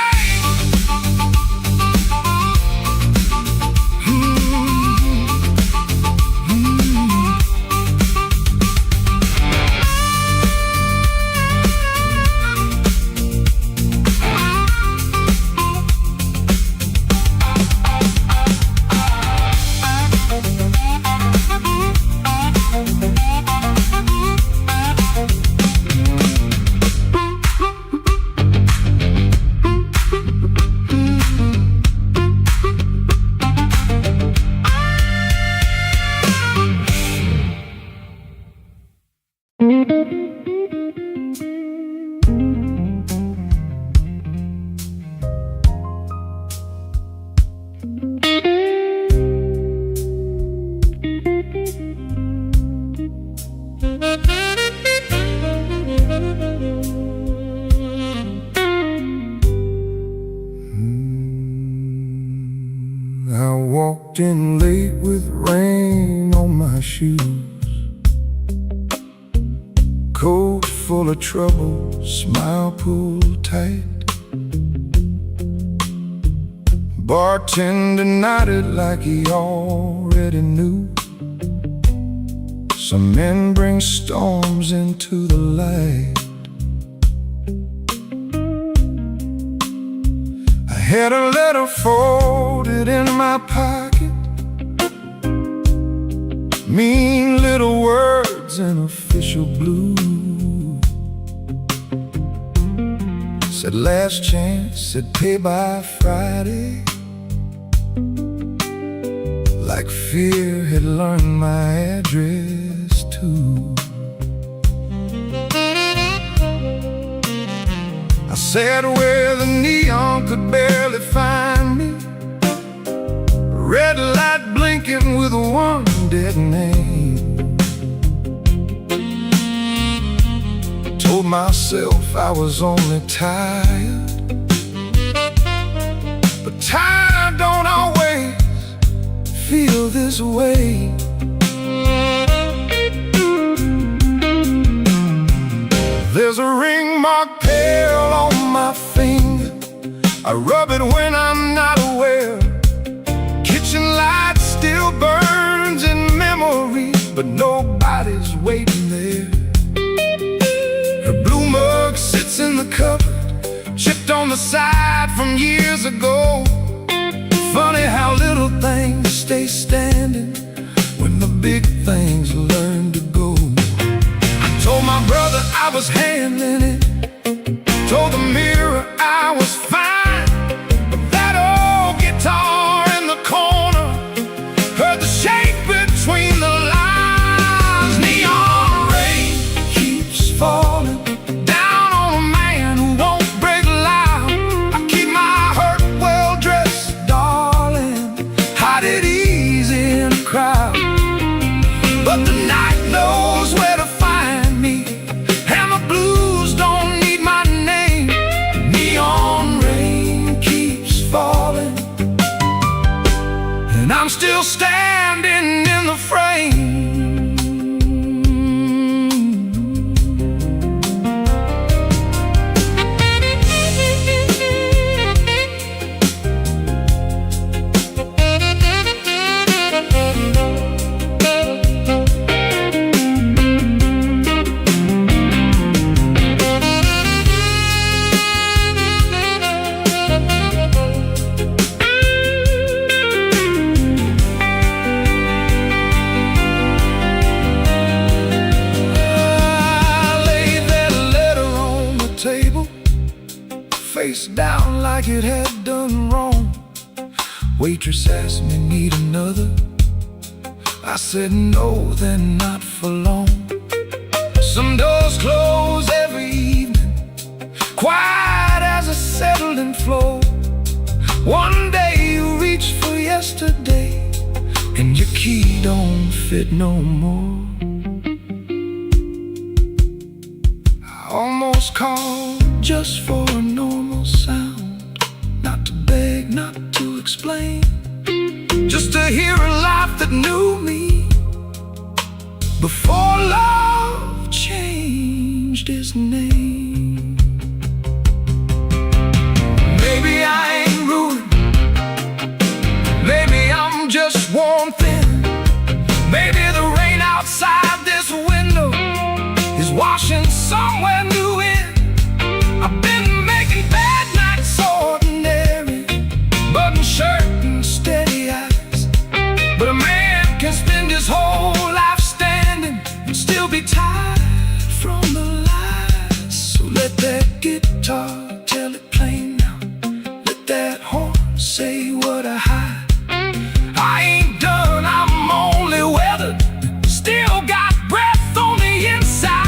I walked in late with rain on my shoes, coat full of trouble, smile pulled tight. Bartender nodded like he already knew. Some men bring storms into the light. I had a letter folded in my pocket, mean little words in official blue. Said last chance, said pay by Friday. Like fear had learned my address too. I sat where the neon could barely find me, red light blinking with one dead name. Told myself I was only tired, but tired don't always feel this way. There's a ring marked pale on my finger, I rub it when I'm not aware. Kitchen lights still burn but nobody's waiting there. Her blue mug sits in the cupboard, chipped on the side from years ago. Funny how little things stay standing when the big things learn to go. I told my brother I was handling it, told the mirror I was fine. But that old guitar in the corner heard the shake between the lines. Neon rain keeps falling down on a man who won't break loud. I keep my hurt well dressed, darling, hide it easy in a crowd. But the night knows where to find me, and the blues don't need my name. Neon rain keeps falling, and I'm still standing in the frame. Face down like it had done wrong. Waitress asked me, need another? I said no, then not for long. Some doors close every evening, quiet as a settling floor. One day you reach for yesterday, and your key don't fit no more. I almost called just for a normal sound, not to beg, not to explain, just to hear a laugh that knew me before love changed its name. Maybe I ain't ruined, maybe I'm just worn thin. Maybe the rain outside this window is washing somewhere new in. I've been making bad nights ordinary, button shirt and steady eyes. But a man can spend his whole life standing and still be tired from the lies. So let that guitar tell it plain now, let that horn say what I hide. I ain't done, I'm only weathered, still got breath on the inside.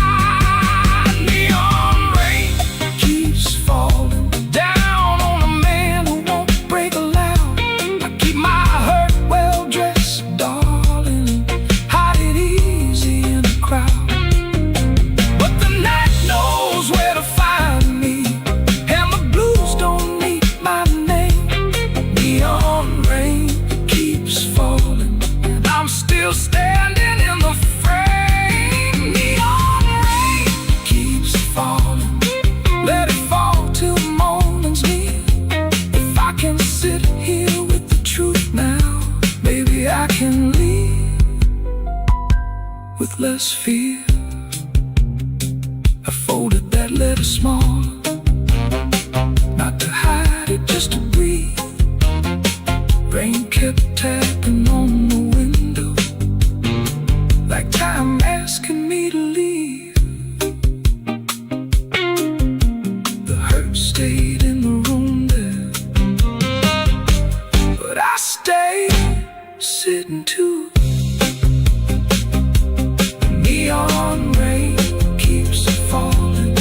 With less fear, I folded that letter smaller, not to hide it, just to breathe. Rain kept tapping on the window, like time asking me to leave. The hurt stayed in the room there, but I stayed sitting too. Neon rain keeps falling,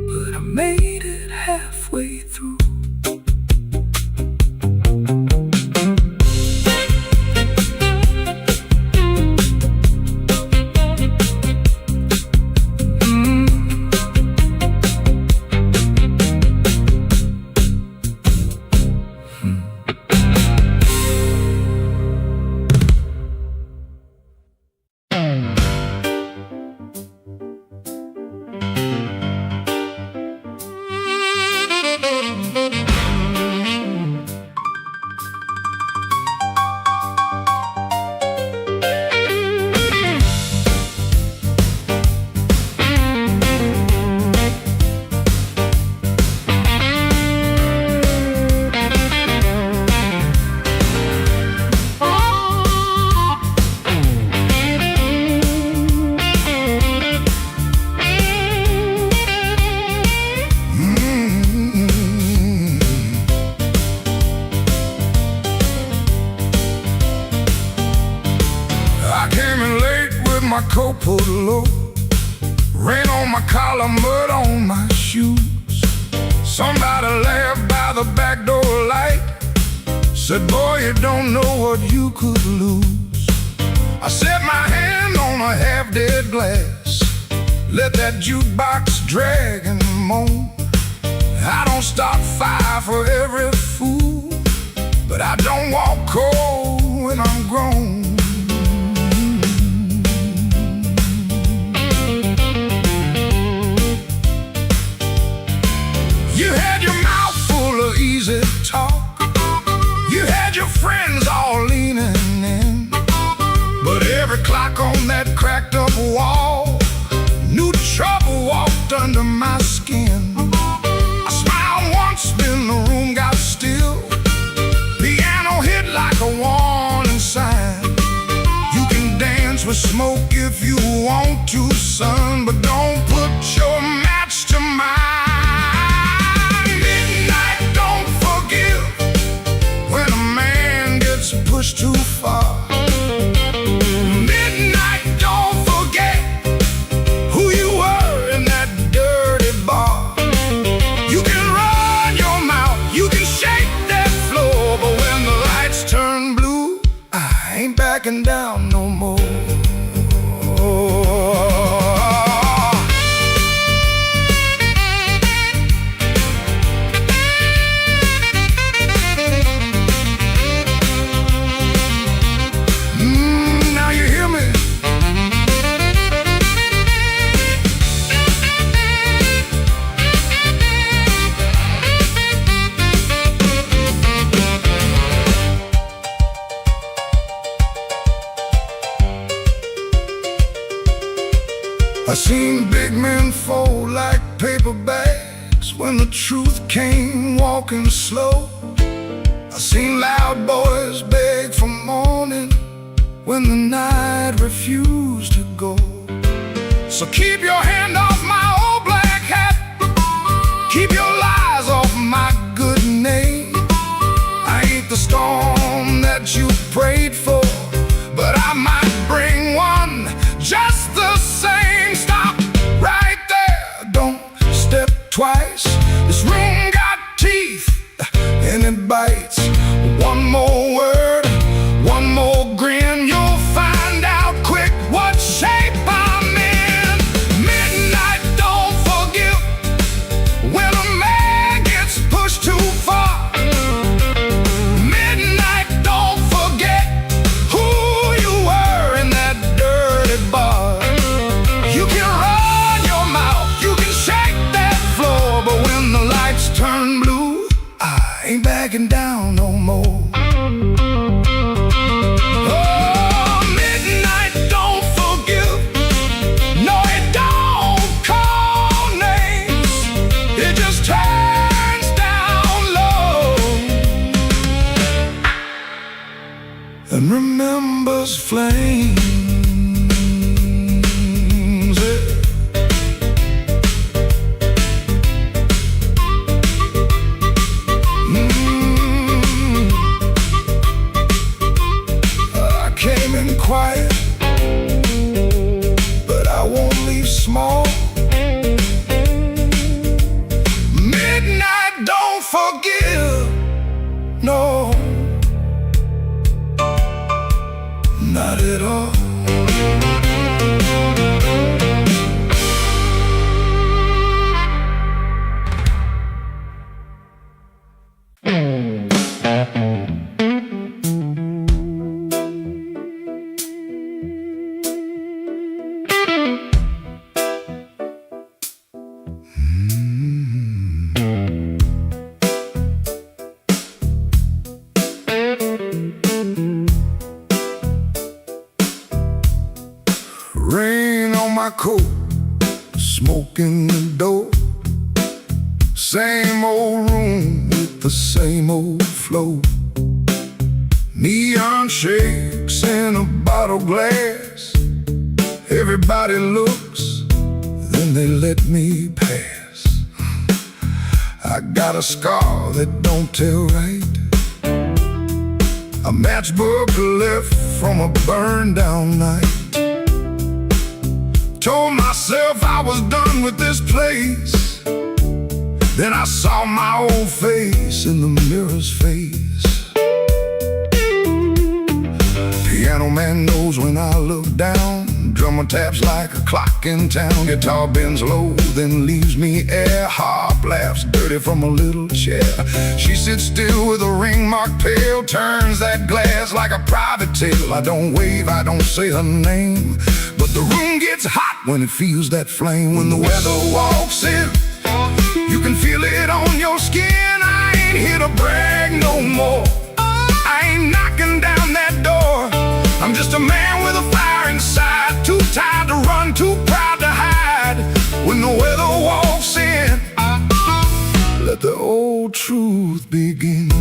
but I made it halfway through. came in late with my coat pulled low. Rain on my collar, mud on my shoes. Somebody laughed by the back door light, said, boy, you don't know what you could lose. I set my hand on a half-dead glass, let that jukebox drag and moan. I don't start fire for every fool, but I don't walk cold when I'm grown. You had your mouth full of easy talk, you had your friends all leaning in, but every clock on that cracked up wall knew trouble walked under my skin. I smiled once, then the room got still. Piano hit like a warning sign. You can dance with smoke if you want to, son, but don't put your match to mine. Midnight don't forgive when a man gets pushed too far. Midnight don't forget who you were in that dirty bar. You can run your mouth, you can shake that floor, but when the lights turn blue, I ain't backing down no more. Now you hear me? I seen big men fold like paper bags when the truth came walking slow. I seen loud boys beg for morning when the night refused to go. So keep your hand off my old black hat, keep your lies off my good name. I ain't the storm that you prayed for, but I might bring one just the same. Stop right there, don't step twice. This room got teeth and it bites. One more word, one more grin, you'll find out quick what shape I'm in. Midnight don't forgive when a man gets pushed too far. Midnight don't forget who you were in that dirty bar. You can run your mouth, you can shake that floor, but when the lights turn blue, I ain't backing down no more. Oh, midnight don't forgive. No, it don't call names. It just turns down low and remembers flames. I came in quiet, but I won't leave small. Midnight don't forgive, no, not at all. Rain on my coat, smoke in the door. Same old room with the same old flow. Neon shakes in a bottle glass. Everybody looks, then they let me pass. I got a scar that don't tell right, a matchbook left from a burned down night. Told myself I was done with this place. Then I saw my old face in the mirror's face. Piano man knows when I look down. Drummer taps like a clock in town. Guitar bends low, then leaves me air. Harp laughs dirty from a little chair. She sits still with a ring-marked pail. Turns that glass like a private tale. I don't wave, I don't say her name, but the room gets hot when it feels that flame. When the weather walks in, you can feel it on your skin. I ain't here to brag no more. I ain't knocking down that door. I'm just a man with a fire inside. Too tired to run, too proud to hide. When the weather walks in, let the old truth begin.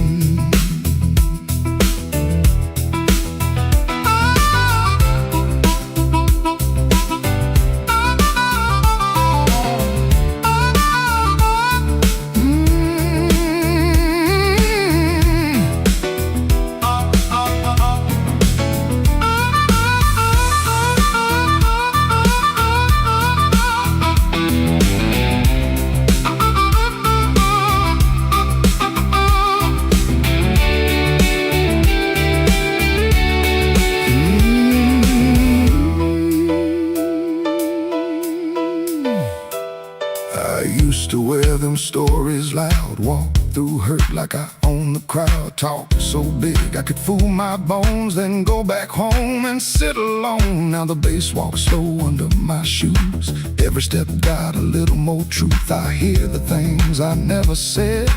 To wear them stories loud, walk through hurt like I own the crowd. Talk so big I could fool my bones, then go back home and sit alone. Now the bass walks slow under my shoes. Every step got a little more truth. I hear the things I never said,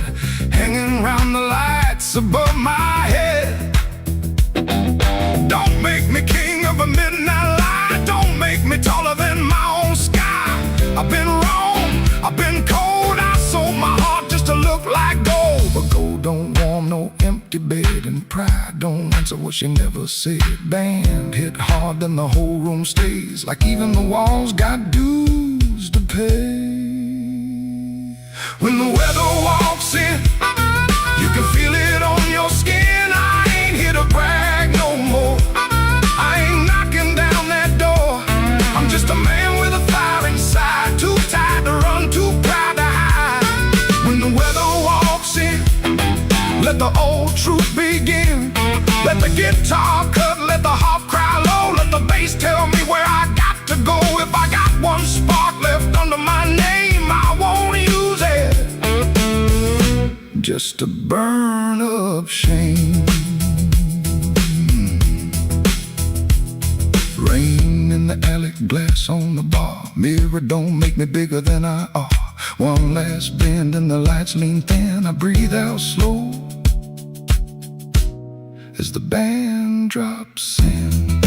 hanging round the lights above my head. Don't make me king of a midnight light. Don't make me taller than my own sky. I've been wrong, I've been cold. I sold my heart just to look like gold. But gold don't warm no empty bed, and pride don't answer what she never said. Band hit hard, then the whole room stays, like even the walls got dues to pay. When the weather walks in, you can feel it on your skin. I ain't here to brag no more. I ain't knocking down that door. I'm just a man with a fire inside. Too tired to run, too proud to hide. When the weather walks in, let the old truth begin. Let the guitar cut, let the harp cry low. Let the bass tell me where I got to go. If I got one spark left under my name, I won't use it just to burn up shame. Rain in the alley, glass on the bar. Mirror don't make me bigger than I are. One last bend and the lights lean thin. I breathe out slow as the band drops in.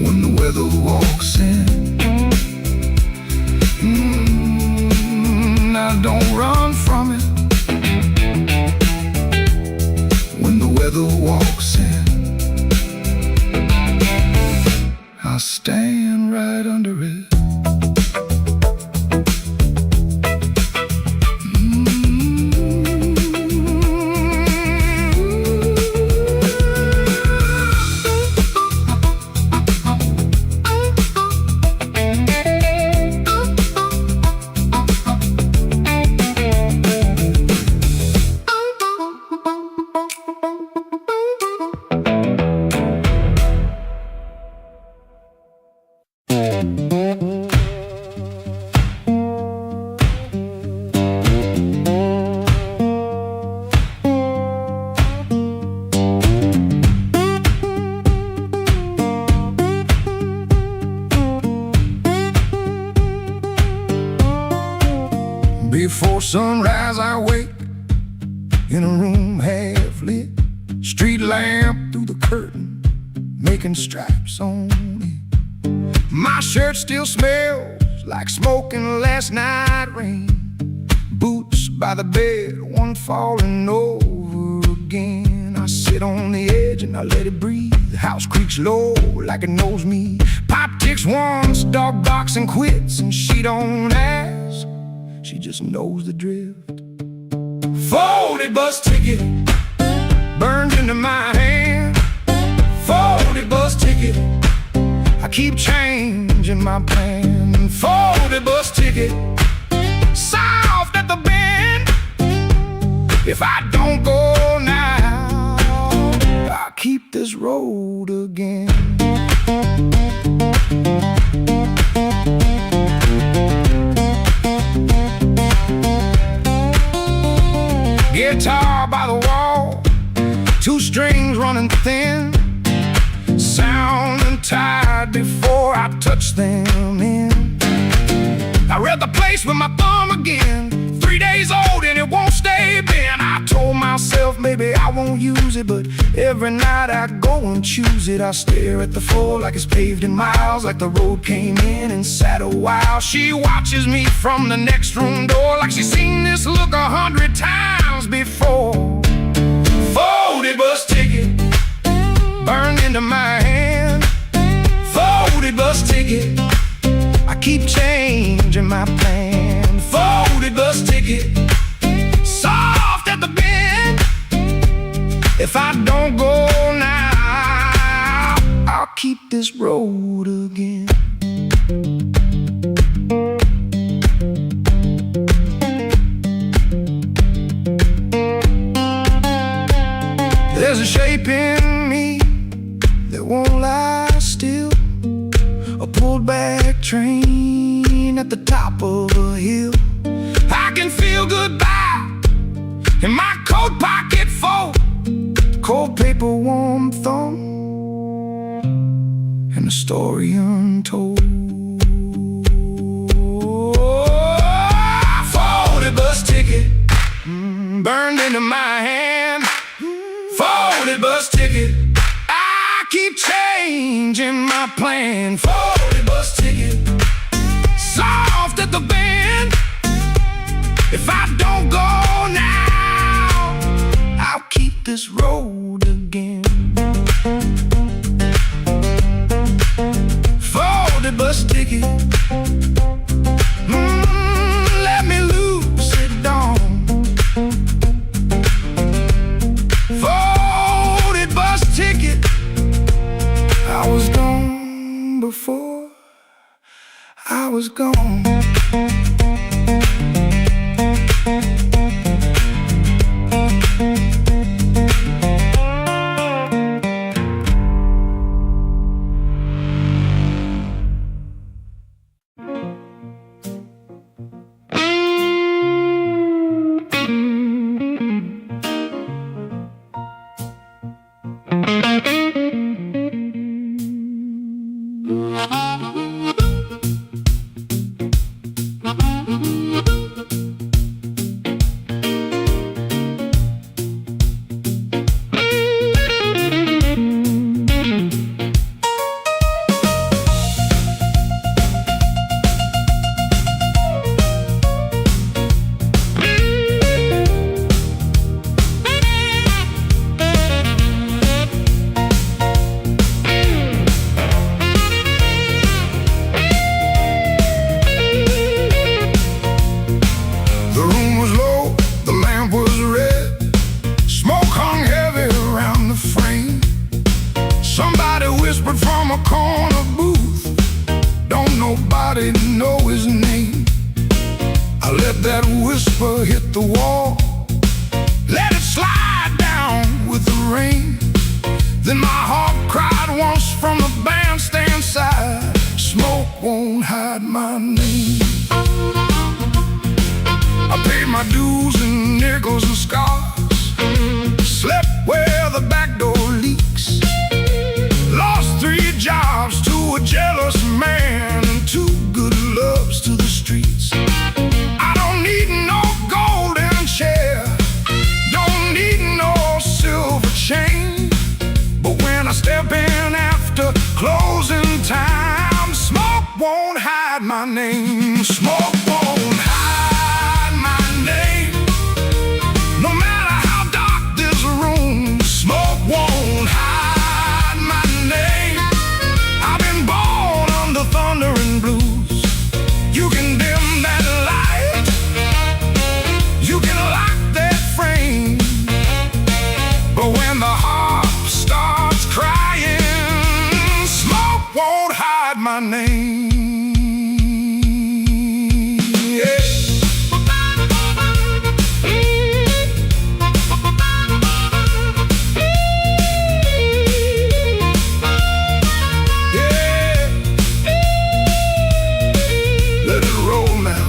When the weather walks in, I don't run from it. When the weather walks in, I stand right under it. Before sunrise I wake in a room half lit. Street lamp through the curtain, making stripes on it. My shirt still smells like smoking last night rain. Boots by the bed, one falling over again. I sit on the edge and I let it breathe. The house creaks low like it knows me. Pop ticks once, dog barks and quits, and she don't ask, she just knows the drift. Folded bus ticket burned into my hand. Folded bus ticket, I keep changing my plan. Folded bus ticket, soft at the bend. If I don't go now, I'll keep this road again. Guitar by the wall, two strings running thin, sounding tired before I touch them in. I read the place with my thumb again, 3 days old and it won't stay bent. I told myself maybe I won't use it, but every night I go and choose it. I stare at the floor like it's paved in miles, like the road came in and sat a while. She watches me from the next room door like she's seen this look 100 times before. Folded bus ticket, burned into my hand. Folded bus ticket, I keep changing my plan. Folded bus ticket, soft at the bend. If I don't go now, I'll keep this road again. There's a shape in me that won't lie still, a pulled back train at the top of a hill. I can feel goodbye in my coat pocket full, cold paper, warm thumb, and a story untold. Folded bus ticket, burned into my hand. Folded bus ticket, I keep changing my plan. Folded bus ticket, soft at the bend. If I don't go now, I'll keep this road again. Folded bus ticket, let me loose it on. Folded bus ticket, I was gone before I was gone. Know his name. I let that whisper hit the wall, let it slide down with the rain. Then my heart cried once from the bandstand side, smoke won't hide my name. I paid my dues in nickels and scars, slept where the back door leaks, lost 3 jobs to a jealous man and 2 good loves to the streets. I don't need no golden chair, don't need no silver chain, but when I step in after closing time, smoke won't hide my name. Smoke won't hide my name. No matter how dark this room, smoke won't hide my name. I've been born under thunder and blues. You can dim that light, you can lock that frame, but when the heart starts crying, smoke won't hide my name. Yeah. Yeah. Let it roll now.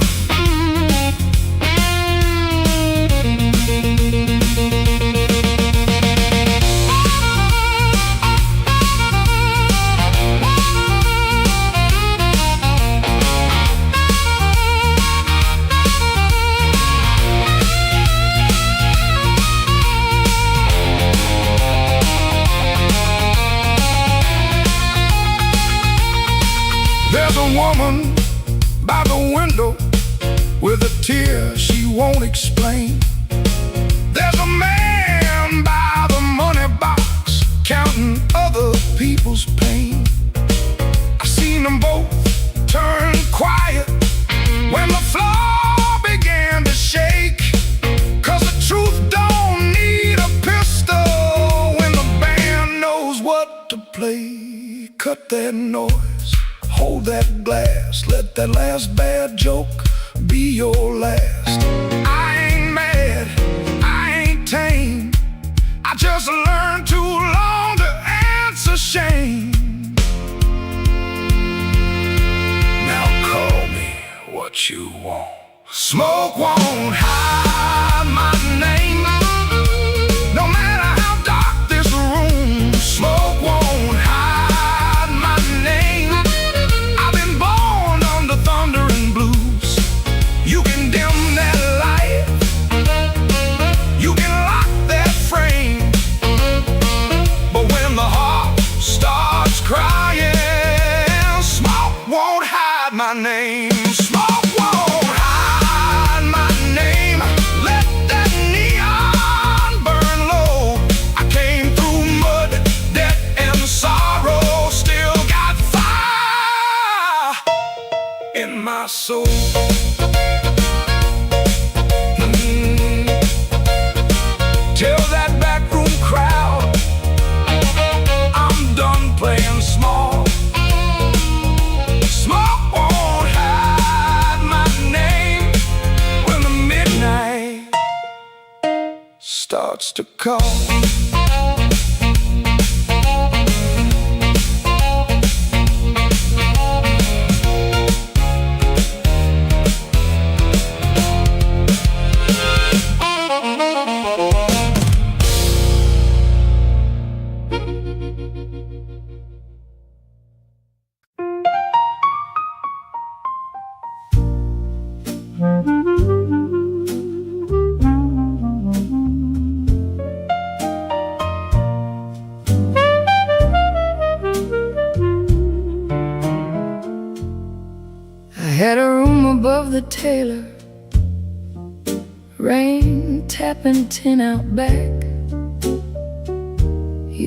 There's a woman by the window with a tear she won't explain. There's a man by the money box counting other people's pain. I seen them both turn quiet when the floor began to shake. 'Cause the truth don't need a pistol when the band knows what to play. Cut that noise, hold that glass, let that last bad joke be your last. I ain't mad, I ain't tame, I just learned too long to answer shame. Now call me what you want. Smoke won't hide my name. No matter how dark this room, smoke won't hide my name. I've been born under thunder and blues. You can dim that light, you can lock that frame, but when the heart starts crying, smoke won't hide my name. Smoke won't hide my name. Let that neon burn low. I came through mud, death, and sorrow. Still got fire in my soul. Tell that backroom crowd I'm done playing small. Smoke won't hide my name when the midnight starts to call. I had a room above the tailor, rain tapping tin out back.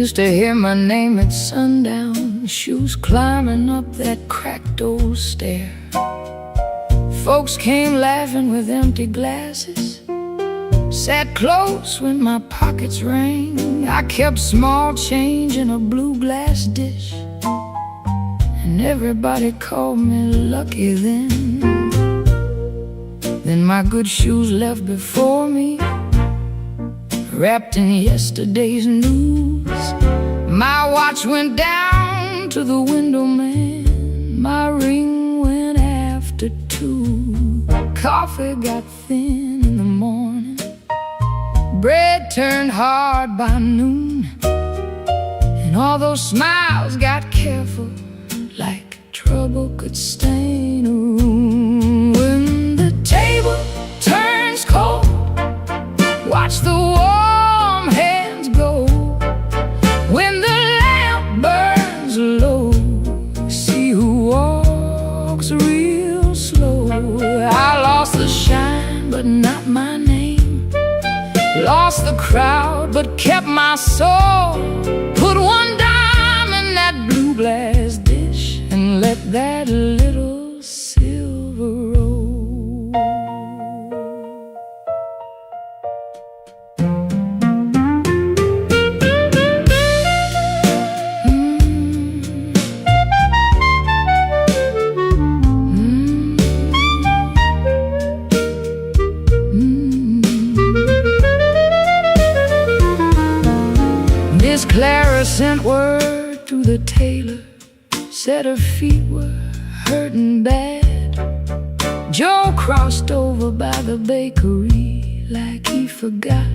Used to hear my name at sundown, shoes climbing up that cracked old stair. Folks came laughing with empty glasses, sat close when my pockets rang. I kept small change in a blue glass dish, and everybody called me lucky then. Then my good shoes left before me, wrapped in yesterday's news. My watch went down to the window man, my ring went after 2. Coffee got thin in the morning, bread turned hard by noon, and all those smiles got careful, like trouble could stain a room. When the table turns cold, watch the warm hands go. When the lamp burns low, see who walks real slow. I lost the shine, but not my name. Lost the crowd, but kept my soul. Put one dime in that blue glass dish and let that little silver roll. Sarah sent word through the tailor, said her feet were hurting bad. Joe crossed over by the bakery like he forgot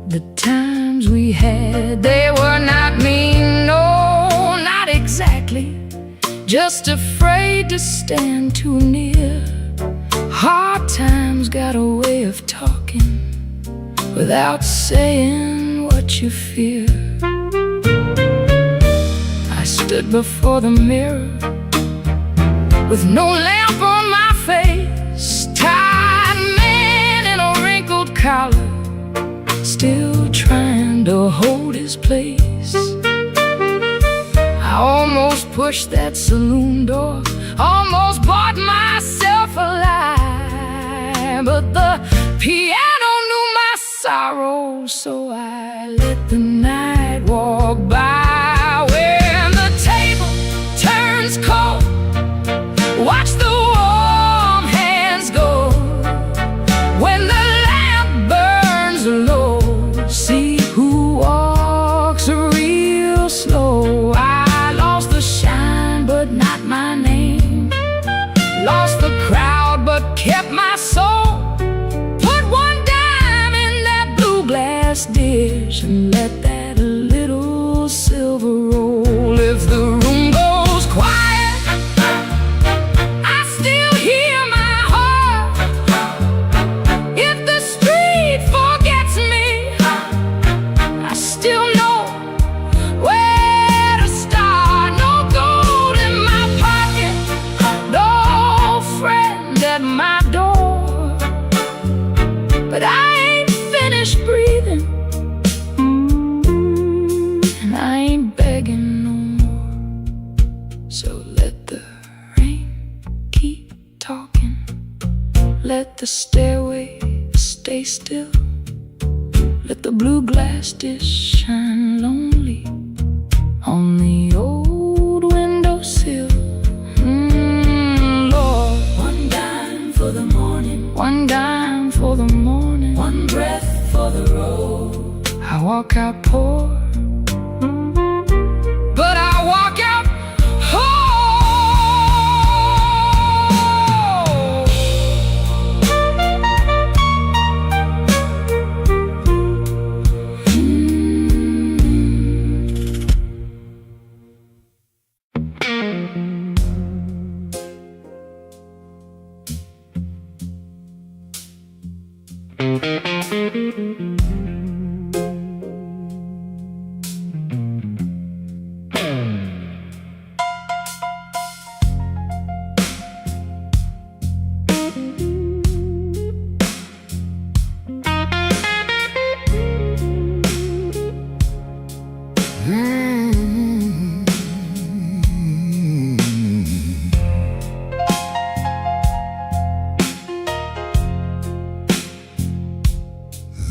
the times we had. They were not mean, no, not exactly, just afraid to stand too near. Hard times got a way of talking without saying what you fear. I stood before the mirror with no lamp on my face, tired man in a wrinkled collar, still trying to hold his place. I almost pushed that saloon door, almost bought myself a lie, but the piano knew my sorrow, so I let the night walk by. When the table turns cold, watch the warm hands go. When the lamp burns low, see who walks real slow. I lost the shine, but not my name. Lost the crowd, but kept my soul. Put one dime in that blue glass dish and let that little silver roll. If the room goes quiet, I still hear my heart. If the street forgets me, I still know where to start. No gold in my pocket, no friend at my door, but I ain't finished breathing, and I ain't begging no more. So let the rain keep talking, let the stairway stay still, let the blue glass dish shine lonely on the old windowsill. Lord, one dime for the morning, one dime for the morning, one breath for the road. I walk out poor, but I walk out whole.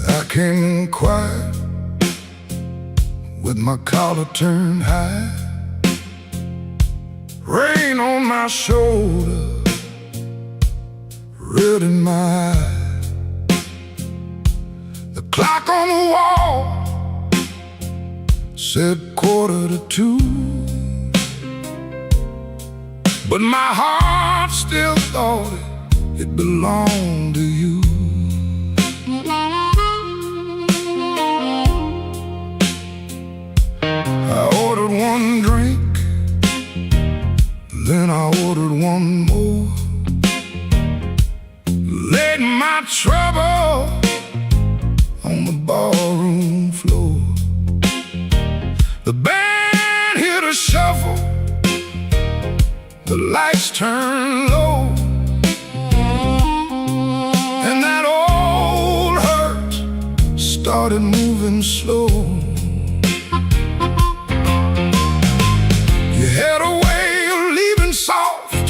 I came in quiet with my collar turned high, rain on my shoulder, red in my eye. The clock on the wall said 1:45, but my heart still thought it belonged to you. I ordered one drink, then I ordered one more, laid my trouble on the ballroom floor. The band hit a shuffle, the lights turned low, and that old hurt started moving slow. You had a way of leaving soft,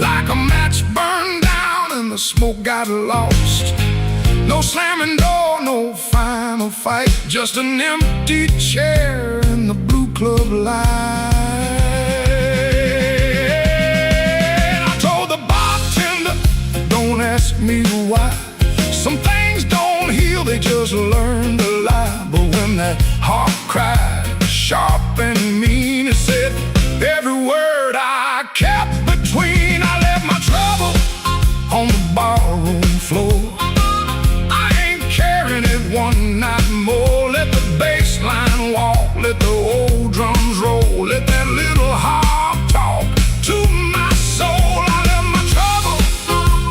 like a match burned down and the smoke got lost. No slamming door, no final fight, just an empty chair in the blue club light. I told the bartender, don't ask me why. Some things don't heal, they just learn to lie. But when that heart cries, sharp and mean. It said every word I kept between. I left my trouble on the barroom floor. I ain't carrying it one night more. Let the bass line walk, let the old drums roll, let that little harp talk to my soul. I left my trouble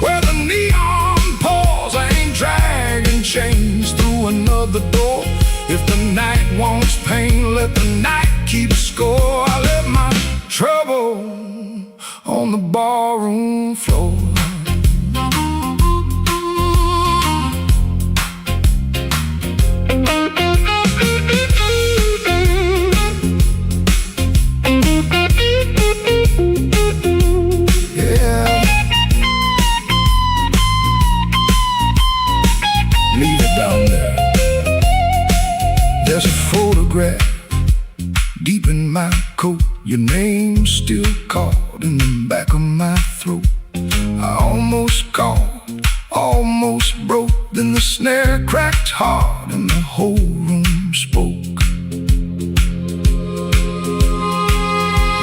where the neon pours. I ain't dragging chains through another door. If the night wants pain, let the night keep score. I left my trouble on the barroom floor. There's a photograph deep in my coat, your name still caught in the back of my throat. I almost called, almost broke, then the snare cracked hard and the whole room spoke.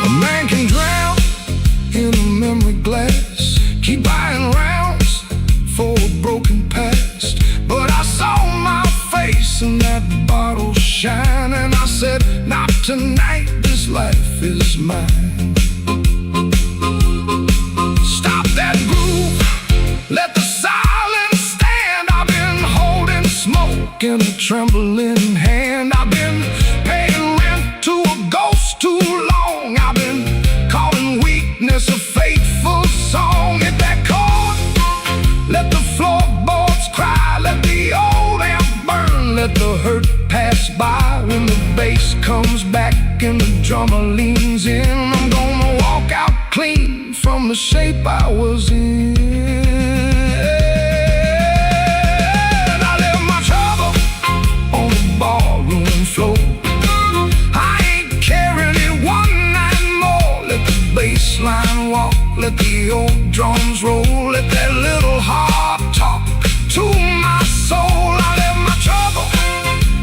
A man can drown in a memory glass, keep buying rounds for a broken past. But I saw my face in that bottle shine, and I said, not tonight, this life is mine. Stop that groove, let the silence stand. I've been holding smoke in a trembling hand. I've been paying rent to a ghost too long. I've been calling weakness a fateful song. Hit that chord, let the floorboards cry, let the old amp burn, let the hurt pass by. When the bass comes back and the drummer leans in, I'm gonna walk out clean from the shape I was in. I left my trouble on the barroom floor. I ain't carrying it one night more. Let the bass line walk, let the old drums roll, let that little harp talk to my soul. I left my trouble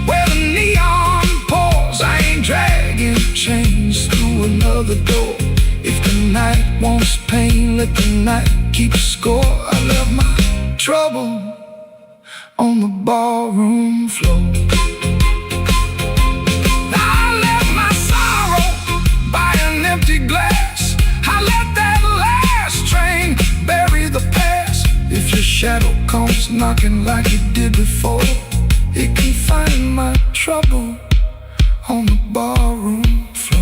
where the neon pours. I ain't dragging chains through another door. If the night wants pain, let the night keep score. I left my trouble on the barroom floor. I left my sorrow by an empty glass. I let that last train bury the past. If your shadow comes knocking like it did before, it can find my trouble on the barroom floor.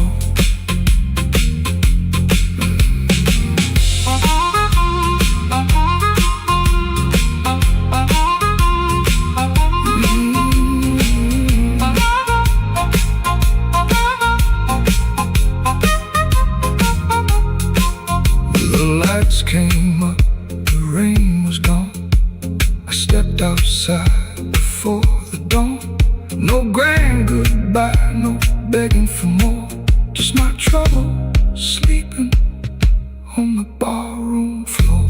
The lights came up, the rain was gone. I stepped outside before the dawn. No grand goodbye, no begging for more. Just my trouble sleeping on the barroom floor.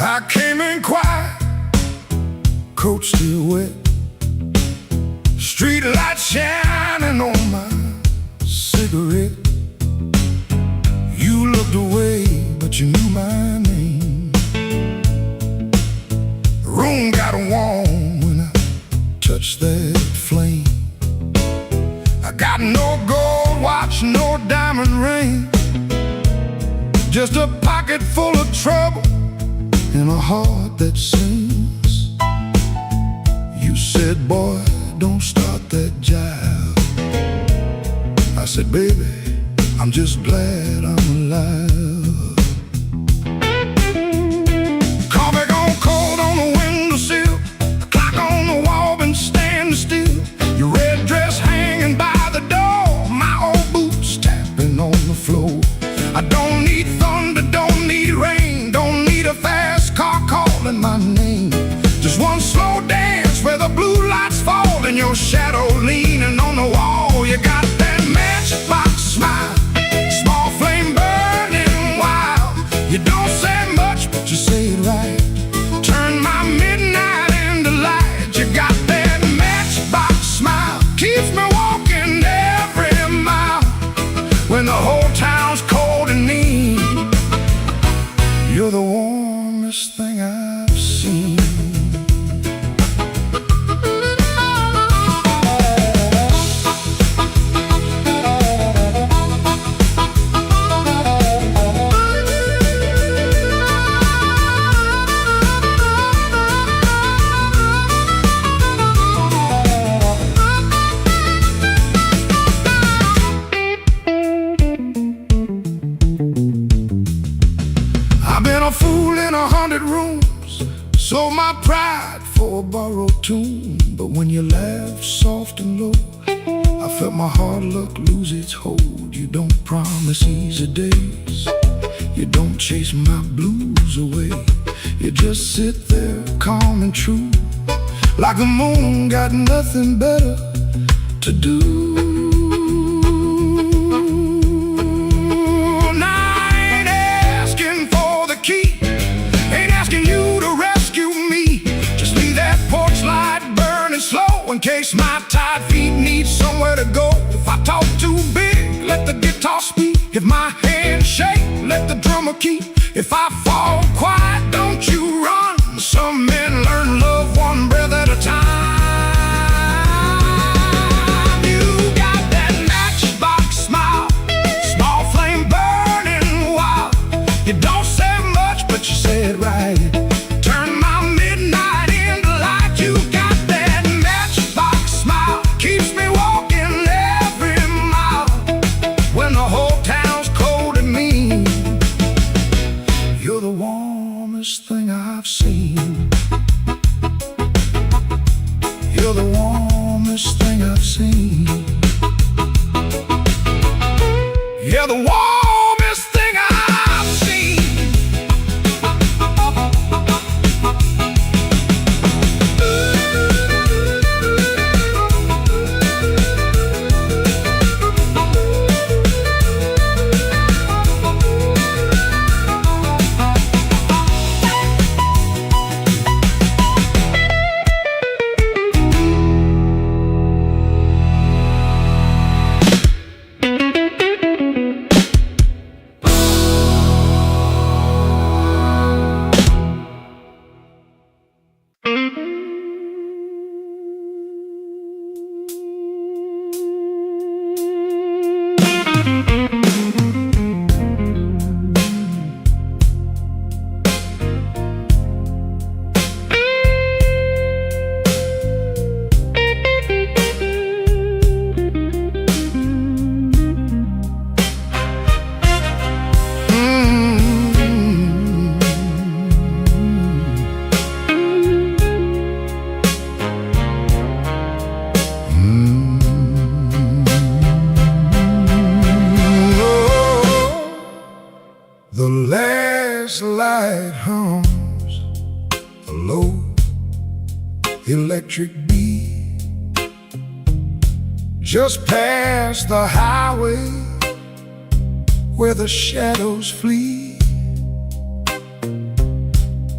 I came in quiet, coat still wet, street light shining on my cigarette. You looked away, but you knew my name. The room got warm when I touched that flame. I got no gold watch, no diamond ring, just a pocket full of trouble and a heart that sings. said, boy, don't start that jive. I said, baby, I'm just glad I'm alive. Coffee gone cold on the windowsill, a clock on the wall been standing still. Your red dress hanging by the door, my old boots tapping on the floor. I don't need thunder, don't need rain, don't need a fast car calling my name. Just one slow dance where the blue lights fall and your shadow leaning on the wall. You got that matchbox smile, small flame burning wild. You don't say much, but you say it right. Turn my midnight into light. You got that matchbox smile, keeps me walking every mile. When the whole town's cold and mean, you're the warmest thing I've seen. I've been a fool in 100 rooms, sold my pride for a borrowed tune. But when you laugh soft and low, I felt my hard luck lose its hold. You don't promise easy days, you don't chase my blues away. You just sit there calm and true, like the moon got nothing better to do. In case my tired feet need somewhere to go. If I talk too big, let the guitar speak. If my hands shake, let the drummer keep. If I fall quiet, don't you run. Some men learn love one breath at a time. You got that matchbox smile, small flame burning wild. You don't say much, but you say it right. Turn my midnight into light. You got keeps me walking every mile. When the whole town's cold and mean, you're the warmest thing I've seen. You're the warmest thing I've seen. You're the warmest thing I've seen. The last light hums a low electric beat just past the highway where the shadows flee.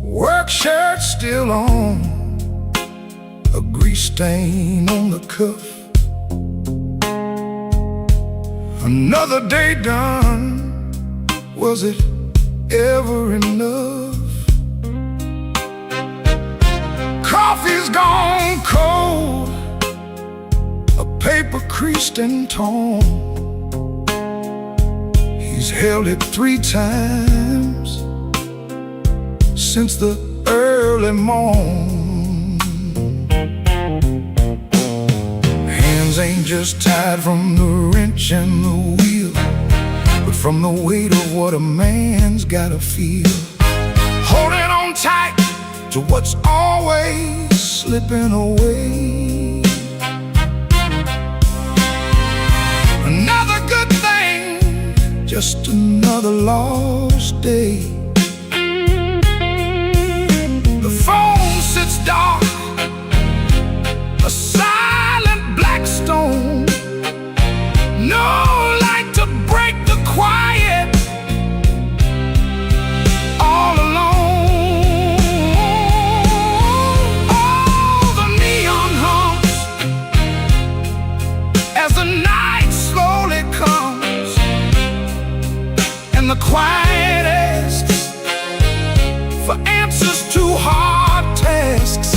Work shirt still on, a grease stain on the cuff. Another day done. Was it ever enough? Coffee's gone cold, a paper creased and torn. He's held it 3 times since the early morn. just tired from the wrench and the wheel, but from the weight of what a man's gotta feel. Holding on tight to what's always slipping away. Another good thing, just another lost day. The phone sits dark, a silent black stone. No light to break the quiet, all alone. Oh, the neon hums as the night slowly comes, and the quiet asks for answers to hard tasks.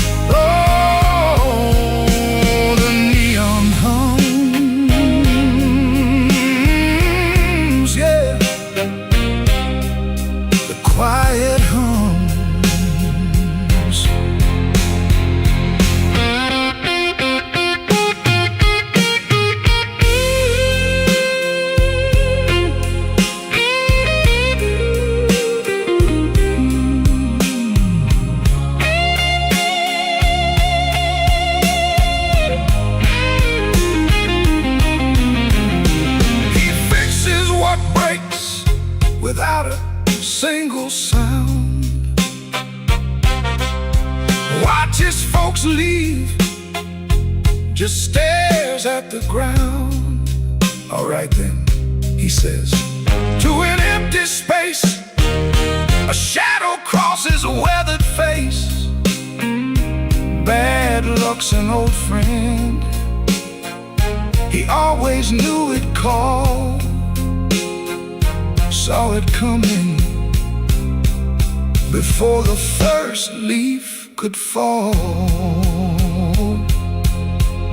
Quiet hums. He fixes what breaks without a single sound. Watches folks leave, just stares at the ground. Alright then, he says, to an empty space, a shadow crosses a weathered face. Bad luck's an old friend, he always knew it called, saw it coming before the first leaf could fall.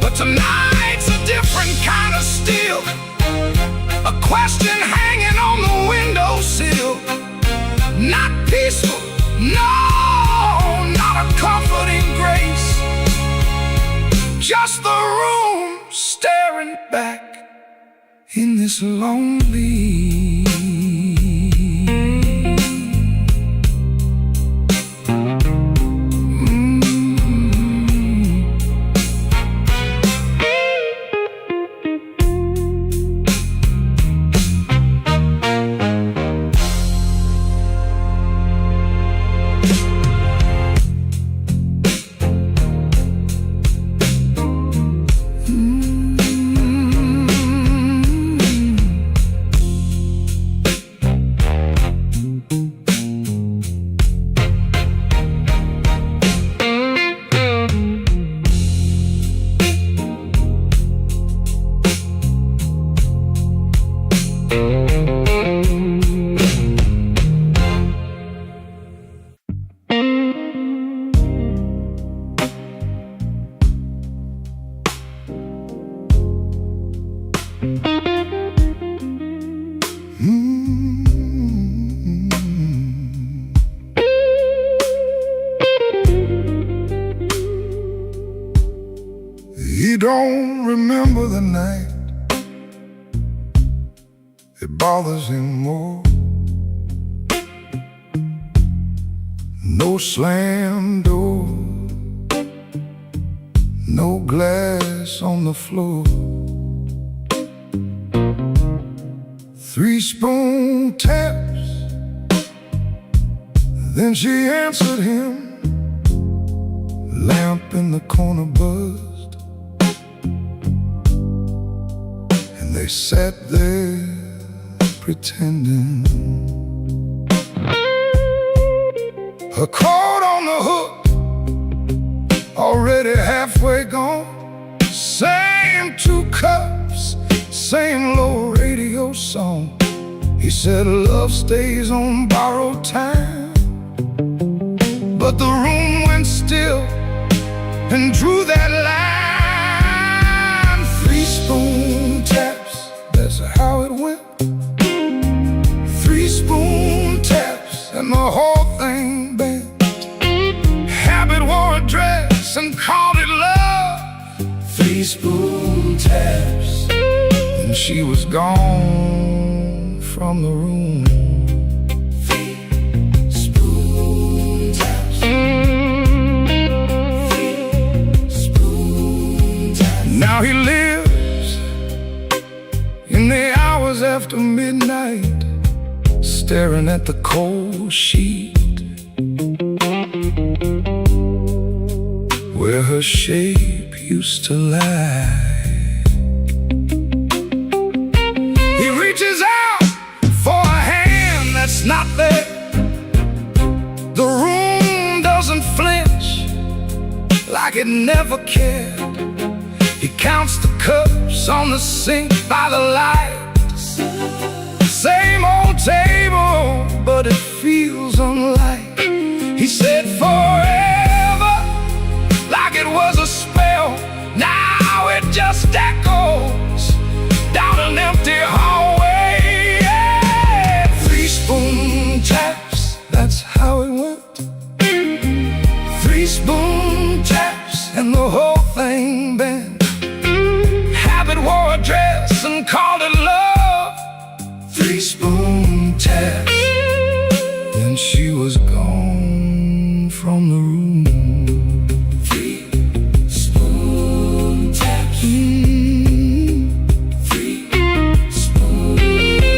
But tonight's a different kind of steel, a question hanging on the windowsill. Not peaceful, no, not a comforting grace, just the room staring back in this lonely. He don't remember the night, it bothers him more. No slam door, no glass on the floor. 3 spoon taps, then she answered him. Lamp in the corner buzzed, and they sat there pretending. Her coat on the hook, already halfway gone. Same 2 cups, same low radio song. He said love stays on borrowed time, but the room went still and drew that line. 3 spoon taps, that's how it went. 3 spoon taps and the whole thing bent. Habit wore a dress and called it love. 3 3 spoon taps, and she was gone from the room. 3 spoon taps, 3 spoon taps. Now he lives in the hours after midnight, staring at the cold sheet where her shape used to lie. He reaches out for a hand that's not there. The room doesn't flinch like it never cared. He counts the cups on the sink by the light. Same old table, but it feels unlike. He said forever, like it was a spell. Now it just echoes down an empty hallway. Yeah. 3 spoon taps, that's how it went. 3 spoon taps, and the whole thing bent. Habit wore a dress and called it love. 3 spoon taps, then she was gone from the room. 3 spoon taps, 3 spoon taps.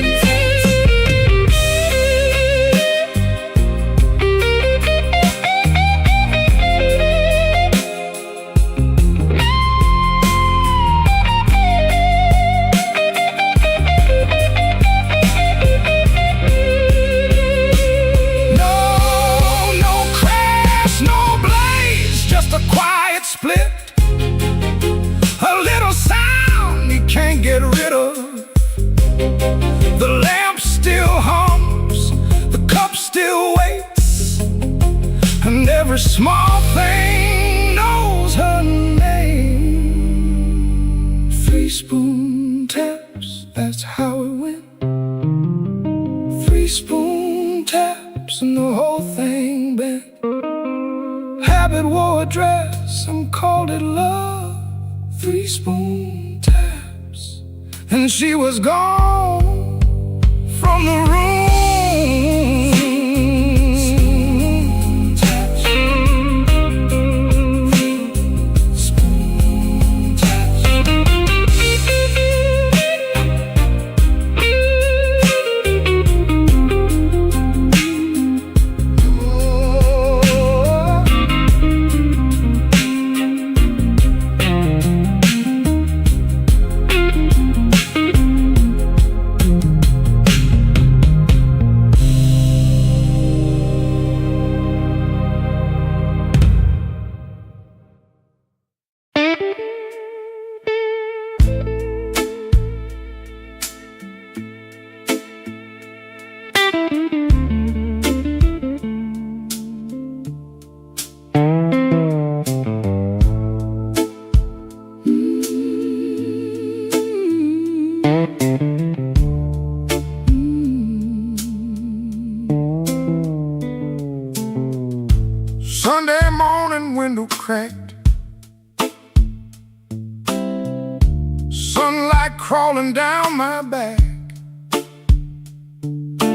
Split, a little sound you can't get rid of. The lamp still hums, the cup still waits, and every small thing knows her name. 3 spoon taps, that's how it went. 3 spoon taps, and the whole thing bent. Habit wore a dress and called it love. 3 spoon taps, and she was gone from the room. Spoon taps. Sunday morning, window cracked, sunlight crawling down my back.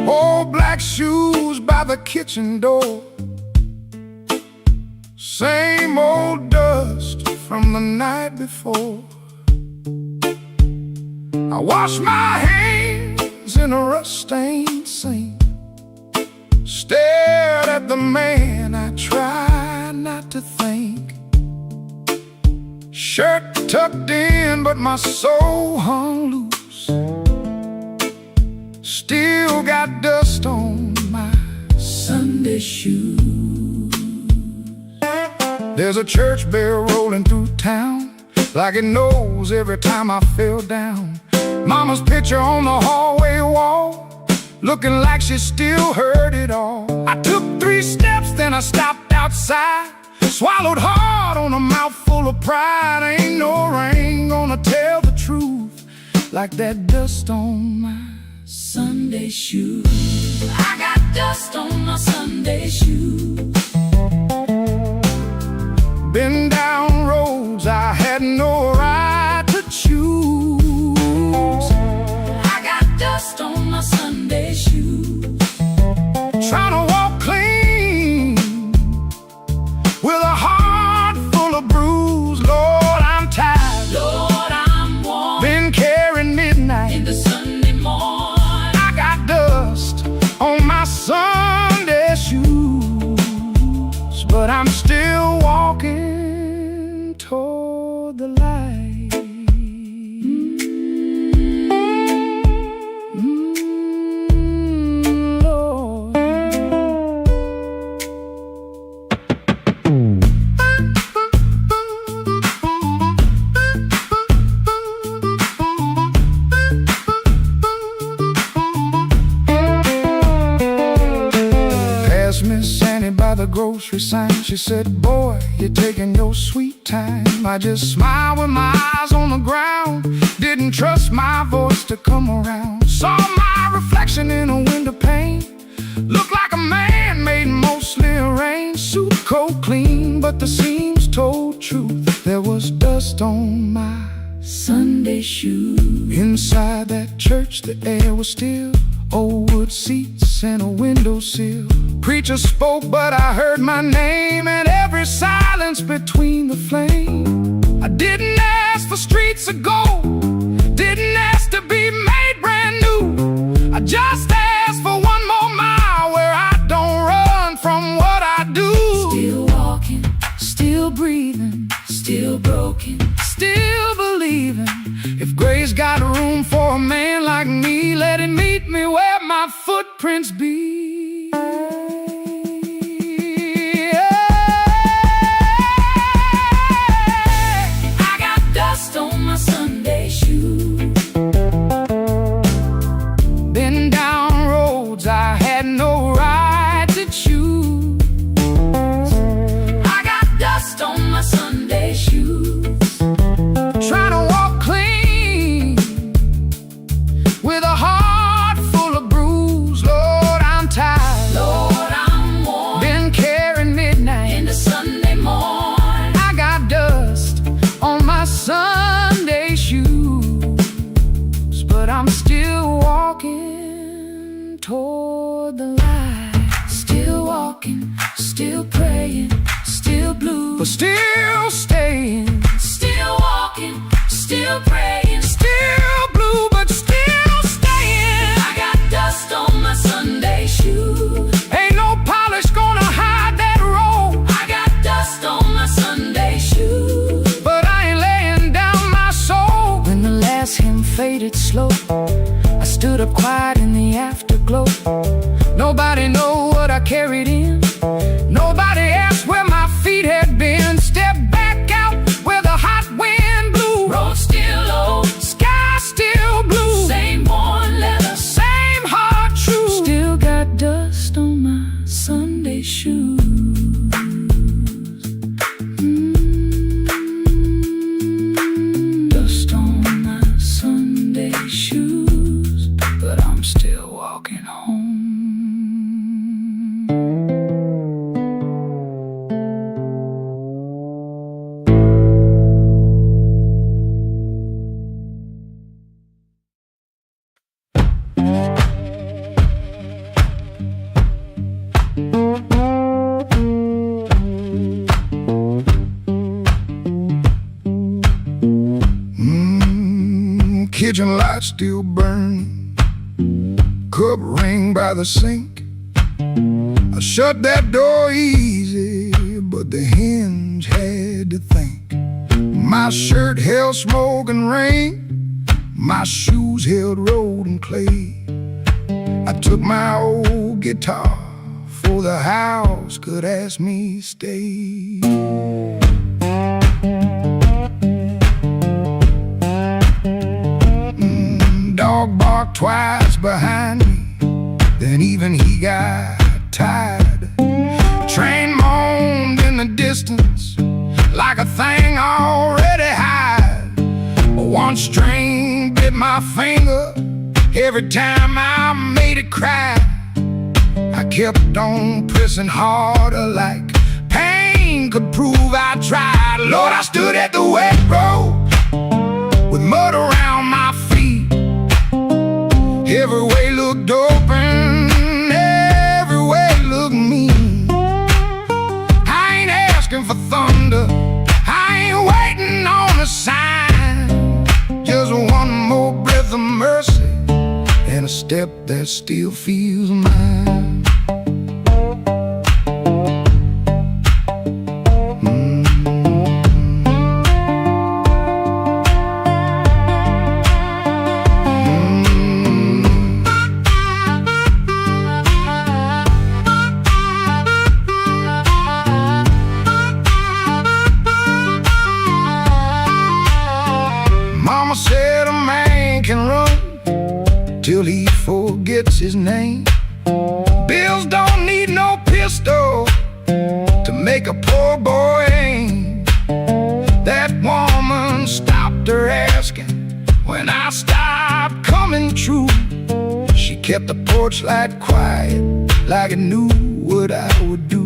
Old black shoes by the kitchen door, same old dust from the night before. I wash my hands in a rust-stained sink, stared at the man I try not to think. Shirt tucked in, but my soul hung loose. Still got dust on my Sunday shoes. There's a church bell rolling through town, like it knows every time I fell down. Mama's picture on the hallway wall, looking like she still heard it all. I took 3 steps, then I stopped outside, swallowed hard on a mouthful of pride. Ain't no rain gonna tell the truth like that dust on my Sunday shoes. I got dust on my Sunday shoes. Been down roads I had no right. poetry sang. She said, boy, you're taking your sweet time. I just smiled with my eyes on the ground. Didn't trust my voice to come around. Saw my reflection in a window pane. Looked like a man made mostly arranged. Suit coat clean, but the seams told truth. There was dust on my Sunday shoes. Inside that church the air was still. Old wood seats and a windowsill. Preacher spoke but I heard my name, and every silence between the flame. I didn't ask for streets of gold, didn't ask to be made brand new. I just asked for one more mile where I don't run from what I do. Still walking, still breathing, still broken, Still believing, if grace got room for a man like me, let it meet me where my footprints be. I got dust on my Sunday shoes. Been down roads I had no right to choose. I got dust on my Sunday shoes. Trying to walk clean with a heart full of bruise. Lord, I'm tired. Lord, I'm worn. Been carrying midnight Into Sunday morn. I got dust on my Sunday shoes, but I'm still walking toward the light. Still walking, still praying, still blue. But still staying, Still walking, still praying, still blue, but still staying. I got dust on my Sunday shoes. Ain't no polish gonna hide that road, I got dust on my Sunday shoes. but I ain't laying down my soul. When the last hymn faded slow, I stood up quiet in the afterglow. Nobody know what I carried in. Nobody asked where my feet had been. Stepped back out where the hot wind blew. Road still low, Sky still blue. same worn leather. Same heart true. Still got dust on my Sunday shoes. Dust on my Sunday shoes, but I'm still walking home. Kitchen light still burning, cup ring by the sink. I shut that door easy, but the hinge had to think. My shirt held smoke and rain, my shoes held road and clay. I took my old guitar, for the house could ask me stay. Dog barked twice behind me, then even he got tired. Train moaned in the distance like a thing already hired. One string bit my finger every time I made it cry. I kept on pressing harder like pain could prove I tried. Lord, I stood at the wet road with mud around my feet. Every way looked open, every way looked mean. I ain't asking for thunder, I ain't waiting on a sign. Just one more breath of mercy and a step that still feels mine. Mama said a man can run till he forgets his name. Bills don't need no pistol to make a poor boy aim. That woman stopped her asking when I stopped coming true. She kept the porch light quiet, like it knew what I would do.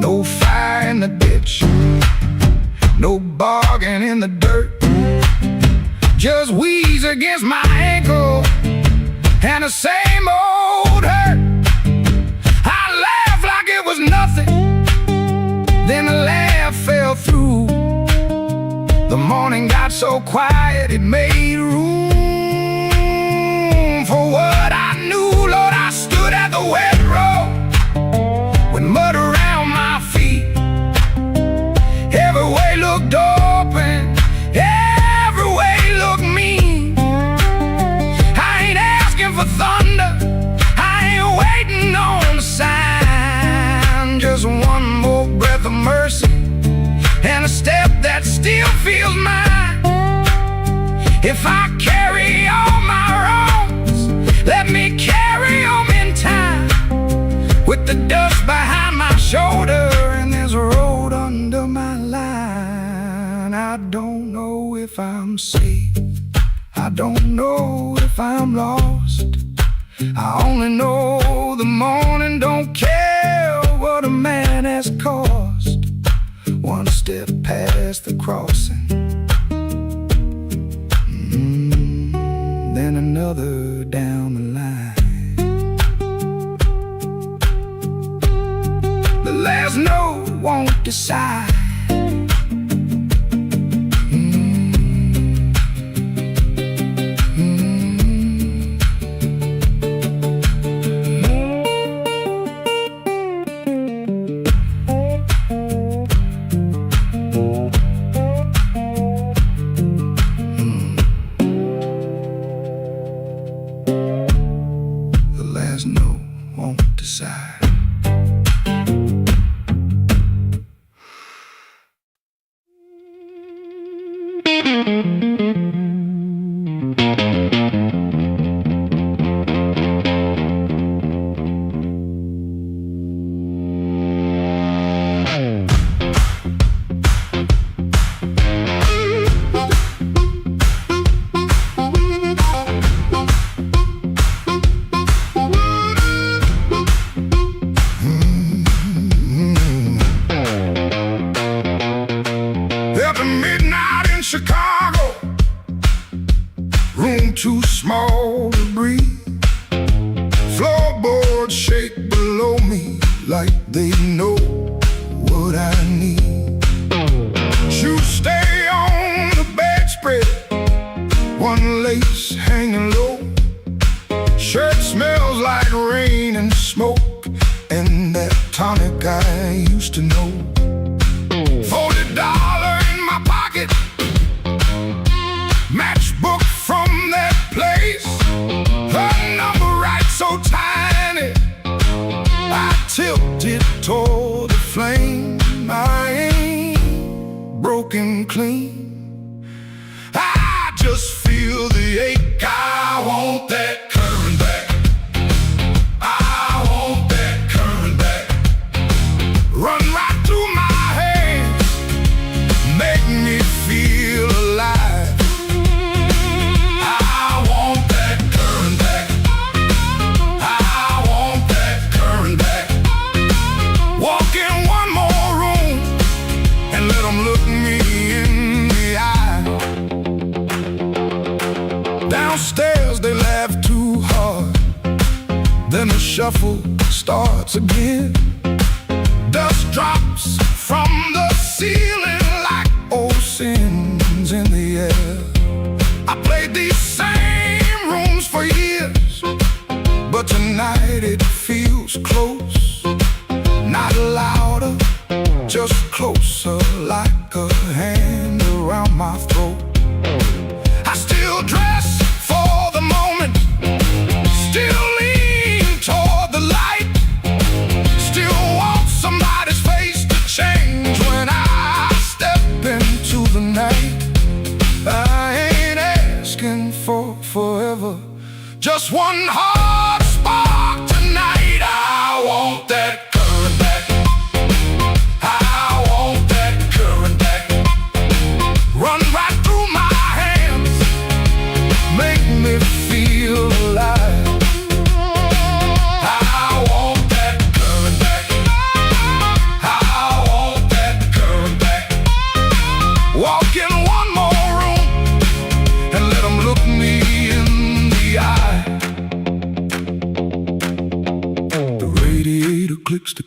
No fire in the ditch, no bargain in the dirt, just wheeze against my ankle and the same old hurt. I laughed like it was nothing, then the laugh fell through. The morning got so quiet it made room for what I knew. Lord, I stood at the wet road with mud around my feet. Every way looked open, every way looked mean. I ain't asking for thunder, I ain't waiting on a sign. Just one more breath of mercy and a step that still feels mine. If I carry all my wrongs, let me carry them in time. With the dust behind my shoulder and there's a road under my line. I don't know if I'm safe, I don't know if I'm lost. I only know the morning don't care what a man has cost. One step past the crossing, then another down the line. The last note won't decide. No, won't decide. Chicago, room too small to breathe. Floorboards shake below me like they know what I need. Shoes stay on the bedspread, one lace hanging low. Shirt smells like rain and smoke and that tonic I used to know. $40 in my pocket, matchbook from that place. Her number right so tiny, I tilted toward the flame. I ain't broken clean, I just feel the ache. I want that current back, I want that current back. Run right through my hands, make me feel alive. Downstairs they laugh too hard, then the shuffle starts again. Dust drops from the ceiling like old sins in the air. I played these same rooms for years, but tonight it feels close. Not louder, just closer, like a hand around my throat. I still dress for the moment, still lean toward the light, still want somebody's face to change when I step into the night. I ain't asking for forever, just one hard spark tonight. I want that current back,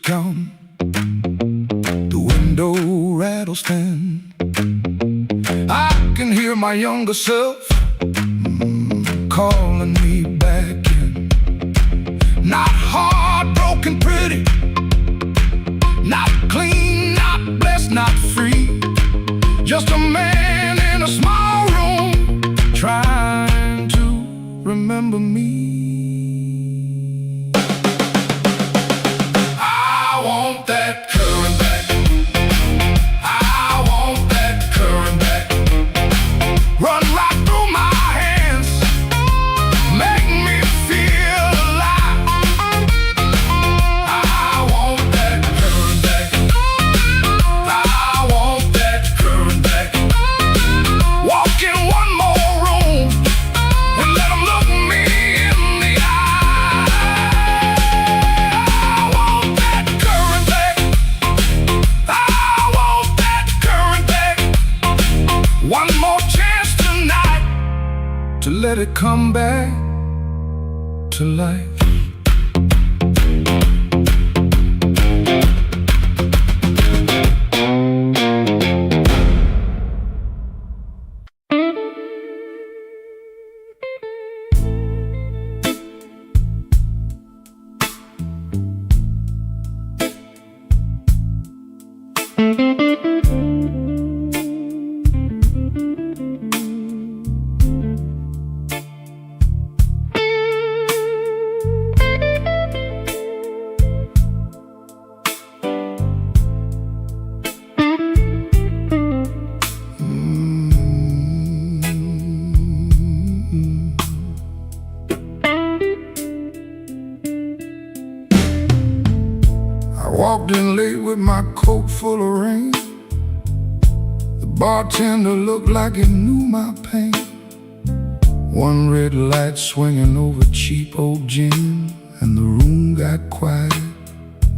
come. The window rattles thin. I can hear my younger self calling me back in. Not heartbroken pretty, not clean, not blessed, not free. Just a man in a small room trying to remember me. I want that current back. I want that current back. Run right through my hands, make me feel alive. I want that current back. I want that current back. Walk in one more room and let 'em look me in the eye. I want that current back. I want that current back. One more chance tonight to let it come back to life. I walked in late with my coat full of rain. The bartender looked like he knew my pain. One red light swinging over cheap old gin, and the room got quiet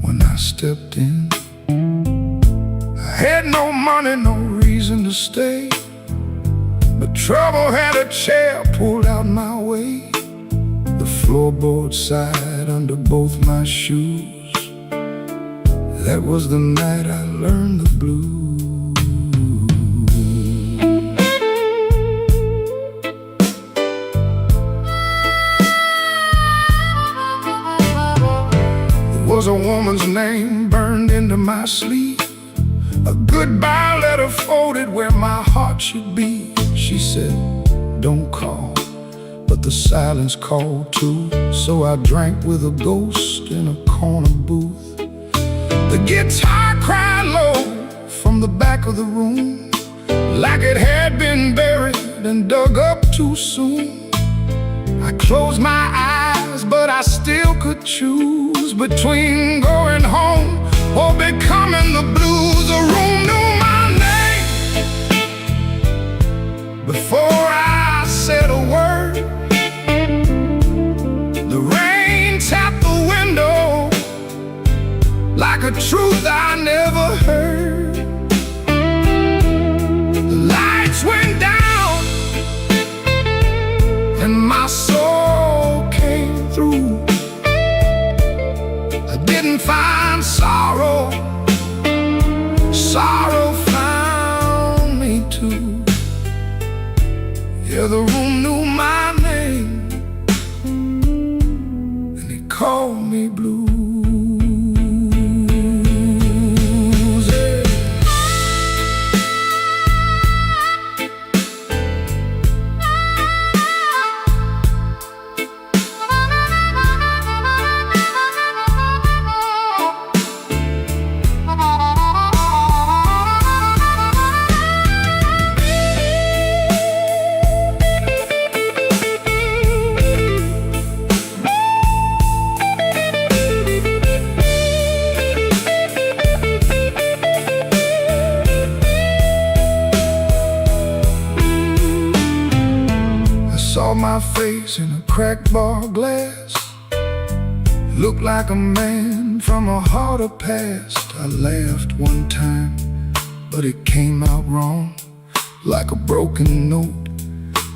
when I stepped in. I had no money, no reason to stay, but trouble had a chair pulled out my way. The floorboard side under both my shoes. That was the night I learned the blues. There was a woman's name burned into my sleeve, a goodbye letter folded where my heart should be. She said, don't call, but the silence called too. So I drank with a ghost in a corner booth. The guitar cried low from the back of the room, like it had been buried and dug up too soon. I closed my eyes, but I still could choose between going home or becoming the blues. The room knew my name before I said a word. The rain tapped the window like a truth I never heard. The lights went down and my soul came through. I didn't find sorrow, sorrow found me too. Yeah, the room knew my name and it called me blue. Saw my face in a cracked bar glass. Looked like a man from a harder past. I laughed one time, but it came out wrong, like a broken note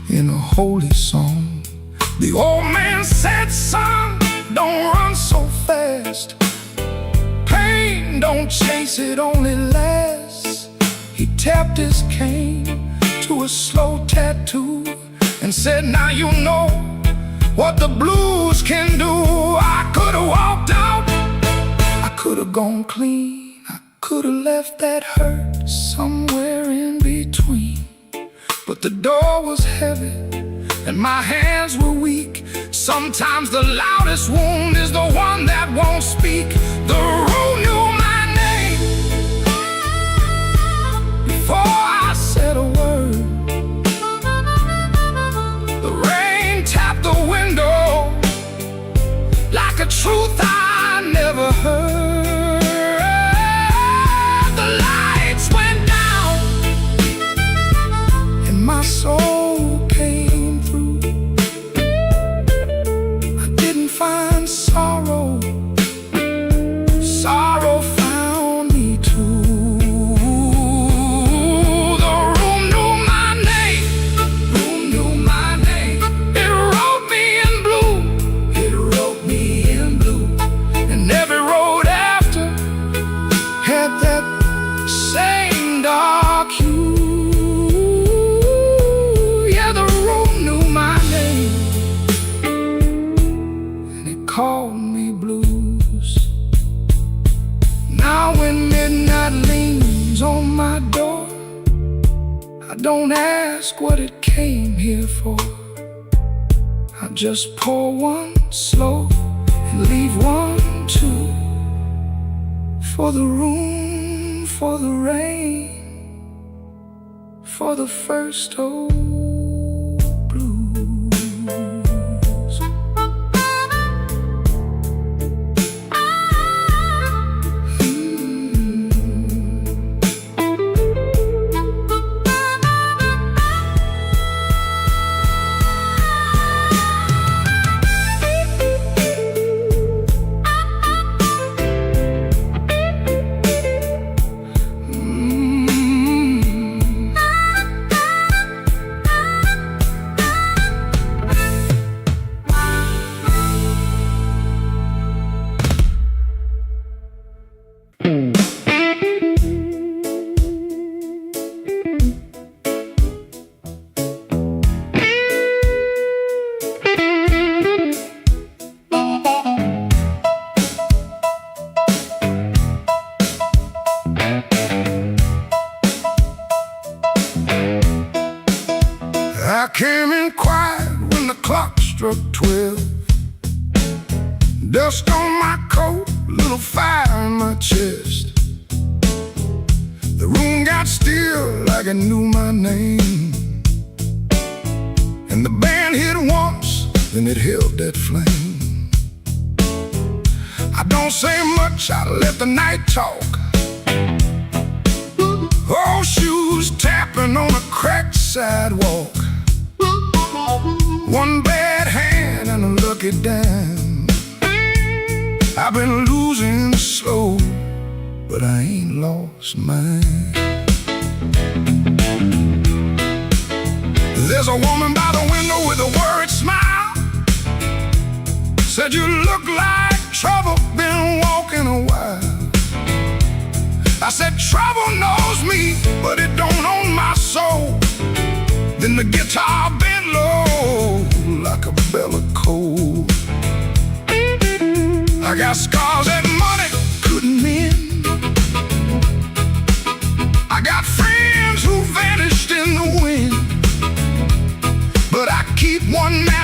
in a holy song. The old man said, son, don't run so fast. Pain don't chase, it only lasts. He tapped his cane to a slow tattoo and said, now you know what the blues can do. I could've walked out, I could've gone clean, I could've left that hurt somewhere in between. But the door was heavy and my hands were weak. Sometimes the loudest wound is the one that won't speak. The room knew my name before I said a word. The rain tapped the window like a truth I never heard. The lights went down and my soul came through. I didn't find sorrow, sorrow found me too. The room knew my name, room knew my name. It wrote me in blue, it wrote me in blue. And every road after had that same dark hue. Yeah, the room knew my name and it called me blues. Now when midnight leans on my door, I don't ask what it came here for. I just pour one slow and leave one too. For the room, for the rain, for the first old blues. I came in quiet when the clock struck 12. Dust on my coat, little fire in my chest. The room got still like it knew my name. And the band hit once, then it held that flame. I don't say much, I let the night talk. Old shoes tapping on a cracked sidewalk. One bad hand and a lucky dime. I've been losing slow, but I ain't lost mine. There's a woman by the window with a worried smile. Said you look like trouble, been walking a while. I said trouble knows me, but it don't own my soul. Then the guitar bent low like a bell of coal. I got scars that money couldn't mend. I got friends who vanished in the wind. But I keep one man